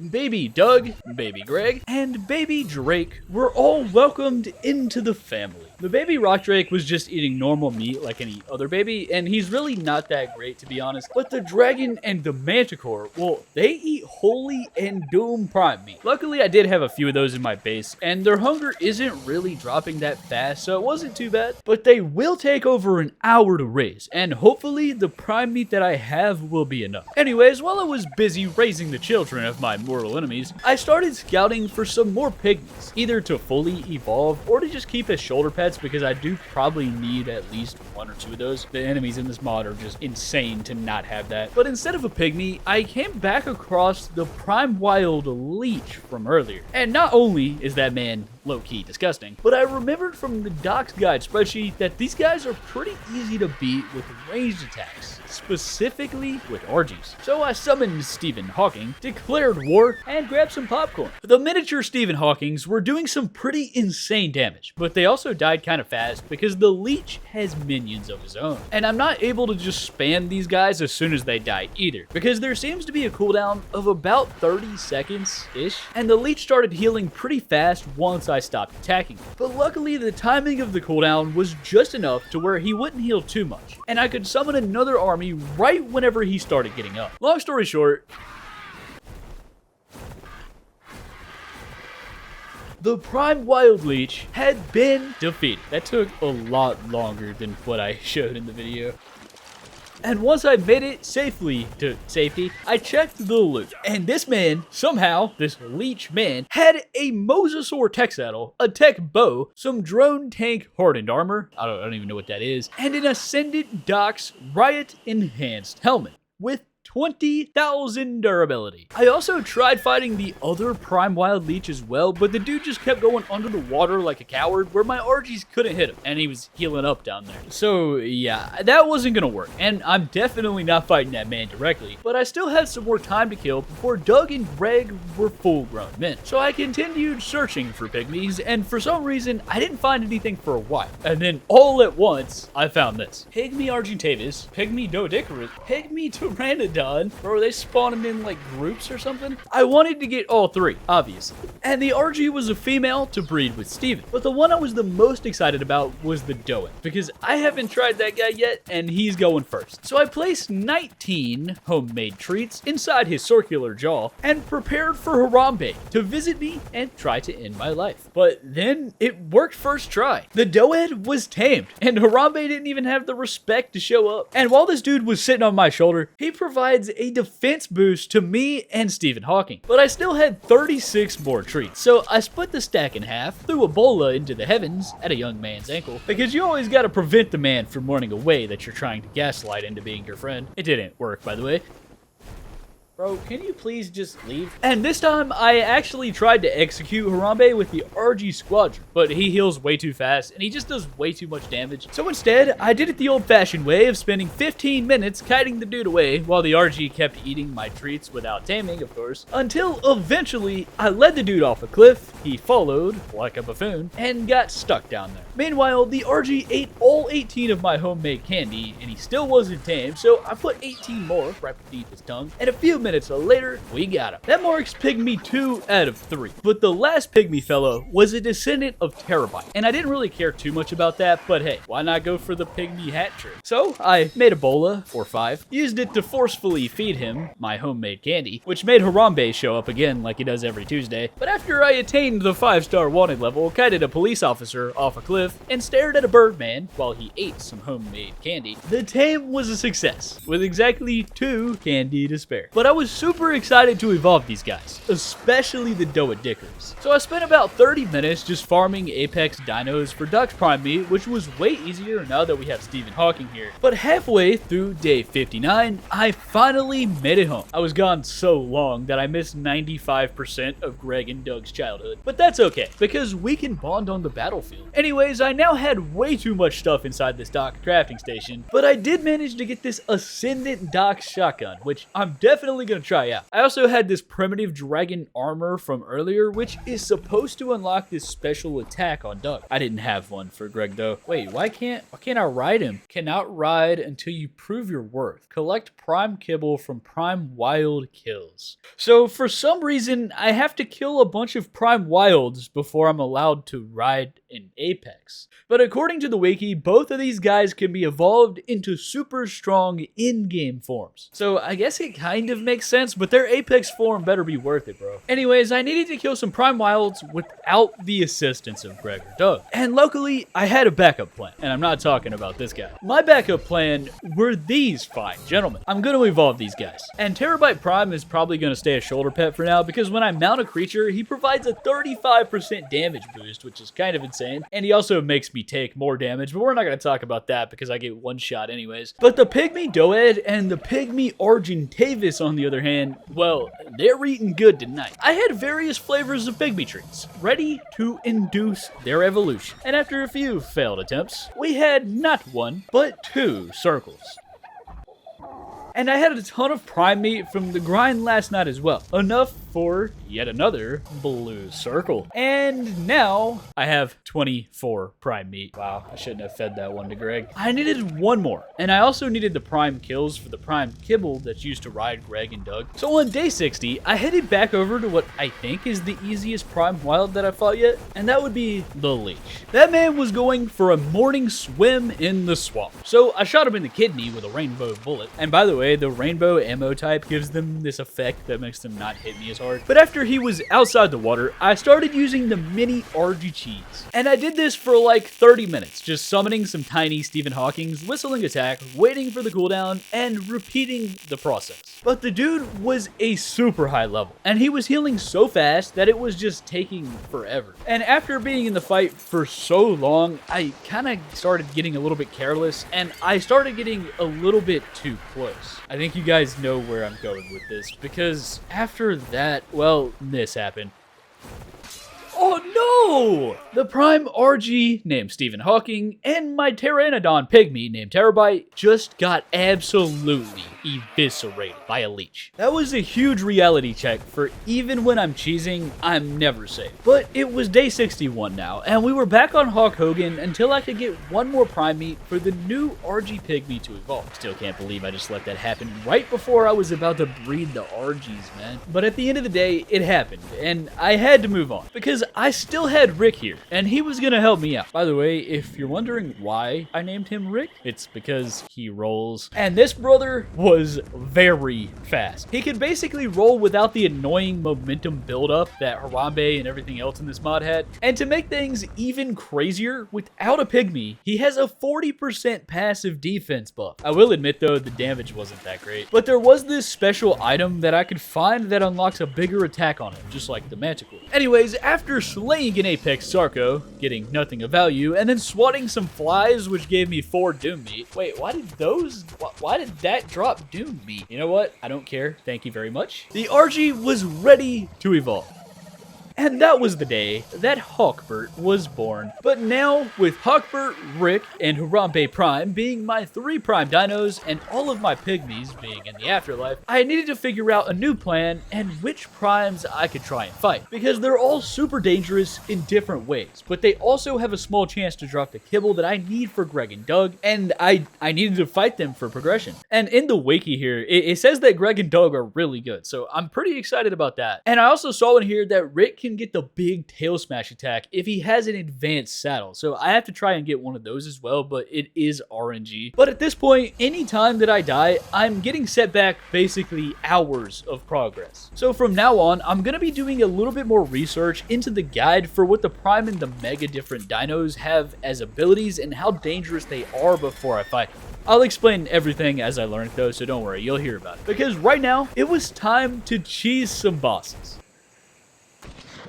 baby Doug, baby Greg, and baby Drake were all welcomed into the family. The baby rock drake was just eating normal meat like any other baby, and he's really not that great, to be honest. But the dragon and the manticore, well, they eat holy and doom prime meat. Luckily, I did have a few of those in my base, and their hunger isn't really dropping that fast, so it wasn't too bad. But they will take over an hour to raise, and hopefully the prime meat that I have will be enough. Anyways, while I was busy raising the children of my mortal enemies, I started scouting for some more pygmies, either to fully evolve or to just keep as shoulder pads, because I do probably need at least 1 or 2 of those. The enemies in this mod are just insane to not have that. But instead of a pygmy, I came back across the prime wild leech from earlier. And not only is that man low-key disgusting, but I remembered from the DOX guide spreadsheet that these guys are pretty easy to beat with ranged attacks, specifically with orgies. So I summoned Stephen Hawking, declared war, and grabbed some popcorn. The miniature Stephen Hawkings were doing some pretty insane damage, but they also died kind of fast because the leech has minions of his own. And I'm not able to just spam these guys as soon as they die either, because there seems to be a cooldown of about 30 seconds-ish, and the leech started healing pretty fast once I stopped attacking him. But luckily, the timing of the cooldown was just enough to where he wouldn't heal too much, and I could summon another army right whenever he started getting up. Long story short, the prime wild leech had been defeated. That took a lot longer than what I showed in the video. And once I made it safely to safety, I checked the loot. And this man, somehow, this leech man, had a Mosasaur tech saddle, a tech bow, some drone tank hardened armor, I don't even know what that is, and an Ascendant DOX Riot Enhanced helmet with 20,000 durability. I also tried fighting the other prime wild leech as well, but the dude just kept going under the water like a coward where my RGs couldn't hit him, and he was healing up down there. So yeah, that wasn't gonna work, and I'm definitely not fighting that man directly, but I still had some more time to kill before Doug and Greg were full-grown men. So I continued searching for pygmies, and for some reason, I didn't find anything for a while. And then all at once, I found this. Pygmy Argentavis, Pygmy Doedicurus, Pygmy Pteranodon. Or are they spawning in like groups or something? I wanted to get all 3, obviously. And the RG was a female to breed with Steven. But the one I was the most excited about was the Doan, because I haven't tried that guy yet, and he's going first. So I placed 19 homemade treats inside his circular jaw and prepared for Harambe to visit me and try to end my life. But then it worked first try. The Doed was tamed, and Harambe didn't even have the respect to show up. And while this dude was sitting on my shoulder, he provided a defense boost to me and Stephen Hawking. But I still had 36 more treats, so I split the stack in half, threw a bola into the heavens at a young man's ankle, because you always gotta prevent the man from running away that you're trying to gaslight into being your friend. It didn't work, by the way. Bro, can you please just leave? And this time, I actually tried to execute Harambe with the RG Squadron, but he heals way too fast, and he just does way too much damage. So instead, I did it the old-fashioned way of spending 15 minutes kiting the dude away while the RG kept eating my treats without taming, of course, until eventually I led the dude off a cliff, he followed, like a buffoon, and got stuck down there. Meanwhile, the RG ate all 18 of my homemade candy, and he still wasn't tamed, so I put 18 more right beneath his tongue, and a few minutes later, we got him. That marks Pygmy 2 out of 3. But the last Pygmy fellow was a descendant of Terabyte, and I didn't really care too much about that, but hey, why not go for the Pygmy hat trick? So I made a bola, or 5, used it to forcefully feed him my homemade candy, which made Harambe show up again like he does every Tuesday. But after I attained the 5-star wanted level, kited a police officer off a cliff, and stared at a birdman while he ate some homemade candy, the tame was a success, with exactly 2 candy to spare. But I was super excited to evolve these guys, especially the Doa Dickers. So I spent about 30 minutes just farming Apex dinos for DOX Prime meat, which was way easier now that we have Stephen Hawking here. But halfway through day 59, I finally made it home. I was gone so long that I missed 95% of Greg and Doug's childhood. But that's okay, because we can bond on the battlefield. Anyways, I now had way too much stuff inside this DOX crafting station, but I did manage to get this Ascendant DOX shotgun, which I'm definitely gonna try out. I also had this primitive dragon armor from earlier, which is supposed to unlock this special attack on Doug. I didn't have one for Greg though. Wait, why can't I ride him? Cannot ride until you prove your worth. Collect prime kibble from prime wild kills. So for some reason, I have to kill a bunch of prime wilds before I'm allowed to ride in Apex. But according to the wiki, both of these guys can be evolved into super strong in-game forms. So I guess it kind of makes sense, but their Apex form better be worth it, bro. Anyways, I needed to kill some prime wilds without the assistance of Greg or Doug. And luckily, I had a backup plan. And I'm not talking about this guy. My backup plan were these fine gentlemen. I'm going to evolve these guys. And Terabyte Prime is probably going to stay a shoulder pet for now, because when I mount a creature, he provides a 35% damage boost, which is kind of insane. And he also makes me take more damage, but we're not going to talk about that because I get one shot anyways. But the Pygmy Doed and the Pygmy Argentavis, on the other hand, well, they're eating good tonight. I had various flavors of Pygmy treats, ready to induce their evolution. And after a few failed attempts, we had not 1, but 2 circles. And I had a ton of prime meat from the grind last night as well. Enough for yet another blue circle. And now I have 24 prime meat. Wow, I shouldn't have fed that one to Greg. I needed 1 more. And I also needed the prime kills for the prime kibble that's used to ride Greg and Doug. So on day 60, I headed back over to what I think is the easiest prime wild that I fought yet. And that would be the leech. That man was going for a morning swim in the swamp. So I shot him in the kidney with a rainbow bullet. And by the way, the rainbow ammo type gives them this effect that makes them not hit me as hard. But after he was outside the water, I started using the mini RG cheese. And I did this for like 30 minutes, just summoning some tiny Stephen Hawking's whistling attack, waiting for the cooldown, and repeating the process. But the dude was a super high level, and he was healing so fast that it was just taking forever. And after being in the fight for so long, I kind of started getting a little bit careless, and I started getting a little bit too close. I think you guys know where I'm going with this, because after that, well, this happened. Oh no! The prime RG named Stephen Hawking and my Pteranodon pygmy named Terabyte just got absolutely eviscerated by a leech. That was a huge reality check for even when I'm cheesing, I'm never safe. But it was day 61 now, and we were back on Hawk Hogan until I could get 1 more prime meat for the new RG pygmy to evolve. Still can't believe I just let that happen right before I was about to breed the RGs, man. But at the end of the day, it happened, and I had to move on because I still had Rick here, and he was gonna help me out. By the way, if you're wondering why I named him Rick, it's because he rolls. And this brother was very fast. He could basically roll without the annoying momentum buildup that Harambe and everything else in this mod had. And to make things even crazier, without a pygmy, he has a 40% passive defense buff. I will admit though, the damage wasn't that great. But there was this special item that I could find that unlocks a bigger attack on him, just like the Manticore. Anyways, after slaying playing an Apex Sarco, getting nothing of value, and then swatting some flies, which gave me 4 Doom Meat. Wait, why did that drop Doom Meat? You know what? I don't care. Thank you very much. The RG was ready to evolve. And that was the day that Hawkbert was born. But now, with Hawkbert, Rick, and Harambe Prime being my 3 Prime Dinos and all of my Pygmies being in the afterlife, I needed to figure out a new plan and which Primes I could try and fight. Because they're all super dangerous in different ways, but they also have a small chance to drop the kibble that I need for Greg and Doug, and I needed to fight them for progression. And in the wiki here, it says that Greg and Doug are really good, so I'm pretty excited about that. And I also saw in here that Rick can get the big tail smash attack if he has an advanced saddle, so I have to try and get one of those as well, but it is RNG. But at this point, anytime that I die, I'm getting set back basically hours of progress. So from now on, I'm going to be doing a little bit more research into the guide for what the Prime and the Mega different dinos have as abilities and how dangerous they are before I fight them. I'll explain everything as I learn it though, so don't worry, you'll hear about it. Because right now, it was time to cheese some bosses.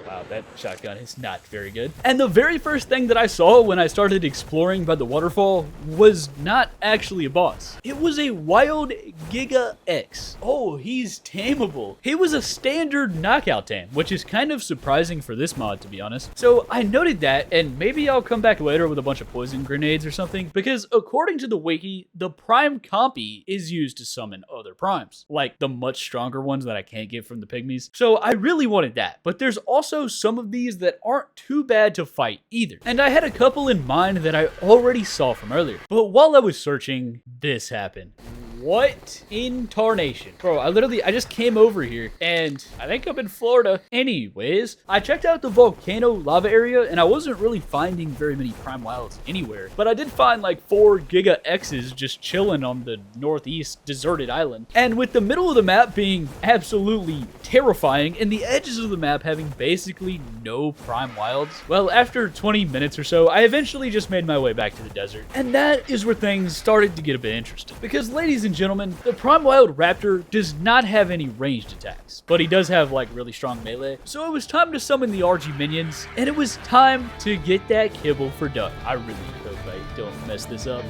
Wow, that shotgun is not very good. And the very first thing that I saw when I started exploring by the waterfall was not actually a boss. It was a wild Giga X. Oh, he's tameable. He was a standard knockout tame, which is kind of surprising for this mod, to be honest. So I noted that, and maybe I'll come back later with a bunch of poison grenades or something, because according to the wiki, the Prime Compy is used to summon other primes, like the much stronger ones that I can't get from the pygmies. So I really wanted that, but there's also some of these that aren't too bad to fight either. And I had a couple in mind that I already saw from earlier. But while I was searching, this happened. What in tarnation? Bro, I just came over here and I think I'm in Florida. Anyways, I checked out the volcano lava area and I wasn't really finding very many Prime Wilds anywhere. But I did find like 4 Giga X's just chilling on the northeast deserted island. And with the middle of the map being absolutely terrifying and the edges of the map having basically no Prime Wilds, well, after 20 minutes or so, I eventually just made my way back to the desert. And that is where things started to get a bit interesting. Because ladies and gentlemen, the Prime Wild Raptor does not have any ranged attacks, but he does have like really strong melee. So it was time to summon the RG minions, and it was time to get that kibble for Doug. I really hope I don't mess this up.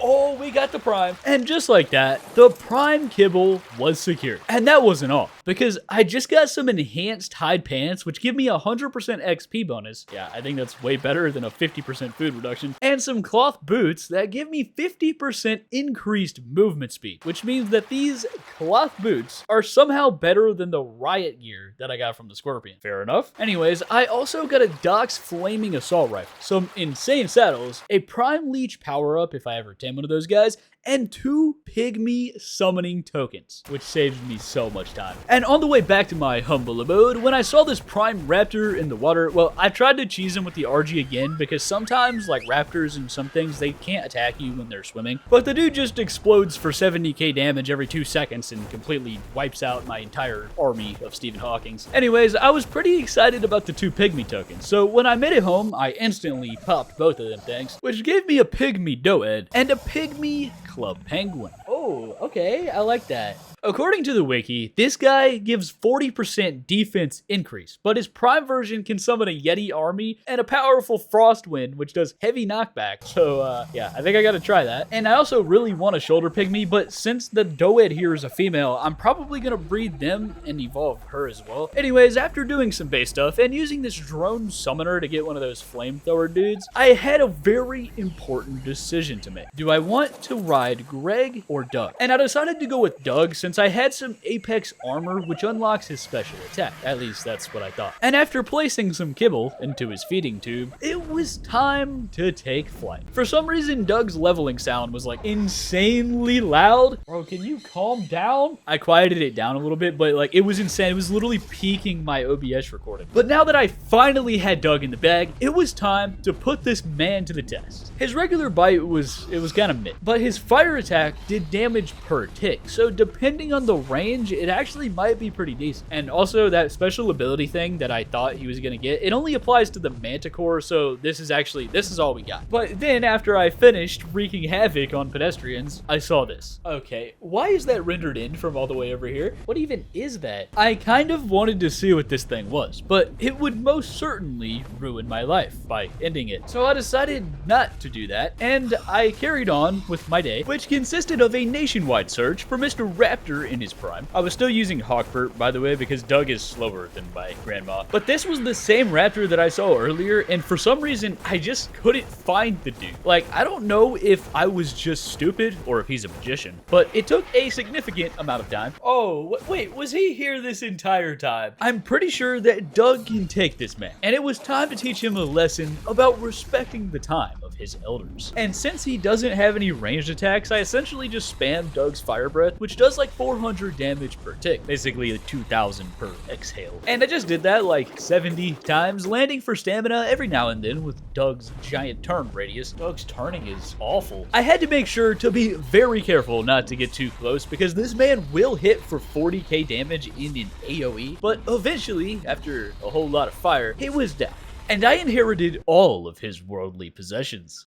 Oh, we got the Prime. And just like that, the Prime kibble was secured. And that wasn't all, because I just got some enhanced hide pants, which give me 100% XP bonus. Yeah, I think that's way better than a 50% food reduction. And some cloth boots that give me 50% increased movement speed, which means that these cloth boots are somehow better than the riot gear that I got from the Scorpion. Fair enough. Anyways, I also got a DOX Flaming Assault Rifle, some insane saddles, a Prime Leech power-up if I ever tame one of those guys, and 2 pygmy summoning tokens, which saves me so much time. And on the way back to my humble abode, when I saw this Prime Raptor in the water, well, I tried to cheese him with the RG again, because sometimes, like raptors and some things, they can't attack you when they're swimming, but the dude just explodes for 70k damage every 2 seconds and completely wipes out my entire army of Stephen Hawkings. Anyways, I was pretty excited about the 2 pygmy tokens, so when I made it home, I instantly popped both of them things, which gave me a pygmy doed and a pygmy club penguin. Oh, okay, I like that. According to the wiki, this guy gives 40% defense increase, but his Prime version can summon a Yeti army and a powerful Frost Wind, which does heavy knockback. So, yeah, I think I gotta try that. And I also really want a shoulder pygmy, but since the Doed here is a female, I'm probably gonna breed them and evolve her as well. Anyways, after doing some base stuff and using this drone summoner to get one of those flamethrower dudes, I had a very important decision to make. Do I want to ride Greg or Doug? And I decided to go with Doug since since I had some Apex armor, which unlocks his special attack. At least that's what I thought. And after placing some kibble into his feeding tube, it was time to take flight. For some reason, Doug's leveling sound was like insanely loud. Bro, can you calm down? I quieted it down a little bit, but like it was insane. It was literally peaking my OBS recording. But now that I finally had Doug in the bag, it was time to put this man to the test. His regular bite was kind of mid, but his fire attack did damage per tick. So depending on the range, it actually might be pretty decent. And also that special ability thing that I thought he was gonna get, it only applies to the Manticore, so this is all we got. But then after I finished wreaking havoc on pedestrians, I saw this. Okay, why is that rendered in from all the way over here? What even is that? I kind of wanted to see what this thing was, but it would most certainly ruin my life by ending it. So I decided not to do that, and I carried on with my day, which consisted of a nationwide search for Mr. Raptor in his prime. I was still using Hawkbert, by the way, because Doug is slower than my grandma. But this was the same raptor that I saw earlier, and for some reason, I just couldn't find the dude. Like, I don't know if I was just stupid or if he's a magician, but it took a significant amount of time. Oh, wait, was he here this entire time? I'm pretty sure that Doug can take this man, and it was time to teach him a lesson about respecting the time of his elders. And since he doesn't have any ranged attacks, I essentially just spammed Doug's Fire Breath, which does like 400 damage per tick, basically 2,000 per exhale. And I just did that like 70 times, landing for stamina every now and then with Doug's giant turn radius. Doug's turning is awful. I had to make sure to be very careful not to get too close because this man will hit for 40k damage in an AoE, but eventually, after a whole lot of fire, he was down. And I inherited all of his worldly possessions.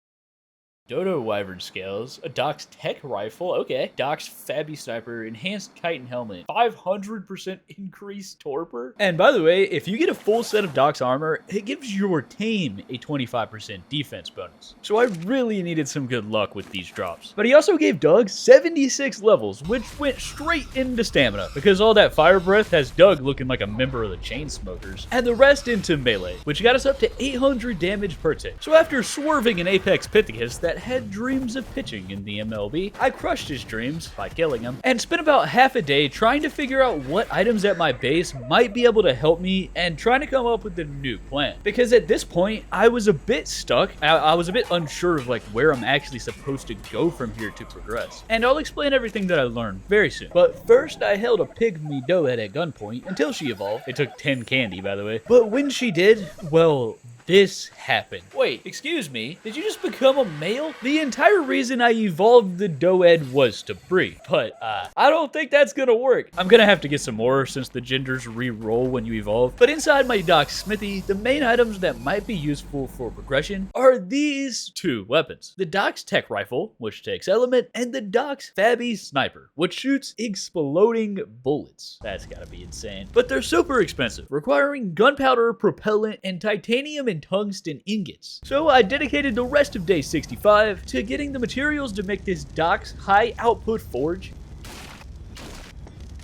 Dodo Wyvern Scales, a DOX Tech Rifle, okay. DOX Fabby Sniper, Enhanced Chitin Helmet, 500% increased Torpor. And by the way, if you get a full set of DOX armor, it gives your Tame a 25% defense bonus. So I really needed some good luck with these drops. But he also gave Doug 76 levels, which went straight into stamina, because all that fire breath has Doug looking like a member of the Chainsmokers, and the rest into melee, which got us up to 800 damage per tick. So after swerving an Apex Pithecus that had dreams of pitching in the MLB, I crushed his dreams by killing him, and spent about half a day trying to figure out what items at my base might be able to help me and trying to come up with a new plan. Because at this point, I was a bit stuck. I was a bit unsure of like where I'm actually supposed to go from here to progress. And I'll explain everything that I learned very soon. But first, I held a pygmy doehead at gunpoint until she evolved. It took 10 candy, by the way. But when she did, well, this happened. Wait, excuse me, did you just become a male? The entire reason I evolved the doehead was to breed, but I don't think that's gonna work. I'm gonna have to get some more since the genders re-roll when you evolve. But inside my DOX smithy, the main items that might be useful for progression are these two weapons. The DOX Tech Rifle, which takes element, and the DOX Fabby Sniper, which shoots exploding bullets. That's gotta be insane. But they're super expensive, requiring gunpowder, propellant, and titanium and tungsten ingots. So I dedicated the rest of day 65 to getting the materials to make this DOX high output forge.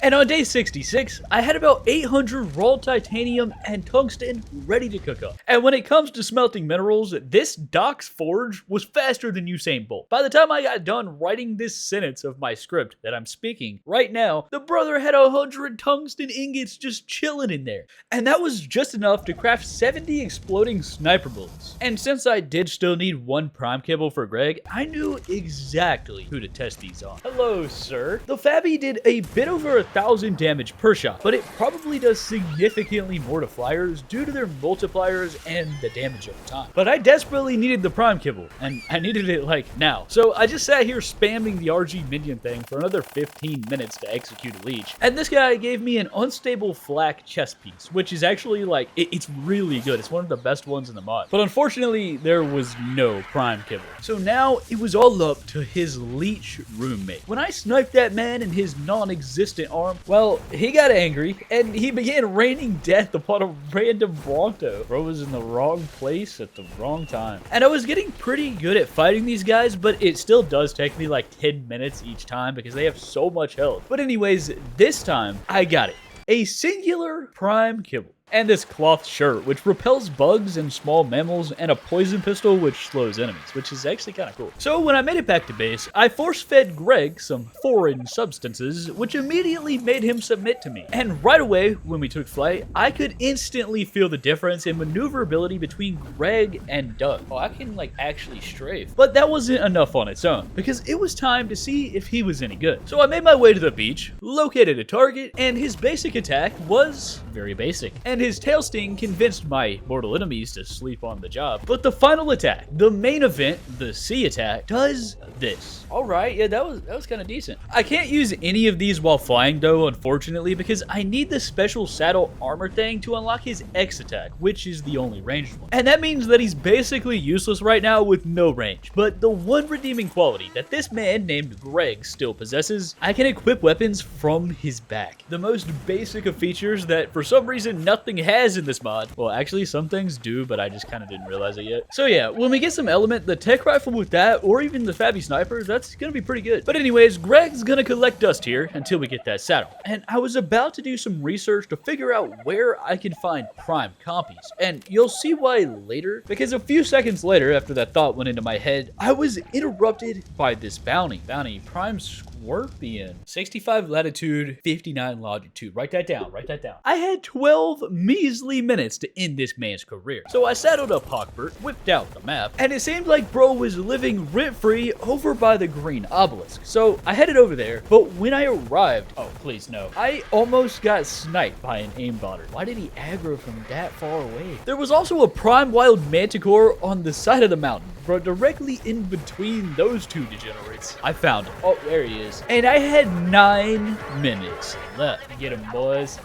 And on day 66, I had about 800 raw titanium and tungsten ready to cook up. And when it comes to smelting minerals, this DOX forge was faster than Usain Bolt. By the time I got done writing this sentence of my script that I'm speaking right now, the brother had 100 tungsten ingots just chilling in there. And that was just enough to craft 70 exploding sniper bullets. And since I did still need one prime kibble for Greg, I knew exactly who to test these on. Hello, sir. The Fabby did a bit over 1,000 damage per shot, but it probably does significantly more to flyers due to their multipliers and the damage over time. But I desperately needed the prime kibble, and I needed it like now. So I just sat here spamming the RG minion thing for another 15 minutes to execute a leech. And this guy gave me an unstable flak chest piece, which is actually like, it's really good. It's one of the best ones in the mod. But unfortunately, there was no prime kibble. So now it was all up to his leech roommate. When I sniped that man in his non-existent arm, well, he got angry and he began raining death upon a random Bronto. Bro was in the wrong place at the wrong time. And I was getting pretty good at fighting these guys, but it still does take me like 10 minutes each time because they have so much health. But anyways, this time I got it. A singular prime kibble. and this cloth shirt, which repels bugs and small mammals, and a poison pistol, which slows enemies, which is actually kind of cool. So when I made it back to base, I force-fed Greg some foreign substances, which immediately made him submit to me. And right away, when we took flight, I could instantly feel the difference in maneuverability between Greg and Doug. Oh, I can like actually strafe. But that wasn't enough on its own, because it was time to see if he was any good. So I made my way to the beach, located a target, and his basic attack was very basic. And his tail sting convinced my mortal enemies to sleep on the job. But the final attack, the main event, the sea attack, does this. Alright, yeah, that was kind of decent. I can't use any of these while flying though, unfortunately, because I need the special saddle armor thing to unlock his X attack, which is the only ranged one. And that means that he's basically useless right now with no range. But the one redeeming quality that this man named Greg still possesses, I can equip weapons from his back. The most basic of features that for some reason nothing has in this mod. Well, actually some things do, but I just kind of didn't realize it yet. So yeah, when we get some element, the tech rifle with that, or even the Fabby sniper, that's gonna be pretty good. But anyways, Greg's gonna collect dust here until we get that saddle. And I was about to do some research to figure out where I can find prime copies. And you'll see why later, because a few seconds later after that thought went into my head, I was interrupted by this bounty. Prime Scorpion. 65 latitude, 59 longitude. Write that down, write that down. I had 12 measly minutes to end this man's career. So I saddled up Hawkbert, whipped out the map, and it seemed like bro was living rent-free over by the green obelisk. So I headed over there, but when I arrived, oh please no, I almost got sniped by an aimbotter. Why did he aggro from that far away? There was also a prime wild manticore on the side of the mountain, but directly in between those two degenerates. I found him. Oh, there he is. And I had 9 minutes left. Get him, boys.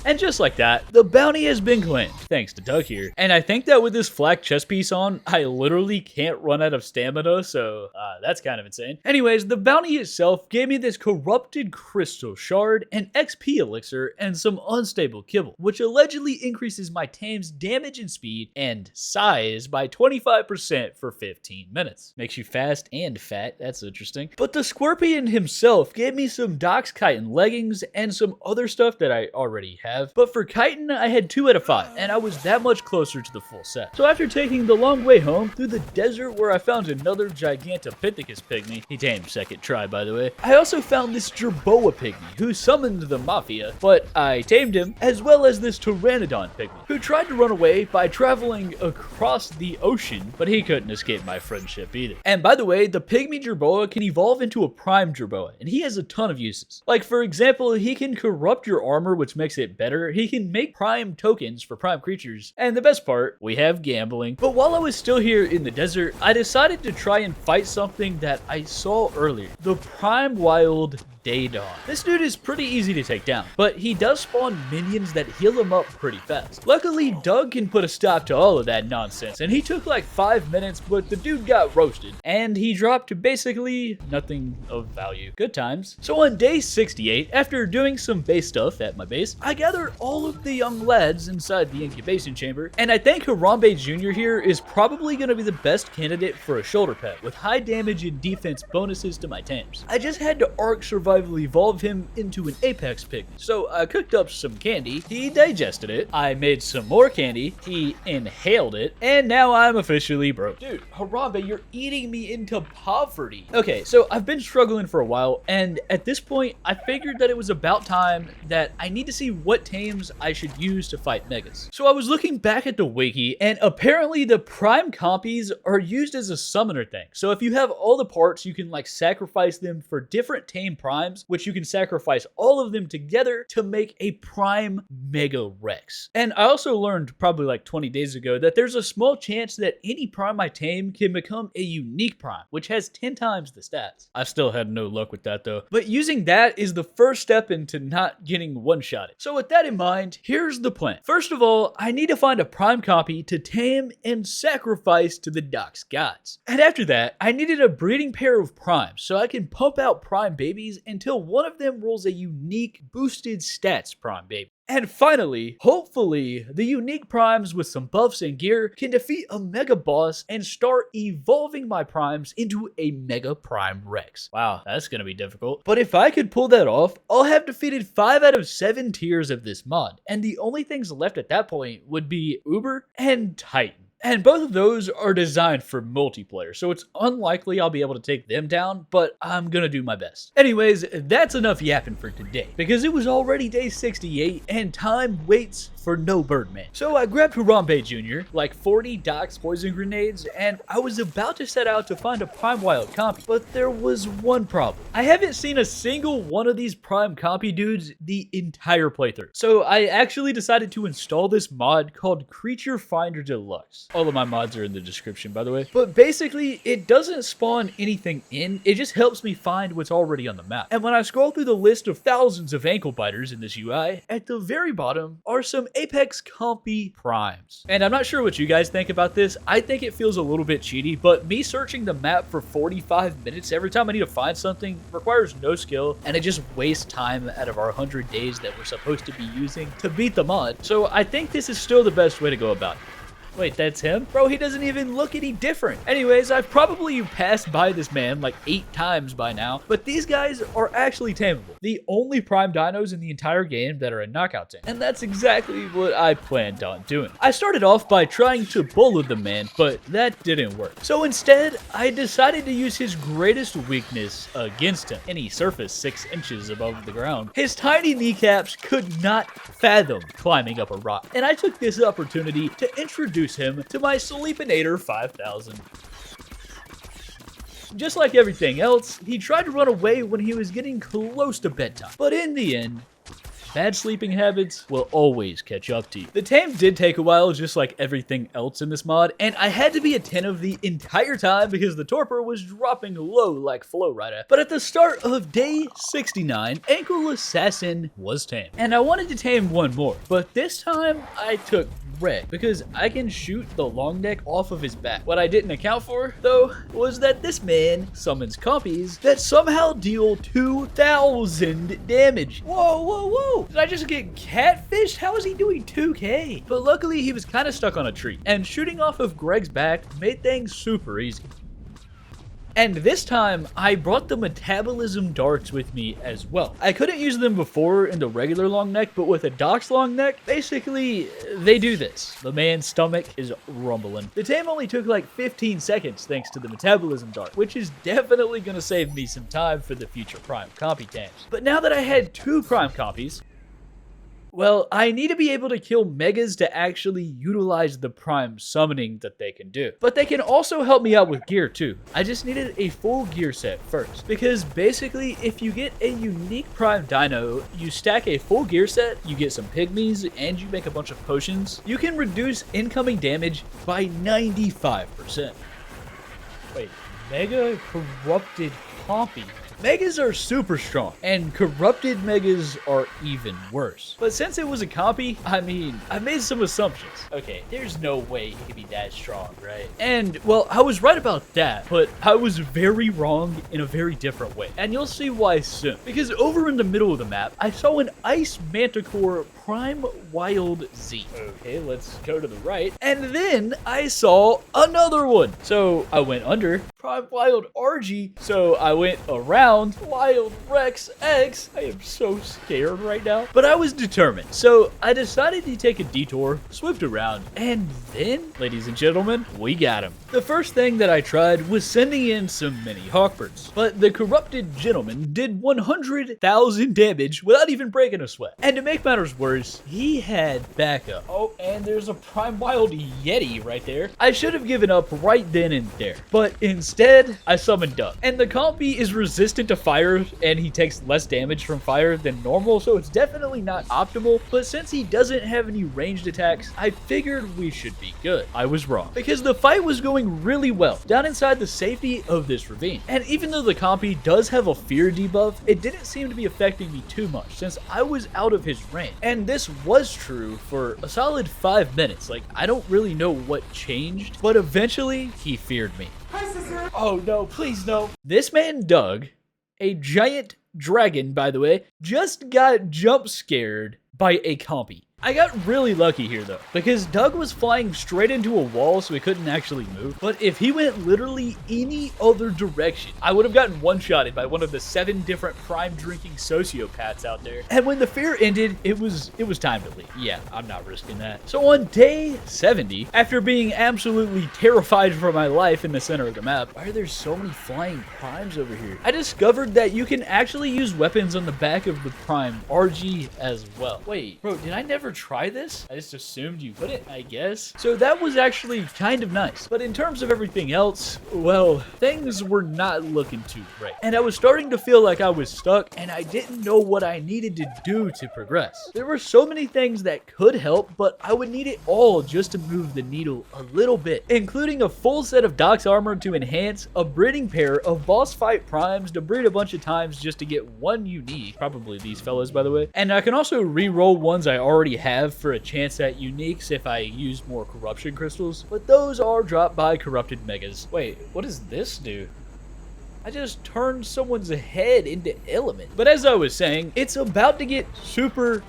And just like that, the bounty has been claimed, thanks to Doug here. And I think that with this flak chest piece on, I literally can't run out of stamina, so that's kind of insane. Anyways, the bounty itself gave me this corrupted crystal shard, an XP elixir, and some unstable kibble, which allegedly increases my tame's damage and speed and size by 25% for 15 minutes. Makes you fast and fat, that's interesting. But the Scorpion himself gave me some DOX chitin leggings and some other stuff that I already have. But for chitin, I had 2 out of 5, and I was that much closer to the full set. So after taking the long way home through the desert where I found another Gigantopithecus pygmy, he tamed second try by the way, I also found this Jerboa pygmy who summoned the Mafia, but I tamed him, as well as this Pteranodon pygmy who tried to run away by traveling across the ocean, but he couldn't escape my friendship either. And by the way, the pygmy Jerboa can evolve into a prime Jerboa, and he has a ton of uses. Like for example, he can corrupt your armor, which makes it better. He can make prime tokens for prime creatures, and the best part, we have gambling. But while I was still here in the desert, I decided to try and fight something that I saw earlier, the prime wild Daydon. This dude is pretty easy to take down, but he does spawn minions that heal him up pretty fast. Luckily, Doug can put a stop to all of that nonsense, and he took like 5 minutes, but the dude got roasted, and he dropped basically nothing of value. Good times. So on day 68, after doing some base stuff at my base, I gathered all of the young lads inside the incubation chamber, and I think Harambe Jr. here is probably going to be the best candidate for a shoulder pet with high damage and defense bonuses to my tames. I just had to ARK Survival Evolve him into an Apex pig. So I cooked up some candy, he digested it, I made some more candy, he inhaled it, and now I'm officially broke. Dude, Harambe, you're eating me into poverty. Okay, so I've been struggling for a while, and at this point, I figured that it was about time that I need to see what tames I should use to fight megas. So I was looking back at the wiki, and apparently the prime compies are used as a summoner thing. So if you have all the parts, you can like sacrifice them for different tame primes, which you can sacrifice all of them together to make a prime Mega Rex. And I also learned probably like 20 days ago that there's a small chance that any prime I tame can become a unique prime, which has 10 times the stats. I still had no luck with that though. But using that is the first step into not getting one-shotted. So with that in mind, here's the plan. First of all, I need to find a prime copy to tame and sacrifice to the DOX gods. And after that, I needed a breeding pair of primes so I can pump out prime babies until one of them rolls a unique boosted stats prime baby. And finally, hopefully, the unique primes with some buffs and gear can defeat a mega boss and start evolving my primes into a mega prime Rex. Wow, that's gonna be difficult. But if I could pull that off, I'll have defeated 5 out of 7 tiers of this mod. And the only things left at that point would be Uber and Titan. And both of those are designed for multiplayer, so it's unlikely I'll be able to take them down, but I'm gonna do my best. Anyways, that's enough yapping for today, because it was already day 68, and time waits for no Birdman. So I grabbed Harambe Jr., like 40 DOX poison grenades, and I was about to set out to find a Prime Wild Compy, but there was one problem. I haven't seen a single one of these Prime Compy dudes the entire playthrough. So I actually decided to install this mod called Creature Finder Deluxe. All of my mods are in the description, by the way. But basically, it doesn't spawn anything in, it just helps me find what's already on the map. And when I scroll through the list of thousands of ankle biters in this UI, at the very bottom are some Apex Compy primes. And I'm not sure what you guys think about this. I think it feels a little bit cheaty, but me searching the map for 45 minutes every time I need to find something requires no skill, and it just wastes time out of our 100 days that we're supposed to be using to beat the mod. So I think this is still the best way to go about it. Wait, that's him? Bro, he doesn't even look any different. Anyways, I've probably passed by this man like 8 times by now, but these guys are actually tameable. The only prime dinos in the entire game that are a knockout tame. And that's exactly what I planned on doing. I started off by trying to bully the man, but that didn't work. So instead, I decided to use his greatest weakness against him. Any surface 6 inches above the ground. His tiny kneecaps could not fathom climbing up a rock. And I took this opportunity to introduce him to my Sleepinator 5000. Just like everything else, he tried to run away when he was getting close to bedtime. But in the end, bad sleeping habits will always catch up to you. The tames did take a while, just like everything else in this mod, and I had to be attentive the entire time because the torpor was dropping low like Flowrider. But at the start of day 69, Ankle Assassin was tamed. And I wanted to tame one more, but this time I took Red because I can shoot the long neck off of his back. What I didn't account for, though, was that this man summons compies that somehow deal 2,000 damage. Whoa, whoa, whoa! Did I just get catfished? How is he doing 2k? But luckily, he was kind of stuck on a tree, and shooting off of Greg's back made things super easy. And this time, I brought the metabolism darts with me as well. I couldn't use them before in the regular long neck, but with a DOX long neck, basically, they do this. The man's stomach is rumbling. The tame only took like 15 seconds thanks to the metabolism dart, which is definitely gonna save me some time for the future prime compy tames. But now that I had 2 prime compies, well, I need to be able to kill megas to actually utilize the prime summoning that they can do. But they can also help me out with gear too. I just needed a full gear set first. Because basically, if you get a unique prime dino, you stack a full gear set, you get some pygmies, and you make a bunch of potions, you can reduce incoming damage by 95%. Wait, Mega Corrupted Compy? Megas are super strong, and corrupted megas are even worse. But since it was a compy, I mean, I made some assumptions. Okay, there's no way he could be that strong, right? And, well, I was right about that, but I was very wrong in a very different way. And you'll see why soon. Because over in the middle of the map, I saw an Ice Manticore Prime Wild Z. Okay, let's go to the right. And then I saw another one. So I went under Prime Wild RG. So I went around Wild Rex X. I am so scared right now. But I was determined. So I decided to take a detour, swooped around, and then, ladies and gentlemen, we got him. The first thing that I tried was sending in some mini Hawkbirds. But the corrupted gentleman did 100,000 damage without even breaking a sweat. And to make matters worse, he had backup. Oh, and there's a Prime Wild Yeti right there. I should have given up right then and there. But instead, I summoned Duck. And the compy is resistant to fire, and he takes less damage from fire than normal, so it's definitely not optimal. But since he doesn't have any ranged attacks, I figured we should be good. I was wrong, because the fight was going really well down inside the safety of this ravine. And even though the compy does have a fear debuff, it didn't seem to be affecting me too much since I was out of his range. And this was true for a solid 5 minutes. Like, I don't really know what changed, but eventually he feared me. Oh no, please no. This man, Doug, a giant dragon, by the way, just got jump scared by a compy. I got really lucky here though, because Doug was flying straight into a wall so he couldn't actually move, but if he went literally any other direction, I would have gotten one-shotted by one of the 7 different prime drinking sociopaths out there. And when the fair ended, it was time to leave. Yeah, I'm not risking that. So on day 70, after being absolutely terrified for my life in the center of the map, why are there so many flying primes over here? I discovered that you can actually use weapons on the back of the prime RG as well. Wait, bro, did I never try this? I just assumed you couldn't, I guess. So that was actually kind of nice. But in terms of everything else, well, things were not looking too great. And I was starting to feel like I was stuck and I didn't know what I needed to do to progress. There were so many things that could help, but I would need it all just to move the needle a little bit, including a full set of DOX armor to enhance, a breeding pair of boss fight primes to breed a bunch of times just to get one unique, probably these fellas by the way, and I can also re-roll ones I already have for a chance at uniques if I use more corruption crystals, but those are dropped by corrupted megas. Wait, what does this do? I just turned someone's head into element. But as I was saying, it's about to get super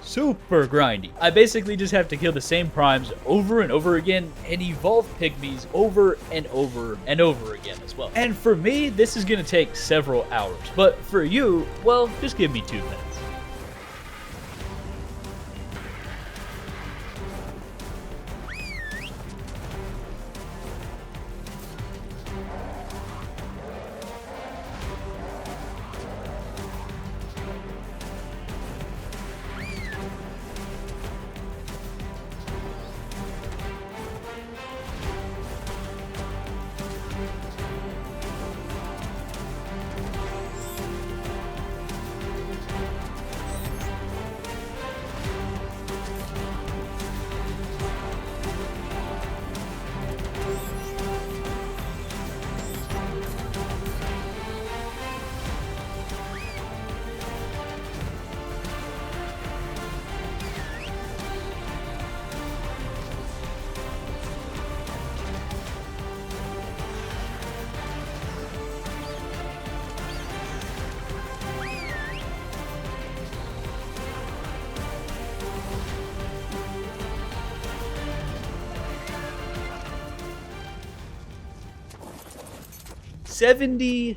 grindy. I basically just have to kill the same primes over and over again and evolve pygmies over and over and over again as well. And for me, this is gonna take several hours. But for you, well, just give me 2 minutes. $79.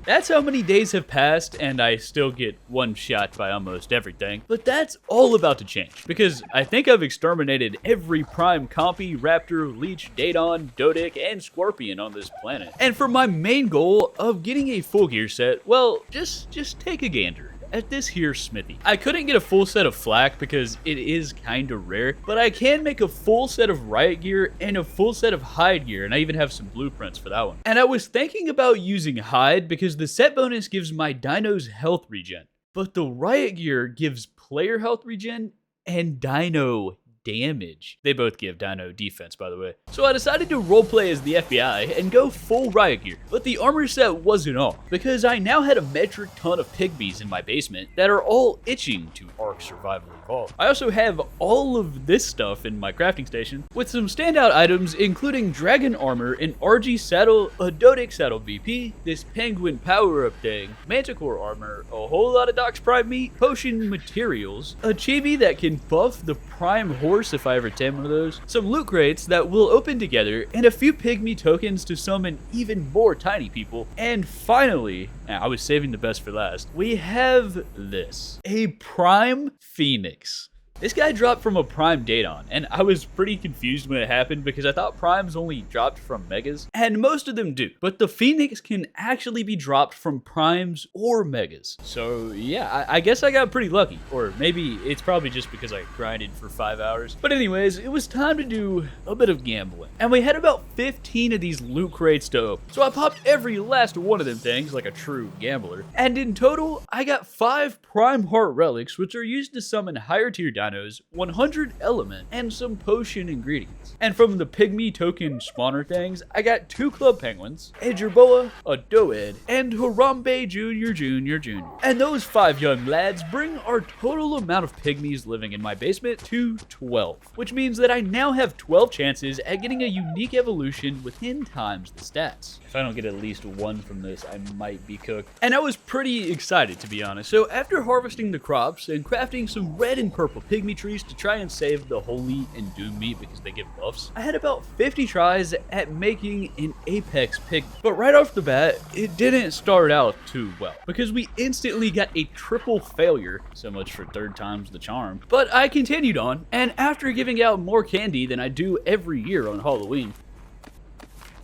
That's how many days have passed and I still get one shot by almost everything. But that's all about to change because I think I've exterminated every prime compy, raptor, leech, Daedon, Dodic, and Scorpion on this planet. And for my main goal of getting a full gear set, well, just take a gander at this here smithy. I couldn't get a full set of flak because it is kinda rare, but I can make a full set of riot gear and a full set of hide gear, and I even have some blueprints for that one. And I was thinking about using hide because the set bonus gives my dinos health regen, but the riot gear gives player health regen and dino damage. They both give dino defense, by the way. So I decided to roleplay as the FBI and go full riot gear. But the armor set wasn't all, because I now had a metric ton of pygmies in my basement that are all itching to ARK Survival Evolved. I also have all of this stuff in my crafting station, with some standout items including dragon armor, an RG saddle, a Dodic saddle VP, this penguin power-up thing, manticore armor, a whole lot of DOX prime meat, potion materials, a chibi that can buff the prime horse if I ever tame one of those, some loot crates that will open together, and a few pygmy tokens to summon even more tiny people. And finally, I was saving the best for last, we have this, a prime phoenix. This guy dropped from a prime Daedon, and I was pretty confused when it happened because I thought primes only dropped from megas, and most of them do, but the Phoenix can actually be dropped from primes or megas. So yeah, I guess I got pretty lucky, or maybe it's probably just because I grinded for 5 hours. But anyways, it was time to do a bit of gambling, and we had about 15 of these loot crates to open. So I popped every last one of them things like a true gambler, and in total, I got 5 prime heart relics, which are used to summon higher tier dinos, 100 element, and some potion ingredients. And from the pygmy token spawner things, I got 2 club penguins, a jerboa, a doed, and Harambe Jr. And those 5 young lads bring our total amount of pygmies living in my basement to 12, which means that I now have 12 chances at getting a unique evolution with 10 times the stats. If I don't get at least 1 from this, I might be cooked. And I was pretty excited, to be honest. So after harvesting the crops and crafting some red and purple pygmies, pygmy trees to try and save the holy and doom meat because they give buffs. I had about 50 tries at making an apex pygmy, but right off the bat, it didn't start out too well because we instantly got a triple failure. So much for third time's the charm. But I continued on, and after giving out more candy than I do every year on Halloween.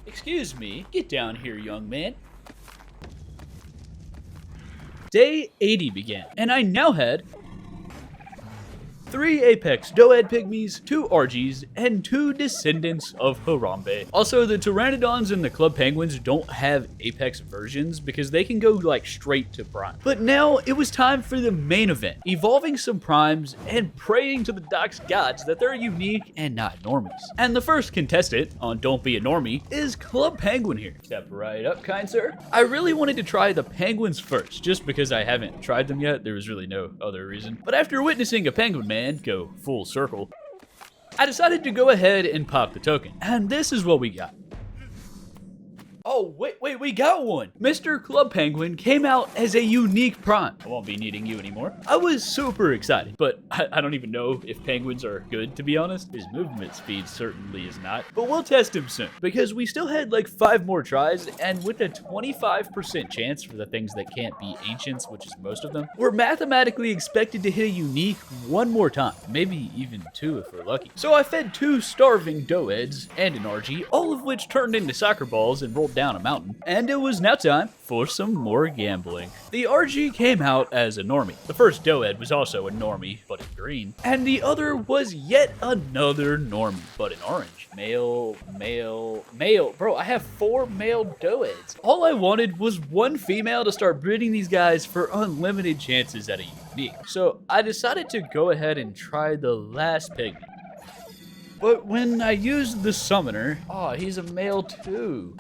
Excuse me, get down here, young man. Day 80 began, and I now had 3 Apex Doed Pygmies, 2 RGs, and 2 Descendants of Harambe. Also, the Pteranodons and the Club Penguins don't have Apex versions because they can go like straight to Prime. But now it was time for the main event, evolving some Primes and praying to the DOX gods that they're unique and not normies. And the first contestant on Don't Be a Normie is Club Penguin here. Step right up, kind sir. I really wanted to try the Penguins first, just because I haven't tried them yet. There was really no other reason. But after witnessing a Penguin Man go full circle, I decided to go ahead and pop the token. And this is what we got. Oh, wait, we got one. Mr. Club Penguin came out as a unique prime. I won't be needing you anymore. I was super excited, but I don't even know if penguins are good, to be honest. His movement speed certainly is not, but we'll test him soon because we still had like 5 more tries, and with a 25% chance for the things that can't be ancients, which is most of them, we're mathematically expected to hit a unique 1 more time, maybe even 2 if we're lucky. So I fed 2 starving Doeds and an RG, all of which turned into soccer balls and rolled down a mountain, and it was now time for some more gambling. The RG came out as a normie. The first Doed was also a normie, but in green, and the other was yet another normie, but in orange. Male. Bro, I have 4 male Doeds. All I wanted was 1 female to start breeding these guys for unlimited chances at a unique. So I decided to go ahead and try the last pygmy. But when I used the summoner, oh, he's a male too.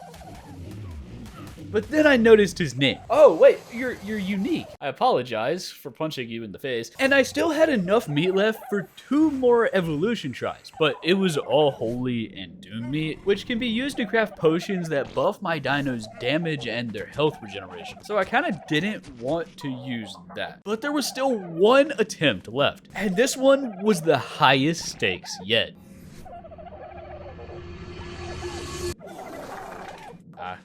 But then I noticed his name. Oh, wait, you're unique. I apologize for punching you in the face. And I still had enough meat left for 2 more evolution tries, but it was all holy and doom meat, which can be used to craft potions that buff my dinos' damage and their health regeneration. So I kind of didn't want to use that. But there was still 1 attempt left, and this one was the highest stakes yet.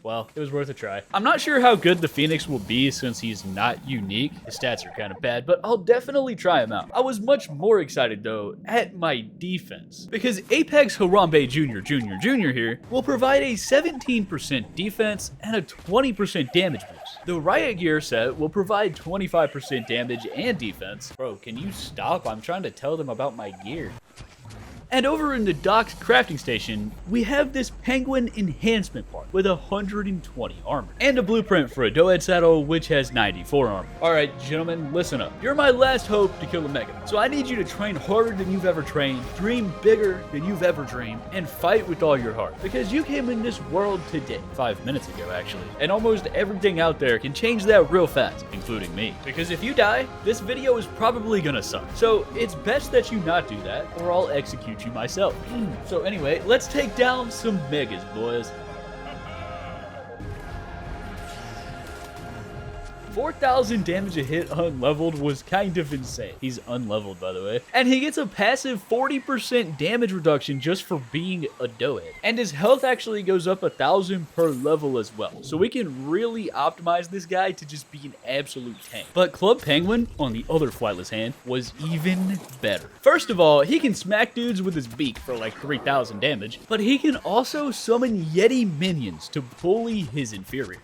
Well, it was worth a try. I'm not sure how good the Phoenix will be since he's not unique. His stats are kind of bad, but I'll definitely try him out. I was much more excited though at my defense because Apex Harambe Jr. here will provide a 17% defense and a 20% damage boost. The Riot Gear set will provide 25% damage and defense. Bro, can you stop? I'm trying to tell them about my gear. And over in the DOX crafting station, we have this penguin enhancement part with 120 armor and a blueprint for a Doed saddle which has 94 armor. Alright gentlemen, listen up. You're my last hope to kill a mega. So I need you to train harder than you've ever trained, dream bigger than you've ever dreamed, and fight with all your heart. Because you came in this world today, 5 minutes ago actually, and almost everything out there can change that real fast, including me. Because if you die, this video is probably gonna suck. So it's best that you not do that, or I'll execute you myself. So anyway, let's take down some megas, boys. 4,000 damage a hit unleveled was kind of insane. He's unleveled, by the way. And he gets a passive 40% damage reduction just for being a Doed. And his health actually goes up 1,000 per level as well. So we can really optimize this guy to just be an absolute tank. But Club Penguin, on the other flightless hand, was even better. First of all, he can smack dudes with his beak for like 3,000 damage, but he can also summon Yeti minions to bully his inferiors.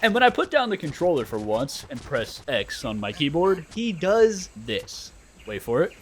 And when I put down the controller for once and press X on my keyboard, he does this. Wait for it.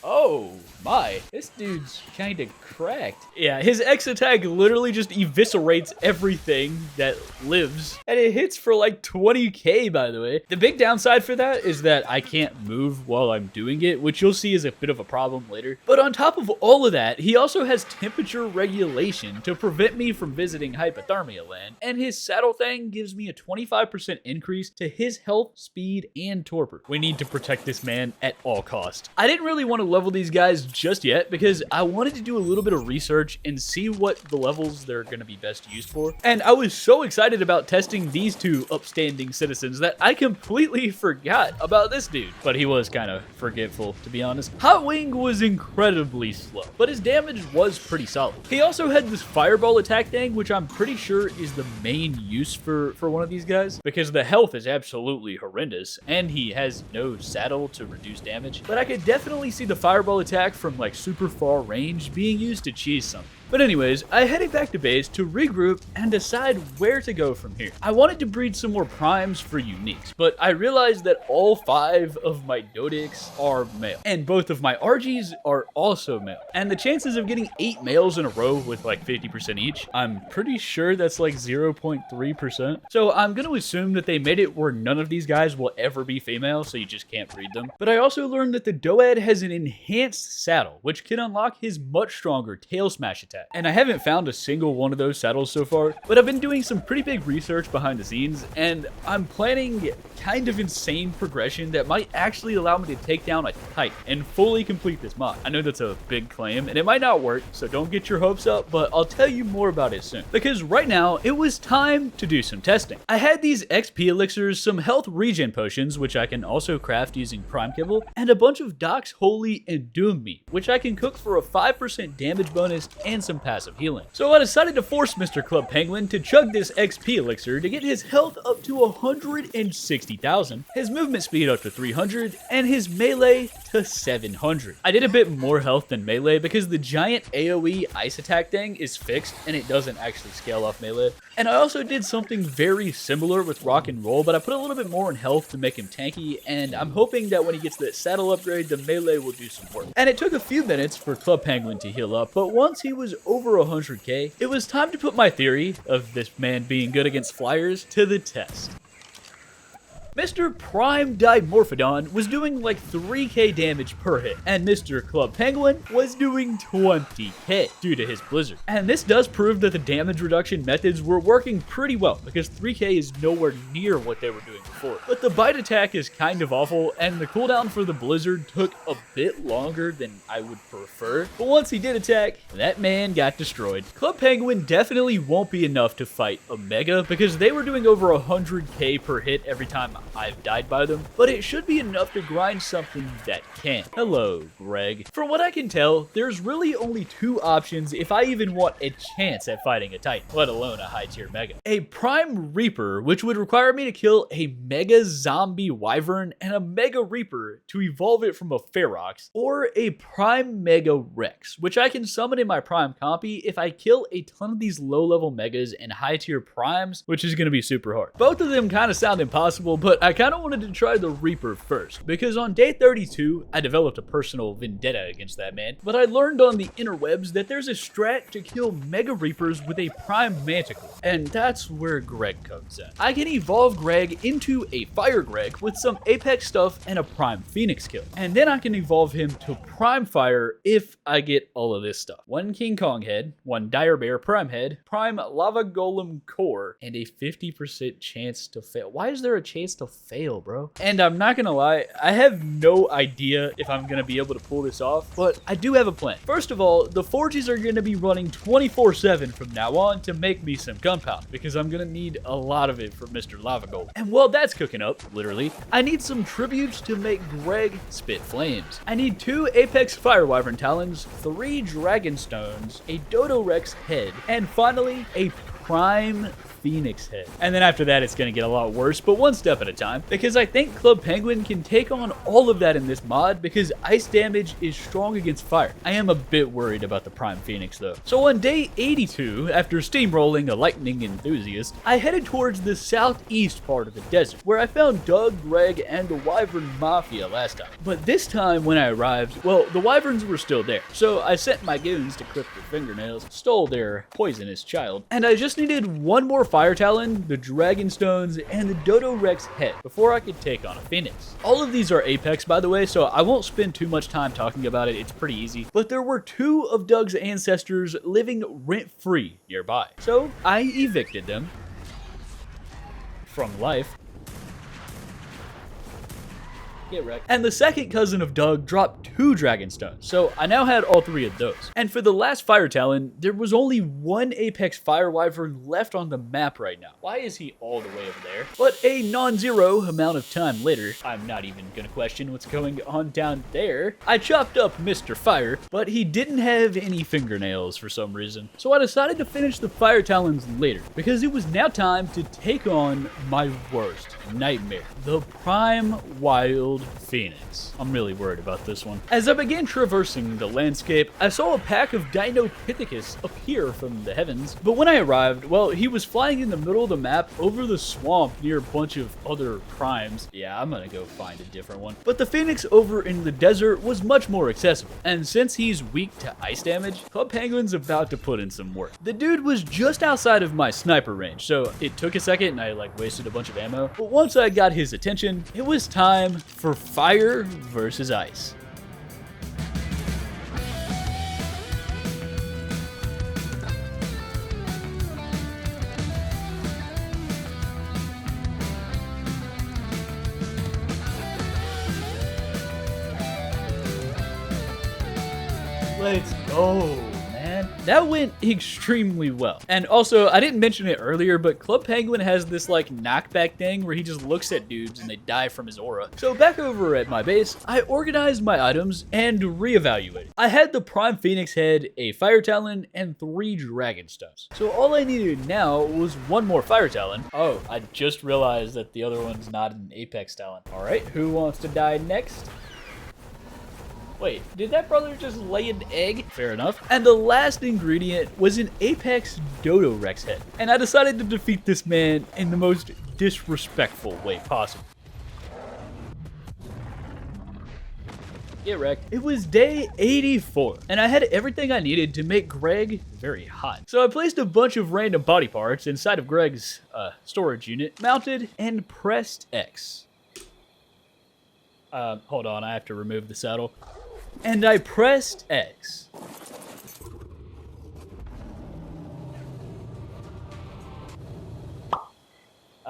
Oh my, this dude's kinda cracked. Yeah, his X attack literally just eviscerates everything that lives. And it hits for like 20k, by the way. The big downside for that is that I can't move while I'm doing it, which you'll see is a bit of a problem later. But on top of all of that, he also has temperature regulation to prevent me from visiting hypothermia land. And his saddle thing gives me a 25% increase to his health, speed, and torpor. We need to protect this man at all costs. I didn't really want to level these guys just yet because I wanted to do a little bit of research and see what the levels they're going to be best used for. And I was so excited about testing these two upstanding citizens that I completely forgot about this dude. But he was kind of forgetful, to be honest. Hot Wing was incredibly slow, but his damage was pretty solid. He also had this fireball attack thing, which I'm pretty sure is the main use for one of these guys, because the health is absolutely horrendous, and he has no saddle to reduce damage. But I could definitely see the fireball attack from like super far range being used to cheese something. But anyways, I headed back to base to regroup and decide where to go from here. I wanted to breed some more primes for uniques, but I realized that all 5 of my Dodix are male, and both of my RGs are also male. And the chances of getting 8 males in a row with like 50% each, I'm pretty sure that's like 0.3%. So I'm gonna assume that they made it where none of these guys will ever be female, so you just can't breed them. But I also learned that the Doad has an enhanced saddle, which can unlock his much stronger tail smash attack. And I haven't found a single one of those saddles so far, but I've been doing some pretty big research behind the scenes, and I'm planning kind of insane progression that might actually allow me to take down a Titan and fully complete this mod. I know that's a big claim, and it might not work, so don't get your hopes up, but I'll tell you more about it soon. Because right now, it was time to do some testing. I had these XP elixirs, some health regen potions, which I can also craft using Prime Kibble, and a bunch of DOX Holy and Doom meat, which I can cook for a 5% damage bonus and some passive healing. So I decided to force Mr. Club Penguin to chug this XP elixir to get his health up to 160,000, his movement speed up to 300, and his melee to 700. I did a bit more health than melee because the giant AoE ice attack thing is fixed and it doesn't actually scale off melee. And I also did something very similar with rock and roll, but I put a little bit more in health to make him tanky, and I'm hoping that when he gets that saddle upgrade, the melee will do some work. And it took a few minutes for Club Penguin to heal up, but once he was over 100k, it was time to put my theory of this man being good against flyers to the test. Mr. Prime Dimorphodon was doing like 3k damage per hit, and Mr. Club Penguin was doing 20k due to his blizzard. And this does prove that the damage reduction methods were working pretty well, because 3k is nowhere near what they were doing before. But the bite attack is kind of awful, and the cooldown for the blizzard took a bit longer than I would prefer. But once he did attack, that man got destroyed. Club Penguin definitely won't be enough to fight Omega, because they were doing over 100k per hit every time I've died by them, but it should be enough to grind something that can. Hello, Greg. From what I can tell, there's really only 2 options if I even want a chance at fighting a Titan, let alone a high tier Mega. A Prime Reaper, which would require me to kill a Mega Zombie Wyvern and a Mega Reaper to evolve it from a Ferox, or a Prime Mega Rex, which I can summon in my Prime Compy if I kill a ton of these low level Megas and high tier Primes, which is going to be super hard. Both of them kind of sound impossible, but I kind of wanted to try the Reaper first, because on day 32, I developed a personal vendetta against that man, but I learned on the interwebs that there's a strat to kill Mega Reapers with a Prime Manticore, and that's where Greg comes in. I can evolve Greg into a Fire Greg with some Apex stuff and a Prime Phoenix kill, and then I can evolve him to Prime Fire if I get all of this stuff. 1 King Kong head, 1 Dire Bear Prime head, Prime Lava Golem core, and a 50% chance to fail. Why is there a chance to fail, bro? And I'm not gonna lie, I have no idea if I'm gonna be able to pull this off, but I do have a plan. First of all, the forges are gonna be running 24/7 from now on to make me some gunpowder, because I'm gonna need a lot of it for Mr. Lava Gold. And while that's cooking up, literally, I need some tributes to make Greg spit flames. I need 2 Apex Fire Wyvern Talons, 3 Dragon Stones, a Dodo Rex head, and finally, a Prime Phoenix head. And then after that, it's going to get a lot worse, but one step at a time, because I think Club Penguin can take on all of that in this mod, because ice damage is strong against fire. I am a bit worried about the Prime Phoenix though. So on day 82, after steamrolling a lightning enthusiast, I headed towards the southeast part of the desert, where I found Doug, Greg, and the Wyvern Mafia last time. But this time when I arrived, well, the Wyverns were still there. So I sent my goons to clip their fingernails, stole their poisonous child, and I just needed 1 more Fire Talon, the Dragon Stones, and the Dodo Rex head before I could take on a Phoenix. All of these are Apex, by the way, so I won't spend too much time talking about it. It's pretty easy. But there were 2 of Doug's ancestors living rent-free nearby. So I evicted them from life Get wrecked. And the second cousin of Doug dropped 2 Dragonstones, so I now had all 3 of those. And for the last Fire Talon, there was only 1 Apex Fire Wyvern left on the map right now. Why is he all the way over there? But a non-zero amount of time later, I'm not even gonna question what's going on down there, I chopped up Mr. Fire, but he didn't have any fingernails for some reason. So I decided to finish the Fire Talons later, because it was now time to take on my worst nightmare, the Prime Wild Phoenix. I'm really worried about this one. As I began traversing the landscape, I saw a pack of Dino Pithecus appear from the heavens, but when I arrived, well, he was flying in the middle of the map over the swamp near a bunch of other primes. Yeah, I'm gonna go find a different one. But the Phoenix over in the desert was much more accessible, and since he's weak to ice damage, Club Penguin's about to put in some work. The dude was just outside of my sniper range, so it took a second and I like wasted a bunch of ammo, but once I got his attention, it was time for fire versus ice. Let's go, man. That went extremely well. And also, I didn't mention it earlier, but Club Penguin has this like knockback thing where he just looks at dudes and they die from his aura. So back over at my base, I organized my items and reevaluated. I had the Prime Phoenix head, a Fire Talon, and 3 Dragonstones. So all I needed now was 1 more Fire Talon. Oh, I just realized that the other one's not an Apex Talon. All right, who wants to die next? Wait, did that brother just lay an egg? Fair enough. And the last ingredient was an Apex Dodo Rex head. And I decided to defeat this man in the most disrespectful way possible. Get wrecked. It was day 84, and I had everything I needed to make Greg very hot. So I placed a bunch of random body parts inside of Greg's storage unit, mounted, and pressed X. Hold on, I have to remove the saddle. And I pressed X.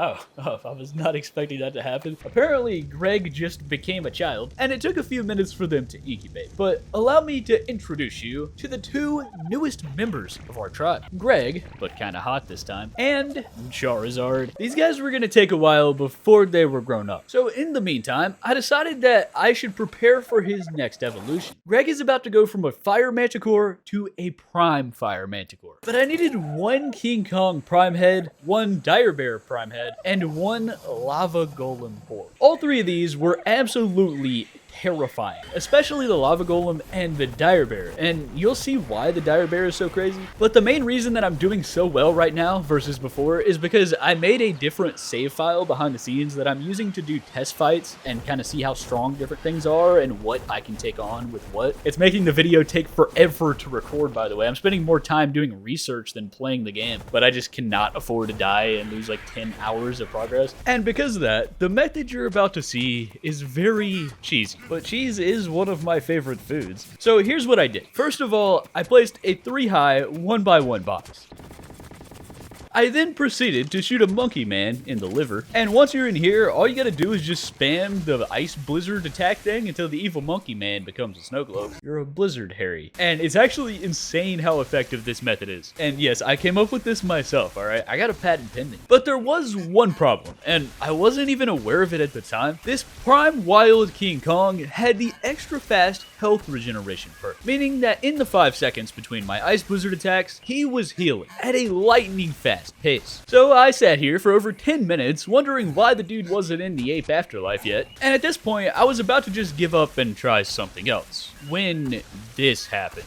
Oh, I was not expecting that to happen. Apparently, Greg just became a child, and it took a few minutes for them to incubate. But allow me to introduce you to the 2 newest members of our tribe. Greg, but kinda hot this time, and Charizard. These guys were gonna take a while before they were grown up. So in the meantime, I decided that I should prepare for his next evolution. Greg is about to go from a Fire Manticore to a Prime Fire Manticore. But I needed 1 King Kong Prime Head, 1 Dire Bear Prime Head, and 1 Lava Golem Horde. All 3 of these were absolutely terrifying, especially the Lava Golem and the Dire Bear, and you'll see why the Dire Bear is so crazy. But the main reason that I'm doing so well right now versus before is because I made a different save file behind the scenes that I'm using to do test fights and kind of see how strong different things are and what I can take on with what. It's making the video take forever to record, by the way. I'm spending more time doing research than playing the game, but I just cannot afford to die and lose like 10 hours of progress. And because of that, the method you're about to see is very cheesy. But cheese is one of my favorite foods. So here's what I did. First of all, I placed a 3-high 1x1 box. I then proceeded to shoot a monkey man in the liver, and once you're in here, all you gotta do is just spam the ice blizzard attack thing until the evil monkey man becomes a snow globe. You're a blizzard, Harry. And it's actually insane how effective this method is. And yes, I came up with this myself, alright? I got a patent pending. But there was one problem, and I wasn't even aware of it at the time. This Prime Wild King Kong had the extra fast health regeneration perk, meaning that in the 5 seconds between my ice blizzard attacks, he was healing at a lightning fast pace. So I sat here for over 10 minutes wondering why the dude wasn't in the Ape Afterlife yet, and at this point I was about to just give up and try something else, when this happened.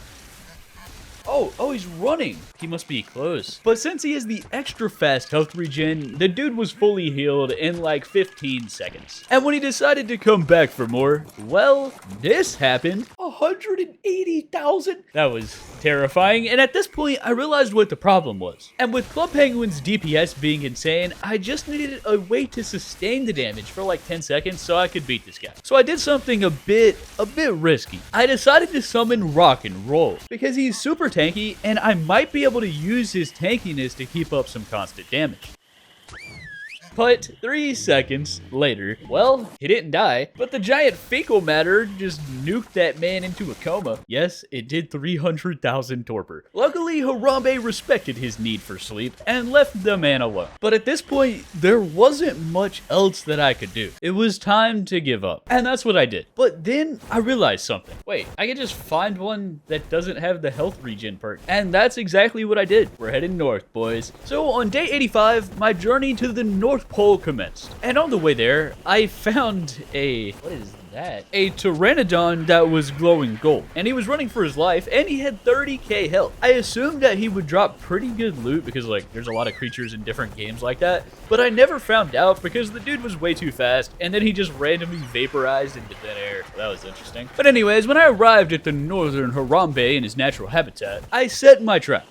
Oh, he's running. He must be close. But since he has the extra fast health regen, the dude was fully healed in like 15 seconds. And when he decided to come back for more, well, this happened. 180,000? That was terrifying, and at this point, I realized what the problem was. And with Club Penguin's DPS being insane, I just needed a way to sustain the damage for like 10 seconds so I could beat this guy. So I did something a bit risky. I decided to summon Rock and Roll, because he's super tanky, and I might be able to use his tankiness to keep up some constant damage. But 3 seconds later, well, he didn't die, but the giant fecal matter just nuked that man into a coma. Yes, it did 300,000 torpor. Luckily, Harambe respected his need for sleep and left the man alone. But at this point, there wasn't much else that I could do. It was time to give up. And that's what I did. But then I realized something. Wait, I could just find one that doesn't have the health regen perk. And that's exactly what I did. We're heading north, boys. So on day 85, my journey to the North Pole commenced. And on the way there, I found what is that? A Pteranodon that was glowing gold. And he was running for his life, and he had 30k health. I assumed that he would drop pretty good loot because, like, there's a lot of creatures in different games like that. But I never found out because the dude was way too fast, and then he just randomly vaporized into thin air. That was interesting. But anyways, when I arrived at the northern Harambe in his natural habitat, I set my trap.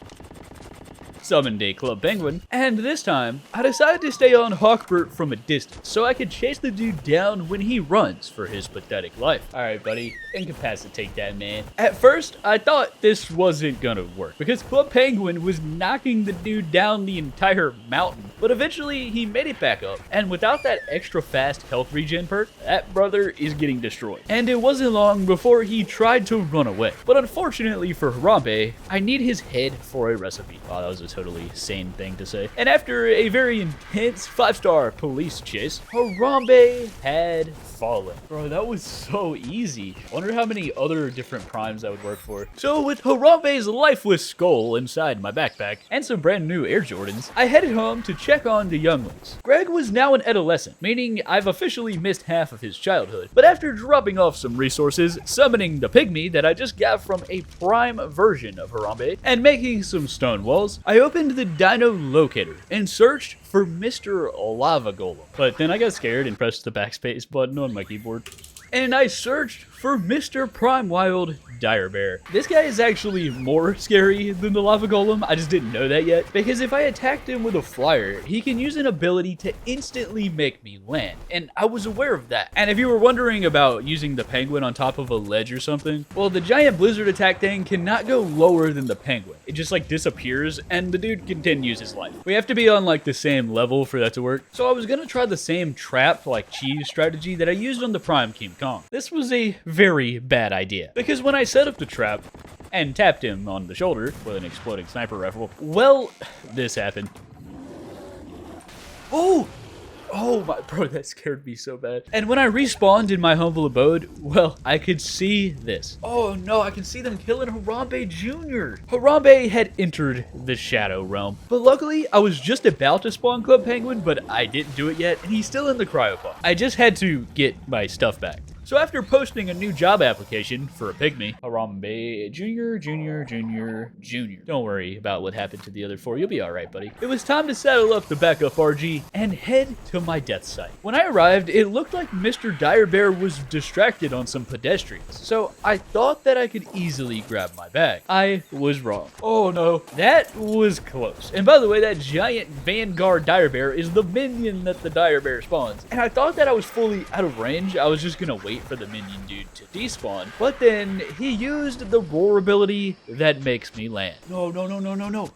Summoned a club penguin, and this time, I decided to stay on Hawkbert from a distance so I could chase the dude down when he runs for his pathetic life. Alright buddy, incapacitate that man. At first, I thought this wasn't gonna work because Club Penguin was knocking the dude down the entire mountain, but eventually he made it back up, and without that extra fast health regen perk, that brother is getting destroyed. And it wasn't long before he tried to run away. But unfortunately for Harambe, I need his head for a recipe. Wow, that was a totally sane thing to say. And after a very intense 5-star police chase, Harambe had fallen. Bro, that was so easy. Wonder how many other different primes that would work for. So with Harambe's lifeless skull inside my backpack and some brand new Air Jordans, I headed home to check on the younglings. Greg was now an adolescent, meaning I've officially missed half of his childhood. But after dropping off some resources, summoning the pygmy that I just got from a prime version of Harambe, and making some stone walls, I opened the Dino locator and searched for Mr. Lava Golem. But then I got scared and pressed the backspace button on my keyboard. And I searched for Mr. Prime Wild Dire Bear. This guy is actually more scary than the Lava Golem. I just didn't know that yet. Because if I attacked him with a flyer, he can use an ability to instantly make me land. And I was aware of that. And if you were wondering about using the penguin on top of a ledge or something, well, the giant blizzard attack thing cannot go lower than the penguin. It just like disappears and the dude continues his life. We have to be on like the same level for that to work. So I was gonna try the same trap like cheese strategy that I used on the Prime King Kong. This was a very bad idea because when I set up the trap and tapped him on the shoulder with an exploding sniper rifle, well, this happened. Oh my, bro, that scared me so bad. And when I respawned in my humble abode, well, I could see this. Oh no, I can see them killing Harambe Jr. Harambe had entered the Shadow Realm. But luckily, I was just about to spawn Club Penguin, but I didn't do it yet, and he's still in the cryopod. I just had to get my stuff back. So after posting a new job application for a pygmy, Harambe Jr. Don't worry about what happened to the other 4. You'll be alright, buddy. It was time to saddle up the backup RG and head to my death site. When I arrived, it looked like Mr. Dire Bear was distracted on some pedestrians. So I thought that I could easily grab my bag. I was wrong. Oh no, that was close. And by the way, that giant Vanguard Dire Bear is the minion that the Dire Bear spawns. And I thought that I was fully out of range. I was just gonna wait for the minion dude to despawn, but then he used the roar ability that makes me land. No.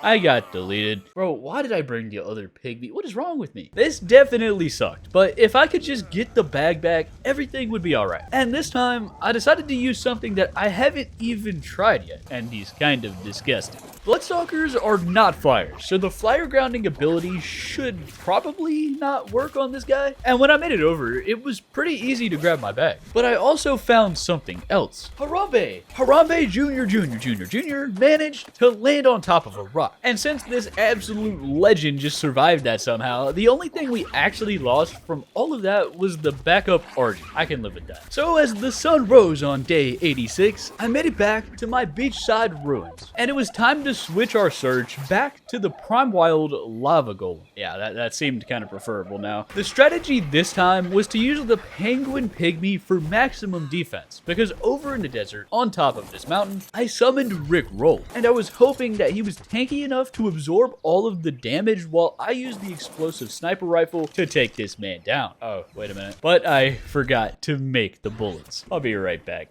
I got deleted. Bro, why did I bring the other pygmy? What is wrong with me? This definitely sucked, but if I could just get the bag back, everything would be alright. And this time, I decided to use something that I haven't even tried yet, and he's kind of disgusting. Bloodstalkers are not flyers, so the flyer grounding ability should probably not work on this guy. And when I made it over, it was pretty easy to grab my bag. But I also found something else. Harambe Jr. managed to land on top of a rock. And since this absolute legend just survived that somehow, the only thing we actually lost from all of that was the backup RG. I can live with that. So as the sun rose on day 86, I made it back to my beachside ruins. And it was time to switch our search back to the Prime Wild Lava Golem. Yeah, that seemed kind of preferable now. The strategy this time was to use the Penguin Pygmy for maximum defense, because over in the desert, on top of this mountain, I summoned Rick Roll, and I was hoping that he was tanky enough to absorb all of the damage while I used the explosive sniper rifle to take this man down. Oh, wait a minute. But I forgot to make the bullets. I'll be right back.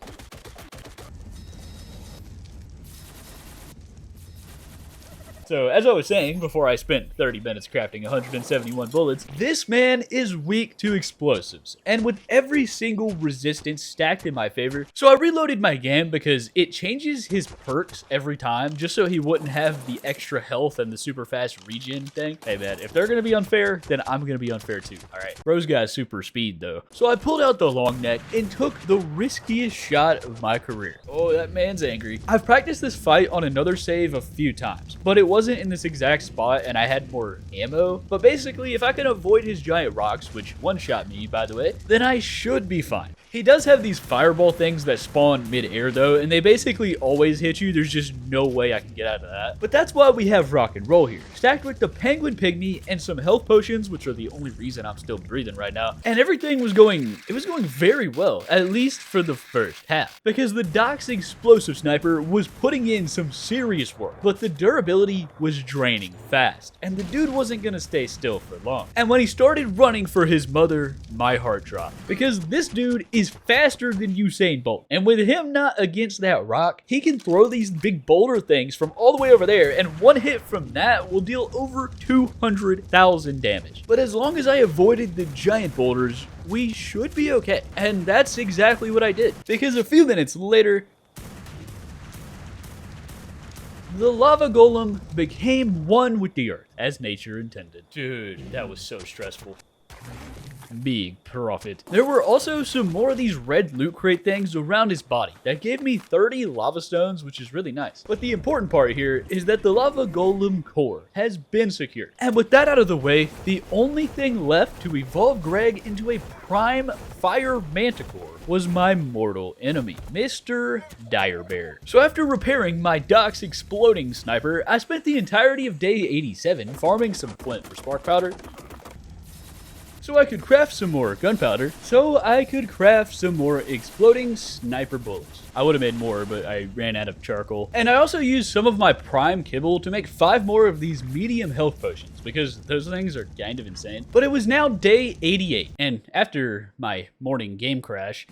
So as I was saying, before I spent 30 minutes crafting 171 bullets, this man is weak to explosives, and with every single resistance stacked in my favor. So I reloaded my game because it changes his perks every time, just so he wouldn't have the extra health and the super fast regen thing. Hey man, if they're gonna be unfair, then I'm gonna be unfair too. Alright, bro's got super speed though. So I pulled out the long neck and took the riskiest shot of my career. Oh, that man's angry. I've practiced this fight on another save a few times, but it wasn't in this exact spot and I had more ammo. But basically, if I can avoid his giant rocks, which one-shot me by the way, then I should be fine. He does have these fireball things that spawn mid-air though, and they basically always hit you. There's just no way I can get out of that. But that's why we have rock and roll here, stacked with the penguin pygmy and some health potions, which are the only reason I'm still breathing right now. And everything was going very well, at least for the first half, because the DOX explosive sniper was putting in some serious work, but the durability was draining fast, and the dude wasn't gonna stay still for long. And when he started running for his mother, my heart dropped, because this dude is faster than Usain Bolt. And with him not against that rock, he can throw these big boulder things from all the way over there, and one hit from that will deal over 200,000 damage. But as long as I avoided the giant boulders, we should be okay. And that's exactly what I did, because a few minutes later, the lava golem became one with the earth, as nature intended. Dude, that was so stressful. Big profit. There were also some more of these red loot crate things around his body that gave me 30 lava stones, which is really nice. But the important part here is that the lava golem core has been secured. And with that out of the way, the only thing left to evolve Greg into a prime fire manticore was my mortal enemy, Mr. Direbear. So after repairing my DOX exploding sniper, I spent the entirety of day 87 farming some flint for spark powder, so I could craft some more gunpowder, so I could craft some more exploding sniper bullets. I would have made more, but I ran out of charcoal. And I also used some of my prime kibble to make 5 more of these medium health potions, because those things are kind of insane. But it was now day 88, and after my morning game crash,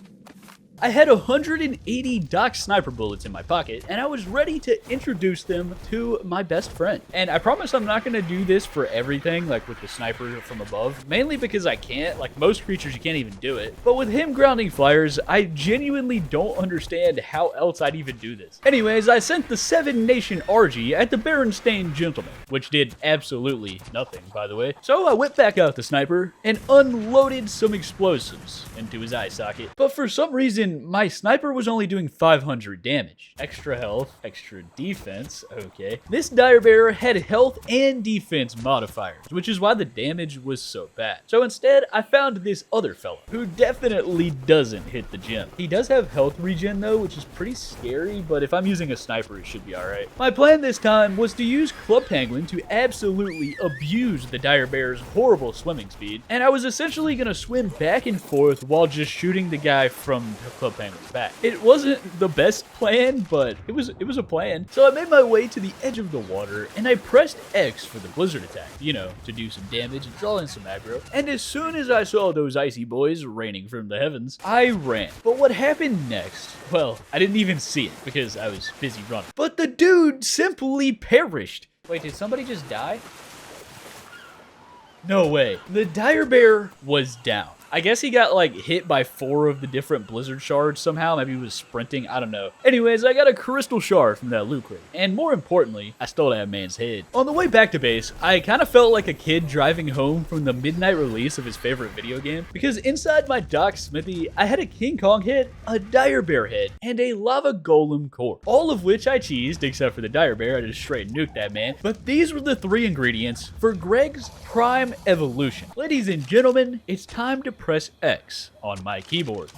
I had 180 DOX sniper bullets in my pocket, and I was ready to introduce them to my best friend. And I promise I'm not going to do this for everything, like with the sniper from above, mainly because I can't. Like most creatures, you can't even do it. But with him grounding flyers, I genuinely don't understand how else I'd even do this. Anyways, I sent the 7 Nation RG at the Berenstain Gentleman, which did absolutely nothing, by the way. So I whipped back out the sniper and unloaded some explosives into his eye socket. But for some reason, my sniper was only doing 500 damage. Extra health, extra defense, okay. This Direbear had health and defense modifiers, which is why the damage was so bad. So instead, I found this other fella, who definitely doesn't hit the gym. He does have health regen though, which is pretty scary, but if I'm using a sniper, it should be alright. My plan this time was to use Club Penguin to absolutely abuse the Direbear's horrible swimming speed, and I was essentially gonna swim back and forth while just shooting the guy from Club Penguin's back. It wasn't the best plan, but it was a plan. So I made my way to the edge of the water, and I pressed X for the blizzard attack, you know, to do some damage and draw in some aggro. And as soon as I saw those icy boys raining from the heavens, I ran. But what happened next? Well, I didn't even see it because I was busy running. But the dude simply perished. Wait, did somebody just die? No way. The Direbear was down. I guess he got like hit by 4 of the different blizzard shards somehow. Maybe he was sprinting, I don't know. Anyways, I got a crystal shard from that loot crate. And more importantly, I stole that man's head. On the way back to base, I kind of felt like a kid driving home from the midnight release of his favorite video game, because inside my DOX smithy, I had a King Kong head, a Direbear head, and a lava golem core. All of which I cheesed, except for the Direbear. I just straight nuked that man. But these were the 3 ingredients for Greg's prime evolution. Ladies and gentlemen, it's time to press X on my keyboard.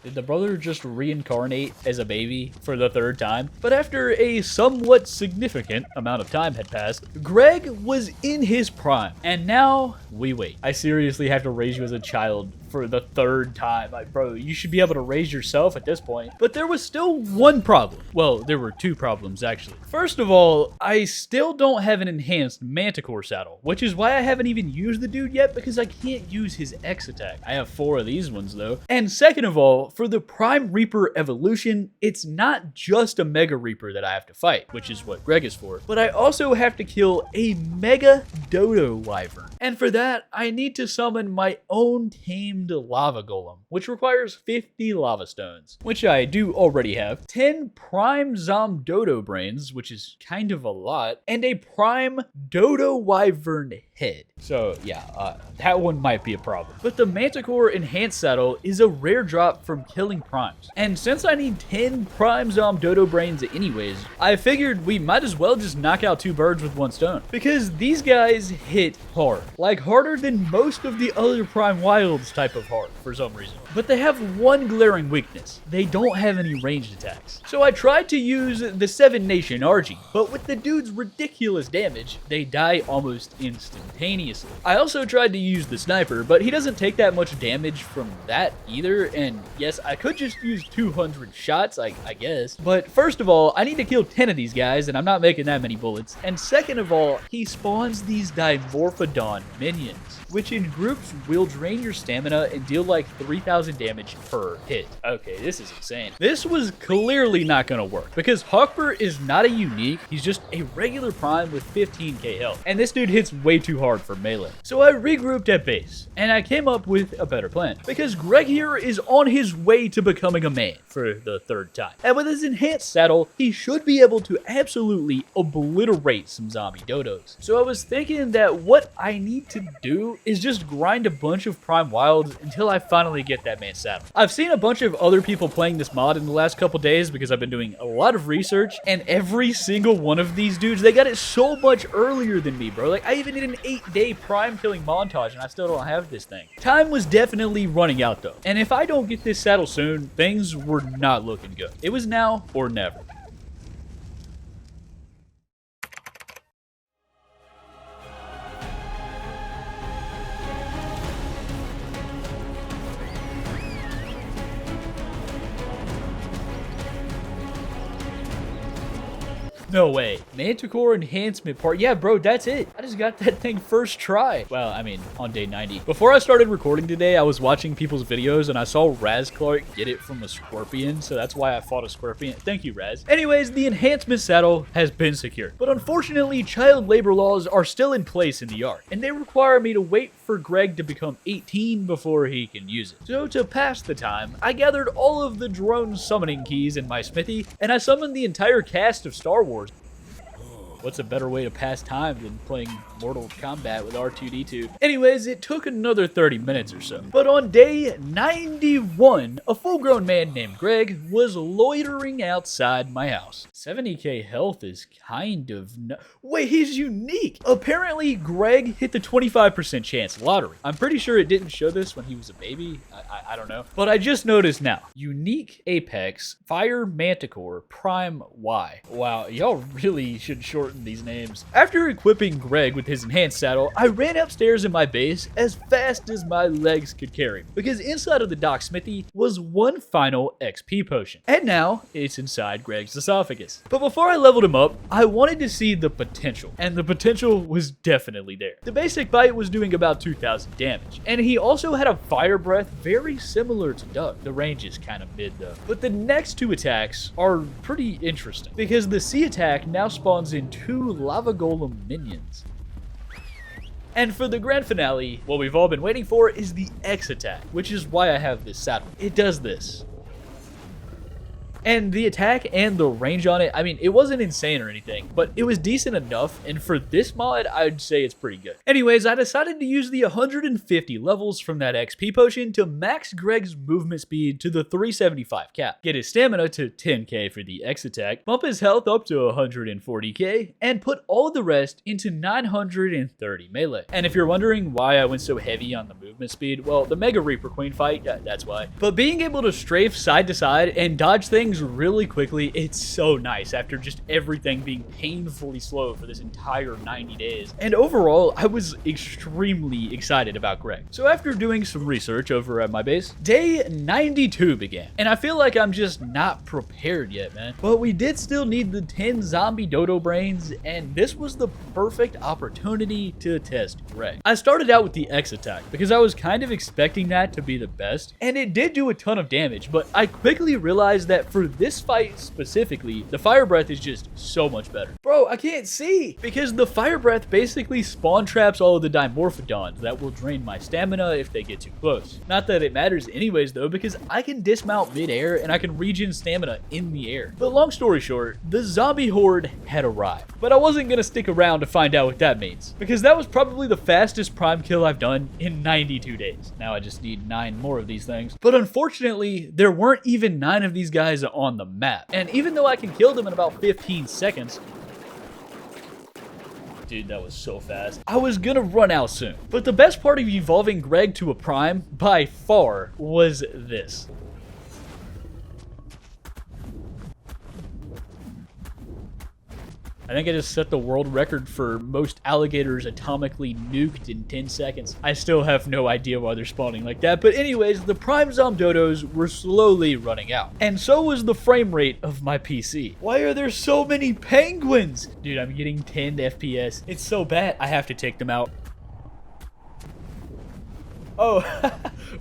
Did the brother just reincarnate as a baby for the 3rd time? But after a somewhat significant amount of time had passed, Greg was in his prime. And now we wait. I seriously have to raise you as a child for the third time. Like, bro, you should be able to raise yourself at this point. But there was still one problem. Well, there were two problems, actually. First of all, I still don't have an enhanced Manticore saddle, which is why I haven't even used the dude yet, because I can't use his X attack. I have 4 of these ones, though. And second of all, for the Prime Reaper evolution, it's not just a Mega Reaper that I have to fight, which is what Greg is for, but I also have to kill a Mega Dodo Wyvern. And for that, I need to summon my own tamed lava golem, which requires 50 lava stones, which I do already have, 10 prime Zom Dodo brains, which is kind of a lot, and a prime Dodo Wyvern head. So yeah, that one might be a problem. But the Manticore Enhanced Saddle is a rare drop from killing primes. And since I need 10 prime Zom Dodo brains anyways, I figured we might as well just knock out 2 birds with 1 stone. Because these guys hit hard. Like harder than most of the other Prime Wilds type of hard for some reason. But they have one glaring weakness. They don't have any ranged attacks. So I tried to use the 7 Nation RG, but with the dude's ridiculous damage, they die almost instantaneously. I also tried to use the sniper, but he doesn't take that much damage from that either, and yes, I could just use 200 shots, I guess. But first of all, I need to kill 10 of these guys, and I'm not making that many bullets. And second of all, he spawns these Dimorphodon minions, which in groups will drain your stamina and deal like 3,000 damage per hit. Okay, this is insane. This was clearly not gonna work because Hawkbur is not a unique, he's just a regular prime with 15k health. And this dude hits way too hard for melee. So I regrouped at base and I came up with a better plan because Greg here is on his way to becoming a man for the 3rd time. And with his enhanced saddle, he should be able to absolutely obliterate some zombie dodos. So I was thinking that what I need to do is just grind a bunch of Prime Wilds until I finally get that man saddle. I've seen a bunch of other people playing this mod in the last couple days because I've been doing a lot of research, and every single one of these dudes, they got it so much earlier than me, bro. Like, I even did an 8-day prime killing montage and I still don't have this thing. Time was definitely running out though, and if I don't get this saddle soon, things were not looking good. It was now or never. No way. Manticore enhancement part. Yeah, bro, that's it. I just got that thing first try. Well, I mean, on day 90. Before I started recording today, I was watching people's videos and I saw Raz Clark get it from a scorpion, so that's why I fought a scorpion. Thank you, Raz. Anyways, the enhancement saddle has been secured. But unfortunately, child labor laws are still in place in the ARK, and they require me to wait for Greg to become 18 before he can use it. So to pass the time, I gathered all of the drone summoning keys in my smithy, and I summoned the entire cast of Star Wars. What's a better way to pass time than playing Mortal Kombat with R2-D2? Anyways, it took another 30 minutes or so. But on day 91, a full-grown man named Greg was loitering outside my house. 70k health is kind of wait, he's unique! Apparently, Greg hit the 25% chance lottery. I'm pretty sure it didn't show this when he was a baby. I don't know. But I just noticed now. Unique Apex, Fire Manticore, Prime Y. Wow, y'all really should shorten these names. After equipping Greg with his enhanced saddle, I ran upstairs in my base as fast as my legs could carry me, because inside of the DOX smithy was one final XP potion. And now it's inside Greg's esophagus. But before I leveled him up, I wanted to see the potential, and the potential was definitely there. The basic bite was doing about 2,000 damage, and he also had a fire breath very similar to Doug. The range is kind of mid though. But the next 2 attacks are pretty interesting, because the C attack now spawns in 2 lava golem minions. And for the grand finale, what we've all been waiting for is the X attack, which is why I have this saddle. It does this. And the attack and the range on it, I mean, it wasn't insane or anything, but it was decent enough, and for this mod, I'd say it's pretty good. Anyways, I decided to use the 150 levels from that XP potion to max Greg's movement speed to the 375 cap, get his stamina to 10k for the X attack, bump his health up to 140k, and put all of the rest into 930 melee. And if you're wondering why I went so heavy on the movement speed, well, the Mega Reaper Queen fight, that's why. But being able to strafe side to side and dodge things things really quickly, it's so nice after just everything being painfully slow for this entire 90 days. And overall, I was extremely excited about Greg. So after doing some research over at my base, day 92 began. And I feel like I'm just not prepared yet, man. But we did still need the 10 zombie dodo brains, and this was the perfect opportunity to test Greg. I started out with the X attack because I was kind of expecting that to be the best, and it did do a ton of damage, but I quickly realized that for this fight specifically, the fire breath is just so much better. Bro, I can't see because the fire breath basically spawn traps all of the dimorphodons that will drain my stamina if they get too close. Not that it matters anyways though, because I can dismount mid-air and I can regen stamina in the air. But long story short, the zombie horde had arrived, but I wasn't gonna stick around to find out what that means, because that was probably the fastest prime kill I've done in 92 days. Now I just need 9 more of these things. But unfortunately, there weren't even 9 of these guys on the map. And even though I can kill them in about 15 seconds, dude, that was so fast, I was gonna run out soon. But the best part of evolving Greg to a prime, by far, was this. I think I just set the world record for most alligators atomically nuked in 10 seconds. I still have no idea why they're spawning like that, but anyways, the prime Zomdodos were slowly running out. And so was the frame rate of my PC. Why are there so many penguins? Dude, I'm getting 10 FPS. It's so bad, I have to take them out. Oh,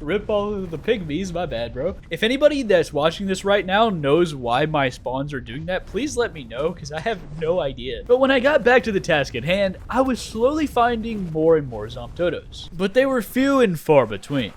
rip all of the pygmies, my bad, bro. If anybody that's watching this right now knows why my spawns are doing that, please let me know, because I have no idea. But when I got back to the task at hand, I was slowly finding more and more Zomdodos, but they were few and far between.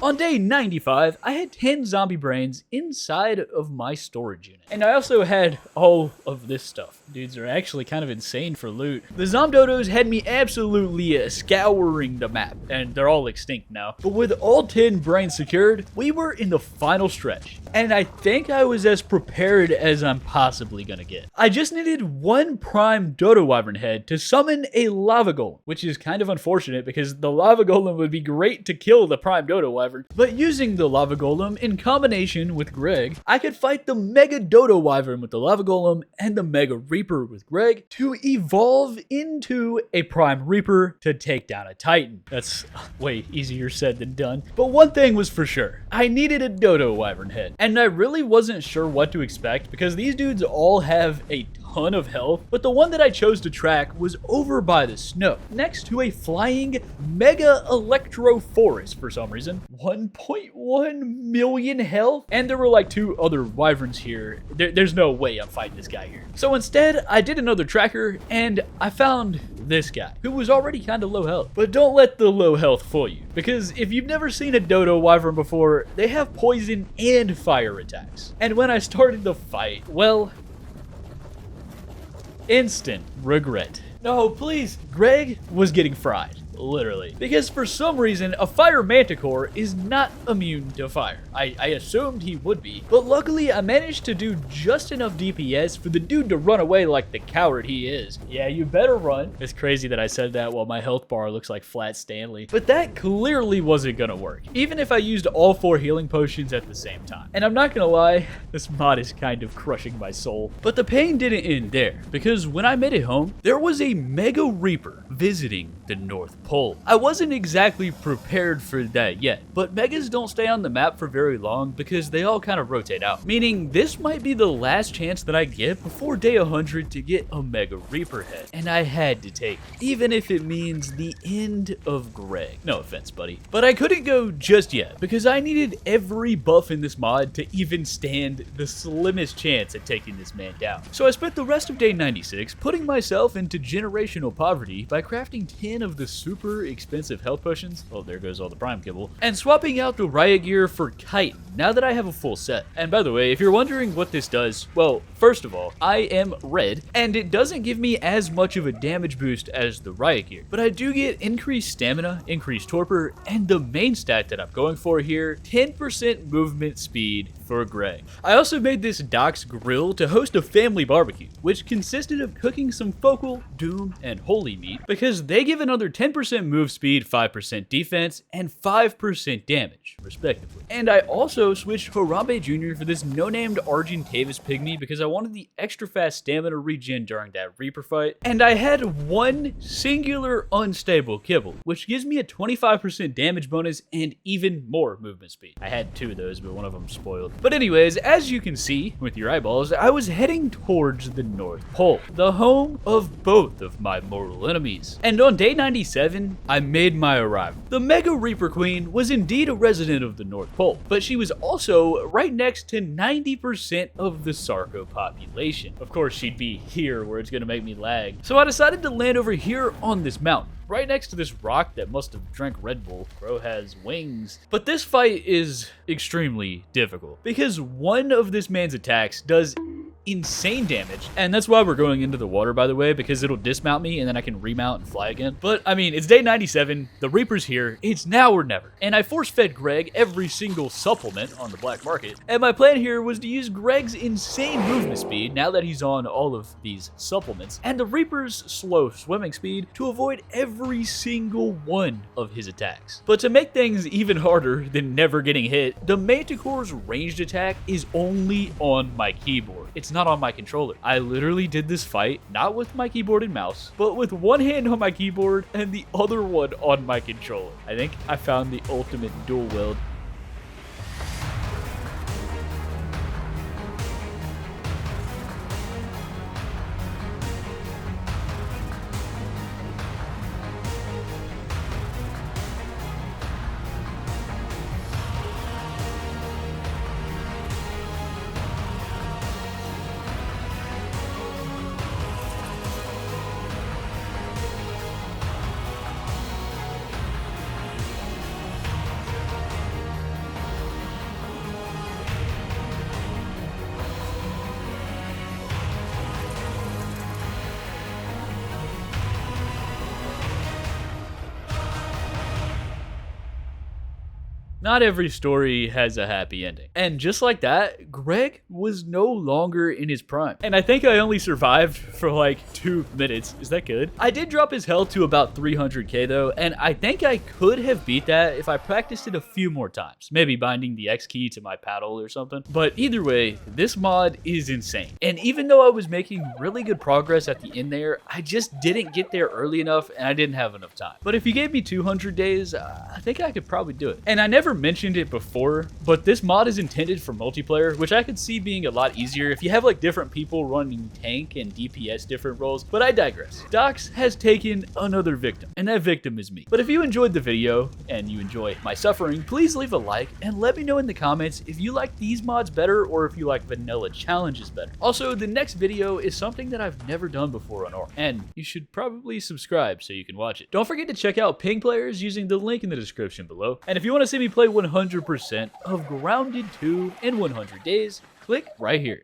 On day 95, I had 10 zombie brains inside of my storage unit. And I also had all of this stuff. Dudes are actually kind of insane for loot. The Zomdodos had me absolutely scouring the map, and they're all extinct now. But with all 10 brains secured, we were in the final stretch. And I think I was as prepared as I'm possibly gonna get. I just needed 1 prime Dodo Wyvern head to summon a lava golem, which is kind of unfortunate because the lava golem would be great to kill the prime Dodo Wyvern. But using the lava golem in combination with Greg, I could fight the mega Dodo Wyvern with the lava golem and the mega Reaper with Greg to evolve into a prime Reaper to take down a Titan. That's way easier said than done. But one thing was for sure, I needed a Dodo Wyvern head. And I really wasn't sure what to expect because these dudes all have a ton of health, but the one that I chose to track was over by the snow, next to a flying mega electro forest for some reason. 1.1 million health, and there were like 2 other wyverns here. There's no way I'm fighting this guy here. So instead, I did another tracker, and I found this guy, who was already kind of low health. But don't let the low health fool you, because if you've never seen a Dodo Wyvern before, they have poison and fire attacks. And when I started the fight, well, instant regret. No, please. Greg was getting fried. Literally. Because for some reason, a fire manticore is not immune to fire. I assumed he would be, but luckily I managed to do just enough DPS for the dude to run away like the coward he is. Yeah, you better run. It's crazy that I said that while my health bar looks like Flat Stanley, but that clearly wasn't gonna work, even if I used all 4 healing potions at the same time. And I'm not gonna lie, this mod is kind of crushing my soul. But the pain didn't end there, because when I made it home, there was a Mega Reaper visiting the North Pole. I wasn't exactly prepared for that yet, but Megas don't stay on the map for very long because they all kind of rotate out, meaning this might be the last chance that I get before day 100 to get a Mega Reaper head, and I had to take it, even if it means the end of Greg. No offense, buddy. But I couldn't go just yet because I needed every buff in this mod to even stand the slimmest chance at taking this man down. So I spent the rest of day 96 putting myself into generational poverty by crafting 10 of the super expensive health potions. Oh, there goes all the prime kibble. And swapping out the riot gear for chitin now that I have a full set. And by the way, if you're wondering what this does, well, first of all, I am red, and it doesn't give me as much of a damage boost as the riot gear, but I do get increased stamina, increased torpor, and the main stat that I'm going for here, 10% movement speed for Greg. I also made this DOX grill to host a family barbecue, which consisted of cooking some focal, doom, and holy meat, because they give another 10% 3% move speed, 5% defense, and 5% damage, respectively. And I also switched Harambe Jr. for this no-named Argentavis pygmy because I wanted the extra fast stamina regen during that Reaper fight. And I had one singular unstable kibble, which gives me a 25% damage bonus and even more movement speed. I had two of those, but one of them spoiled. But anyways, as you can see with your eyeballs, I was heading towards the North Pole, the home of both of my mortal enemies. And on day 97, I made my arrival. The Mega Reaper Queen was indeed a resident of the North Pole, but she was also right next to 90% of the Sarco population. Of course, she'd be here where it's gonna make me lag. So I decided to land over here on this mountain, right next to this rock that must have drank Red Bull. Bro has wings. But this fight is extremely difficult because one of this man's attacks does insane damage, and that's why we're going into the water, by the way, because it'll dismount me and then I can remount and fly again. But I mean, it's day 97, the Reaper's here, it's now or never, and I force-fed Greg every single supplement on the black market, and my plan here was to use Greg's insane movement speed now that he's on all of these supplements, and the Reaper's slow swimming speed to avoid every single one of his attacks. But to make things even harder than never getting hit, the Manticore's ranged attack is only on my keyboard. It's not on my controller. I literally did this fight not with my keyboard and mouse, but with one hand on my keyboard and the other one on my controller. I think I found the ultimate dual wield. Not every story has a happy ending. And just like that, Greg was no longer in his prime. And I think I only survived for like 2 minutes. Is that good? I did drop his health to about 300k though, and I think I could have beat that if I practiced it a few more times. Maybe binding the X key to my paddle or something. But either way, this mod is insane. And even though I was making really good progress at the end there, I just didn't get there early enough and I didn't have enough time. But if you gave me 200 days, I think I could probably do it. And I never mentioned it before, but this mod is intended for multiplayer, which I could see being a lot easier if you have like different people running tank and DPS different roles, but I digress. DOX has taken another victim, and that victim is me. But if you enjoyed the video and you enjoy my suffering, please leave a like and let me know in the comments if you like these mods better or if you like vanilla challenges better. Also, the next video is something that I've never done before on ARK, and you should probably subscribe so you can watch it. Don't forget to check out Ping Players using the link in the description below, and if you want to see me play 100% of Grounded 2 in 100 days, click right here.